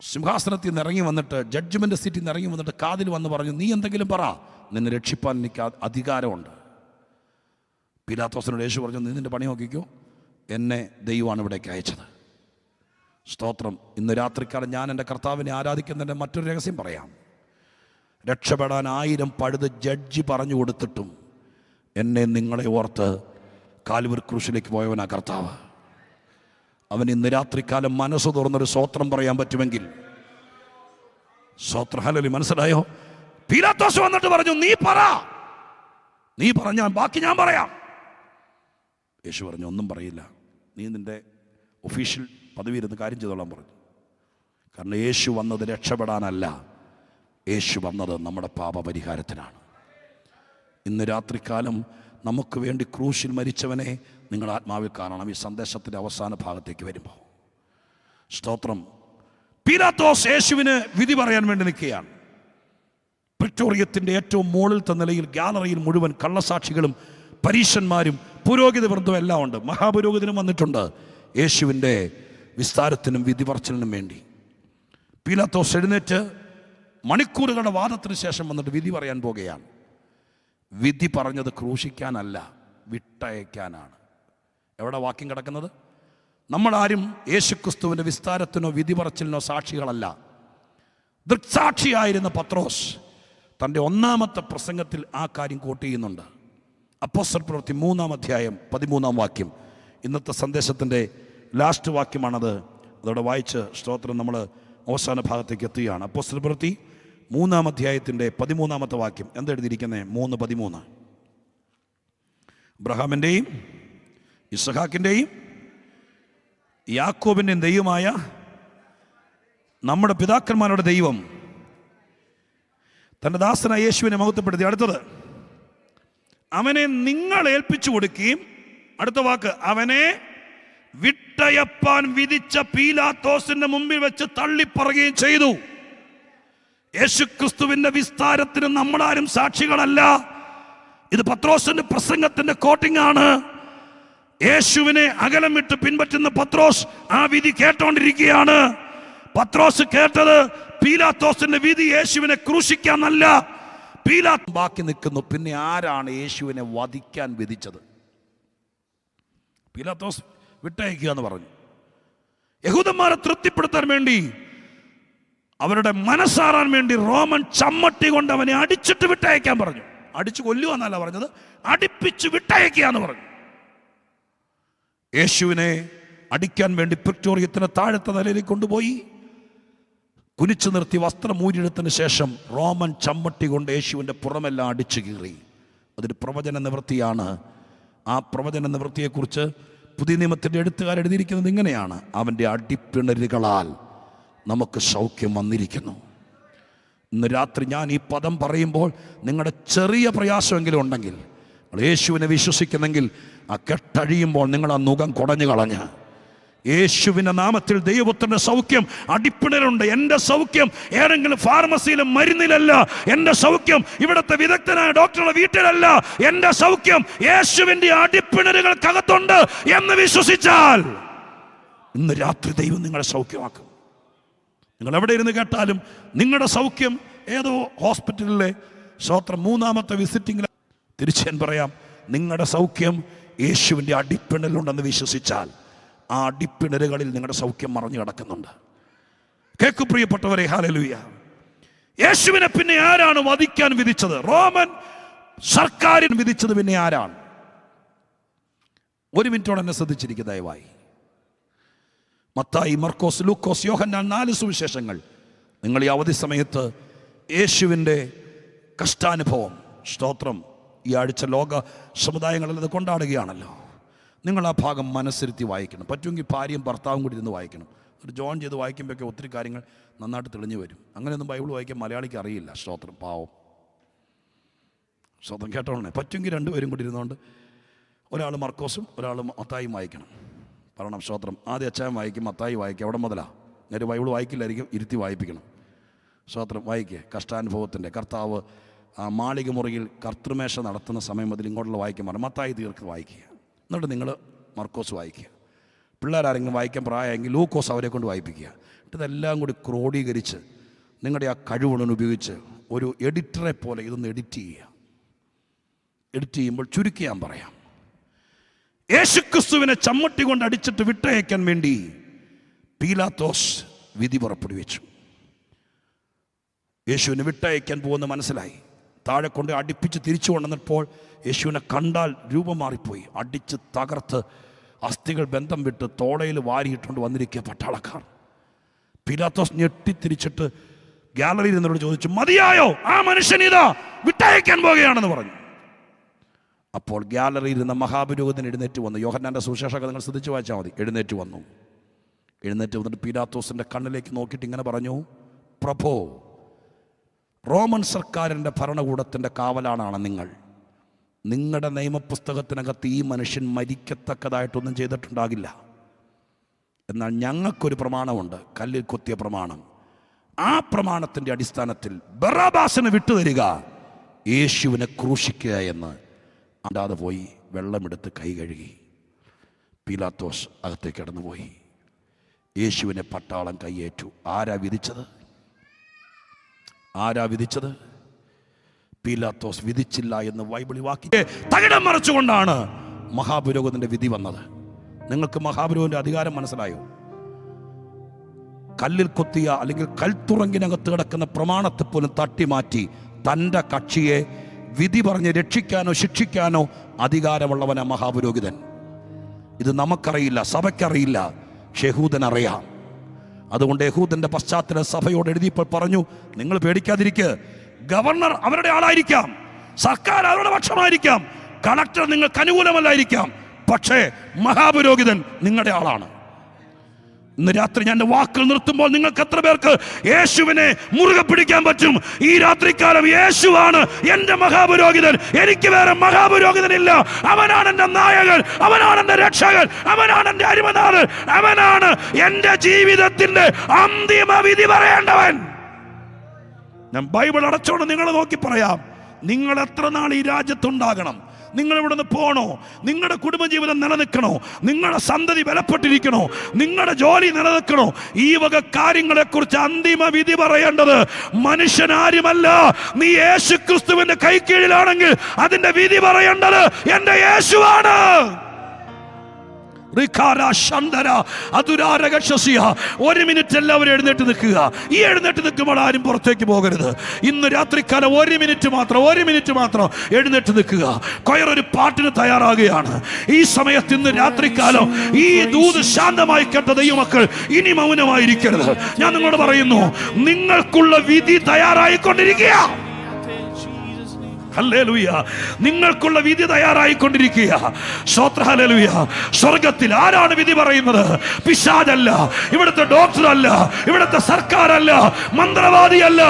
സിംഹാസനത്തിൽ നിന്ന് ഇറങ്ങി വന്നിട്ട്, ജഡ്ജ്മെൻ്റ് സീറ്റിൽ നിന്ന് ഇറങ്ങി വന്നിട്ട് കാതിൽ വന്ന് പറഞ്ഞു, നീ എന്തെങ്കിലും പറ, നിന്നെ രക്ഷിപ്പാൻ എനിക്ക് അധികാരമുണ്ട്. പീലാത്തോസിനോട് യേശു പറഞ്ഞു, നീ നിൻ്റെ പണി നോക്കിക്കോ, എന്നെ ദൈവമാണ് ഇവിടേക്ക് അയച്ചത്. സ്തോത്രം. ഇന്ന് രാത്രിക്കാലം ഞാൻ എൻ്റെ കർത്താവിനെ ആരാധിക്കുന്നതിൻ്റെ മറ്റൊരു രഹസ്യം പറയാം. രക്ഷപ്പെടാൻ 1000 പഴുത് ജഡ്ജി പറഞ്ഞു കൊടുത്തിട്ടും എന്നെ നിങ്ങളെ ഓർത്ത് കാൽവരി ക്രൂശിലേക്ക് പോയവനാ കർത്താവ്. അവൻ ഇന്ന് രാത്രിക്കാലം മനസ്സ് തുറന്നൊരു സ്തോത്രം പറയാൻ പറ്റുമെങ്കിൽ സ്തോത്രം. ഹല്ലേലൂയ. മനസ്സിലായോ? പീലാത്തോസ് വന്നിട്ട് പറഞ്ഞു, നീ പറ, നീ പറഞ്ഞാൽ ബാക്കി ഞാൻ പറയാം. യേശു പറഞ്ഞു, ഒന്നും പറയില്ല, നീ നിൻ്റെ ഒഫീഷ്യൽ പദവി ഇരുന്ന് കാര്യം ചെയ്തോളാൻ പറഞ്ഞു. കാരണം യേശു വന്നത് രക്ഷപ്പെടാനല്ല, യേശു വന്നത് നമ്മുടെ പാപപരിഹാരത്തിനാണ്. ഇന്ന് രാത്രികാലം നമുക്ക് വേണ്ടി ക്രൂശിൽ മരിച്ചവനെ നിങ്ങൾ ആത്മാവിൽ കാണണം. ഈ സന്ദേശത്തിൻ്റെ അവസാന ഭാഗത്തേക്ക് വരുമ്പോൾ സ്തോത്രം. പീലാത്തോസ് യേശുവിന് വിധി പറയാൻ വേണ്ടി നിൽക്കുകയാണ്. പ്രിറ്റോറിയത്തിൻ്റെ ഏറ്റവും മുകളിലത്തെ നിലയിൽ ഗാലറിയിൽ മുഴുവൻ കള്ളസാക്ഷികളും പരീശന്മാരും പുരോഹിത വൃന്ദവും എല്ലാം ഉണ്ട്. മഹാപുരോഹിതനും വന്നിട്ടുണ്ട് യേശുവിൻ്റെ വിസ്താരത്തിനും വിധി പറച്ചിലിനും വേണ്ടി. പീലാത്തോസ് എഴുന്നേറ്റ് മണിക്കൂറുകളുടെ വാദത്തിന് ശേഷം വന്നിട്ട് വിധി പറയാൻ പോകുകയാണ്. വിധി പറഞ്ഞത് ക്രൂശിക്കാനല്ല, വിട്ടയക്കാനാണ്. എവിടെ വാക്യം കിടക്കുന്നത്? നമ്മളാരും യേശുക്രിസ്തുവിൻ്റെ വിസ്താരത്തിനോ വിധി പറച്ചിലിനോ സാക്ഷികളല്ല. ദൃക്സാക്ഷിയായിരുന്ന പത്രോസ് തൻ്റെ 1-ാമത്തെ പ്രസംഗത്തിൽ ആ കാര്യം കോട്ട് ചെയ്യുന്നുണ്ട്. അപ്പോസ്തല പ്രവൃത്തി 3-ാം അധ്യായം 13-ാം വാക്യം. ഇന്നത്തെ സന്ദേശത്തിൻ്റെ ലാസ്റ്റ് വാക്യമാണത്. അതോടെ വായിച്ച് സ്തോത്രം നമ്മൾ അവസാന ഭാഗത്തേക്ക് എത്തുകയാണ്. അപ്പോസ്തല പ്രവൃത്തി 3-ാം അധ്യായത്തിൻ്റെ 13-ാമത്തെ വാക്യം എന്താ എഴുതിയിരിക്കുന്നത്? 3:13. അബ്രഹാമിൻ്റെയും ഇസ്ഹാക്കിൻ്റെയും യാക്കോബിൻ്റെയും ദൈവമായ നമ്മുടെ പിതാക്കന്മാരുടെ ദൈവം തൻ്റെ ദാസനായ യേശുവിനെ മഹത്വപ്പെടുത്തി. അടുത്തത്, അവനെ നിങ്ങൾ ഏൽപ്പിച്ചു കൊടുക്കുകയും, അടുത്ത വാക്ക്, അവനെ വിട്ടയപ്പാൻ വിധിച്ച പീലാത്തോസിന്റെ മുമ്പിൽ വെച്ച് തള്ളിപ്പറയുകയും ചെയ്തു. യേശുക്രിസ്തുവിന്റെ വിസ്താരത്തിന് നമ്മളാരും സാക്ഷികളല്ല. ഇത് പത്രോസിന്റെ പ്രസംഗത്തിന്റെ കോട്ടിംഗ് ആണ്. യേശുവിനെ അകലം വിട്ട് പിൻപറ്റുന്ന പത്രോസ് ആ വിധി കേട്ടോണ്ടിരിക്കുകയാണ്. പത്രോസ് കേട്ടത് പീലാത്തോസിന്റെ വിധി യേശുവിനെ ക്രൂശിക്കാനല്ല. പീലാത്തോസ് ബാക്കി നിൽക്കുന്നു. പിന്നെ ആരാണ് യേശുവിനെ വധിക്കാൻ വിധിച്ചത്? പീലാത്തോസ് വിട്ടയക്കുക എന്ന് പറഞ്ഞു. യഹൂദന്മാരെ തൃപ്തിപ്പെടുത്താൻ വേണ്ടി, അവരുടെ മനസ്സാറാൻ വേണ്ടി റോമൻ ചമ്മട്ടി കൊണ്ട് അവനെ അടിച്ചിട്ട് വിട്ടയക്കാൻ പറഞ്ഞു. അടിച്ചു കൊല്ലുക എന്നല്ല പറഞ്ഞത്, അടിപ്പിച്ച് വിട്ടയക്കുക എന്ന് പറഞ്ഞു. യേശുവിനെ അടിക്കാൻ വേണ്ടി പ്രിറ്റോറിയത്തിന് താഴത്തെ നിലയിലേക്ക് കൊണ്ടുപോയി കുനിച്ചു നിർത്തി വസ്ത്രം ഊരിയെടുത്തതിന് ശേഷം റോമൻ ചമ്മട്ടി കൊണ്ട് യേശുവിൻ്റെ പുറമെല്ലാം അടിച്ചു കീറി. അതൊരു പ്രവചന നിവൃത്തിയാണ്. ആ പ്രവചന നിവൃത്തിയെക്കുറിച്ച് പുതിയ നിയമത്തിൻ്റെ എഴുത്തുകാരെഴുതിയിരിക്കുന്നത് ഇങ്ങനെയാണ്: അവൻ്റെ അടിപ്പിണരുകളാൽ നമുക്ക് സൗഖ്യം വന്നിരിക്കുന്നു. ഇന്ന് രാത്രി ഞാൻ ഈ പദം പറയുമ്പോൾ നിങ്ങളുടെ ചെറിയ പ്രയാസമെങ്കിലും ഉണ്ടെങ്കിൽ, യേശുവിനെ വിശ്വസിക്കുന്നെങ്കിൽ, ആ കെട്ടഴിയുമ്പോൾ നിങ്ങൾ ആ നുകം കുടഞ്ഞു കളഞ്ഞ് യേശുവിൻ്റെ നാമത്തിൽ ദൈവപുത്രന്റെ സൗഖ്യം അടിപ്പിണരുണ്ട്. എൻ്റെ സൗഖ്യം ഏതെങ്കിലും ഫാർമസിയിലും മരുന്നിലല്ല. എൻ്റെ സൗഖ്യം ഇവിടുത്തെ വിദഗ്ധനായ ഡോക്ടറുടെ വീട്ടിലല്ല. എൻ്റെ സൗഖ്യം യേശുവിൻ്റെ അടിപ്പിണരുകൾക്കകത്തുണ്ട് എന്ന് വിശ്വസിച്ചാൽ ഇന്ന് രാത്രി ദൈവം നിങ്ങളെ സൗഖ്യമാക്കും. നിങ്ങൾ എവിടെ ഇരുന്ന് കേട്ടാലും നിങ്ങളുടെ സൗഖ്യം ഏതോ ഹോസ്പിറ്റലിലെ സ്വത്രം 3-ാമത്തെ വിസിറ്റിംഗിൽ, തിരിച്ച് ഞാൻ പറയാം, നിങ്ങളുടെ സൗഖ്യം യേശുവിൻ്റെ അടിപ്പിണലുണ്ടെന്ന് വിശ്വസിച്ചാൽ ആ അടിപ്പിണരുകളിൽ നിങ്ങളുടെ സൗഖ്യം മറഞ്ഞു കിടക്കുന്നുണ്ട്. കേൾക്കു പ്രിയപ്പെട്ടവരെ, ഹല്ലേലൂയ. യേശുവിനെ പിന്നെ ആരാണ് വധിക്കാൻ വിധിച്ചത്? റോമൻ സർക്കാരിന് വിധിച്ചത് പിന്നെ ആരാണ്? ഒരു മിനിറ്റോടെ എന്നെ ശ്രദ്ധിച്ചിരിക്കുക ദയവായി. മത്തായി, മർക്കോസ്, ലൂക്കോസ്, യോഹന്നാൻ 4 സുവിശേഷങ്ങൾ നിങ്ങൾ ഈ അവധി സമയത്ത് യേശുവിൻ്റെ കഷ്ടാനുഭവം, സ്തോത്രം, ഈ ആഴ്ച ലോക സമുദായങ്ങളിൽ അത് കൊണ്ടാടുകയാണല്ലോ. നിങ്ങൾ ആ ഭാഗം മനസ്സിരുത്തി വായിക്കണം. പറ്റുമെങ്കിൽ ഭാര്യയും ഭർത്താവും കൂടി ഇരുന്ന് വായിക്കണം. ഒരു ജോയിൻ ചെയ്ത് വായിക്കുമ്പോഴൊക്കെ ഒത്തിരി കാര്യങ്ങൾ നന്നായിട്ട് തെളിഞ്ഞു വരും. അങ്ങനെയൊന്നും ബൈബിൾ വായിക്കാൻ മലയാളിക്ക് അറിയില്ല. സ്തോത്രം, പാവം. സ്വന്തം കേട്ടോളണേ. പറ്റുമെങ്കിൽ 2 പേരും കൂടി ഇരുന്നുകൊണ്ട് ഒരാൾ മർക്കോസും ഒരാൾ മത്തായും വായിക്കണം. പറയണം, സ്തോത്രം. ആദ്യം അച്ചായം വായിക്കും, മത്തായി വായിക്കും. അവിടെ മുതലാ ഞാൻ ബൈബിൾ വായിക്കില്ലായിരിക്കും, ഇരുത്തി വായിപ്പിക്കണം. സ്തോത്രം, വായിക്കുക. കഷ്ടാനുഭവത്തിൻ്റെ കർത്താവ് ആ മാളിക മുറിയിൽ കർത്തൃമേശ നടത്തുന്ന സമയം മുതൽ ഇങ്ങോട്ടുള്ള വായിക്കാൻ പറഞ്ഞു. മത്തായി തീർക്ക് വായിക്കുക. എന്നിട്ട് നിങ്ങൾ മർക്കോസ് വായിക്കുക. പിള്ളേരാരെങ്കിലും വായിക്കാൻ പ്രായമെങ്കിൽ ലൂക്കോസ് അവരെ കൊണ്ട് വായിപ്പിക്കുക. ഇതെല്ലാം കൂടി ക്രോഡീകരിച്ച് നിങ്ങളുടെ ആ കഴിവുകൾ ഉപയോഗിച്ച് ഒരു എഡിറ്ററെ പോലെ ഇതൊന്ന് എഡിറ്റ് ചെയ്യുക. എഡിറ്റ് ചെയ്യുമ്പോൾ ചുരുക്കി ഞാൻ പറയാം. യേശുക്രിസ്തുവിനെ ചമ്മട്ടി കൊണ്ട് അടിച്ചിട്ട് വിട്ടയക്കാൻ വേണ്ടി പീലാത്തോസ് വിധി പുറപ്പെടുവിച്ചു. യേശുവിനെ വിട്ടയക്കാൻ പോകുന്ന മനസ്സിലായി. താഴെ കൊണ്ട് അടിപ്പിച്ച് തിരിച്ചു കൊണ്ടുവന്നപ്പോൾ യേശുവിനെ കണ്ടാൽ രൂപം മാറിപ്പോയി. അടിച്ച് തകർത്ത് അസ്ഥികൾ ബന്ധം വിട്ട് തോടയിൽ വാരിയിട്ടുകൊണ്ട് വന്നിരിക്കുക പട്ടാളക്കാർ. പീലാത്തോസ് ഞെട്ടിത്തിരിച്ചിട്ട് ഗാലറിയിൽ നിന്നോട് ചോദിച്ചു, മതിയായോ? ആ മനുഷ്യൻ ഇതാ വിട്ടയക്കാൻ പോകുകയാണെന്ന് പറഞ്ഞു. അപ്പോൾ ഗാലറിയിൽ ഇരുന്ന മഹാപുരോഹിതൻ എഴുന്നേറ്റ് വന്നു. യോഹന്നാൻ്റെ സുവിശേഷങ്ങൾ നിങ്ങൾ ശ്രദ്ധിച്ച് വായിച്ചാൽ മതി. എഴുന്നേറ്റ് വന്നിട്ട് പീലാത്തോസിൻ്റെ കണ്ണിലേക്ക് നോക്കിയിട്ട് ഇങ്ങനെ പറഞ്ഞു, പ്രഭോ, റോമൻ സർക്കാരിൻ്റെ ഭരണകൂടത്തിൻ്റെ കാവലാണാണ് നിങ്ങൾ. നിങ്ങളുടെ നിയമപുസ്തകത്തിനകത്ത് ഈ മനുഷ്യൻ മരിക്കത്തക്കതായിട്ടൊന്നും ചെയ്തിട്ടുണ്ടാകില്ല. എന്നാൽ ഞങ്ങൾക്കൊരു പ്രമാണമുണ്ട്, കല്ലിൽ കൊത്തിയ പ്രമാണം. ആ പ്രമാണത്തിൻ്റെ അടിസ്ഥാനത്തിൽ ബറാബാസിനെ വിട്ടുതരിക, യേശുവിനെ ക്രൂശിക്കുക എന്ന്. അല്ലാതെ പോയി വെള്ളമെടുത്ത് കൈ കഴുകി പീലാത്തോസ് അകത്തേക്ക് കടന്നുപോയി. യേശുവിനെ പട്ടാളം കൈയേറ്റു. ആരാ വിധിച്ചത്? പീലാത്തോസ് വിധിച്ചില്ല എന്ന് ബൈബിളിൽ വാക്കി തകിടം മറിച്ചുകൊണ്ടാണ് മഹാപുരോഹിതന്റെ വിധി വന്നത്. നിങ്ങൾക്ക് മഹാപുരോഹിതന്റെ അധികാരം മനസ്സിലായോ? കല്ലിൽ കൊത്തിയ അല്ലെങ്കിൽ കൽത്തുറങ്കിനകത്ത് കിടക്കുന്ന പ്രമാണത്തെ പോലും തട്ടിമാറ്റി തൻ്റെ കക്ഷിയെ വിധി പറഞ്ഞ് രക്ഷിക്കാനോ ശിക്ഷിക്കാനോ അധികാരമുള്ളവനാ മഹാപുരോഹിതൻ. ഇത് നമുക്കറിയില്ല, സഭയ്ക്കറിയില്ല, യഹൂദനറിയാം. അതുകൊണ്ട് യഹൂദന്റെ പശ്ചാത്തല സഭയോട് എഴുതിയപ്പോൾ പറഞ്ഞു, നിങ്ങൾ പേടിക്കാതിരിക്കുക. ഗവർണർ അവരുടെ ആളായിരിക്കാം, സർക്കാർ അവരുടെ പക്ഷമായിരിക്കാം, കളക്ടർ നിങ്ങൾക്ക് അനുകൂലമല്ലായിരിക്കാം, പക്ഷേ മഹാപുരോഹിതൻ നിങ്ങളുടെ ആളാണ്. ഇന്ന് രാത്രി ഞാൻ എൻ്റെ വാക്കുകൾ നിർത്തുമ്പോൾ നിങ്ങൾക്ക് എത്ര പേർക്ക് യേശുവിനെ മുറുകെ പിടിക്കാൻ പറ്റും? ഈ രാത്രികാലം യേശുവാണ് എൻ്റെ മഹാപുരോഹിതൻ, എനിക്ക് വേറെ മഹാപുരോഹിതനില്ല. അവനാണ് എൻ്റെ നായകൻ, അവനാണ് എൻ്റെ രക്ഷകൻ, അവനാണ് എൻ്റെ അരുമനാഥൻ, അവനാണ് എൻ്റെ ജീവിതത്തിന്റെ അന്തിമ വിധി പറയേണ്ടവൻ. ഞാൻ ബൈബിൾ അടച്ചോണ്ട് നിങ്ങളെ നോക്കി പറയാം, നിങ്ങൾ എത്ര നാൾ ഈ രാജ്യത്തുണ്ടാകണം? നിങ്ങൾ ഇവിടുന്ന് പോണോ? നിങ്ങളുടെ കുടുംബജീവിതം നിലനിൽക്കണോ? നിങ്ങളുടെ സന്തതി ബലപ്പെട്ടിരിക്കണോ? നിങ്ങളുടെ ജോലി നിലനിൽക്കണോ? ഈ വക കാര്യങ്ങളെ കുറിച്ച് അന്തിമ വിധി പറയേണ്ടത് മനുഷ്യനാരുമല്ല. നീ യേശു ക്രിസ്തുവിന്റെ കൈക്കീഴിലാണെങ്കിൽ അതിന്റെ വിധി പറയേണ്ടത് എന്റെ യേശുവാണ്. ഒരു മിനിറ്റ് എല്ലാവരും എഴുന്നേറ്റ് നിൽക്കുക. ഈ എഴുന്നേറ്റ് നിൽക്കുമ്പോൾ ആരും പുറത്തേക്ക് പോകരുത്. ഇന്ന് രാത്രിക്കാലം ഒരു മിനിറ്റ് മാത്രം എഴുന്നേറ്റ് നിൽക്കുക. കൊയറൊരു പാട്ടിന് തയ്യാറാകുകയാണ്. ഈ സമയത്ത് ഇന്ന് രാത്രിക്കാലം ഈ ദൂത് ശാന്തമായി കേട്ട ദൈവമക്കൾ ഇനി മൗനമായിരിക്കരുത്. ഞാൻ നിങ്ങളോട് പറയുന്നു, നിങ്ങൾക്കുള്ള വിധി തയ്യാറായിക്കൊണ്ടിരിക്കുക. ഹല്ലേലൂയ. നിങ്ങൾക്കുള്ള വിധി തയ്യാറായിക്കൊണ്ടിരിക്കുക. സ്തോത്ര ഹല്ലേലൂയ. സ്വർഗത്തിൽ ആരാണ് വിധി പറയുന്നത്? പിശാചല്ല, ഇവിടുത്തെ ഡോക്ടറല്ല, ഇവിടുത്തെ സർക്കാരല്ല, മന്ത്രവാദിയല്ല,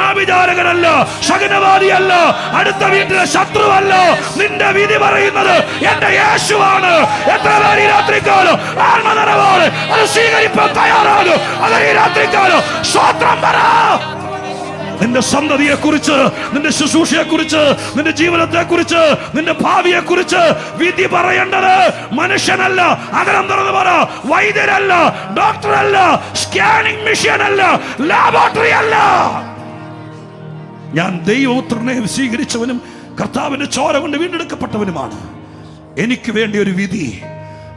ആഭിചാരകനല്ല, ശകുനവാദിയല്ല, അടുത്ത വീട്ടിലെ ശത്രുവല്ല. നിന്റെ വിധി പറയുന്നത് എന്റെ യേശുവാണ്. എത്ര പേർ ഈ രാത്രിക്കാലം ആത്മനിറവോടെ അത് സ്വീകരിക്കാൻ തയ്യാറാകും? അത് ഈ രാത്രിക്കാലം സ്തോത്രം പറ. നിന്റെ സന്തതിയെ കുറിച്ച്, നിന്റെ ശുശ്രൂഷയെ കുറിച്ച്, നിന്റെ ജീവിതത്തെ കുറിച്ച്, നിന്റെ ഭാവിയെ കുറിച്ച് വിധി പറയേണ്ടത് മനുഷ്യനല്ല. അകരം തുറന്ന് പറ, വൈദ്യരല്ല, ഡോക്ടറല്ല, സ്കാനിംഗ് മെഷീൻ അല്ല, ലാബോറട്ടറി അല്ല. ഞാൻ ദൈവപുത്രനെ സ്വീകരിച്ചവനും കർത്താവിന്റെ ചോര കൊണ്ട് വീണ്ടെടുക്കപ്പെട്ടവനുമാണ്. എനിക്ക് വേണ്ടി ഒരു വിധി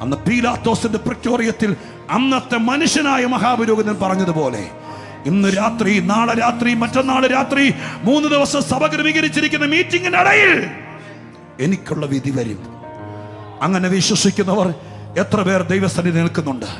അന്ന് പീലാത്തോസിന്റെ പ്രക്ടോറിയത്തിൽ അന്നത്തെ മനുഷ്യനായ മഹാപുരോഹിതൻ പറഞ്ഞതുപോലെ ഇന്ന് രാത്രി, നാളെ രാത്രി, മറ്റന്നാൾ രാത്രി 3 ദിവസം സഭ ക്രമീകരിച്ചിരിക്കുന്ന മീറ്റിംഗിനിടയിൽ എനിക്കുള്ള വിധി വരും. അങ്ങനെ വിശ്വസിക്കുന്നവർ എത്ര പേർ ദൈവസന്നിധി നിൽക്കുന്നുണ്ട്?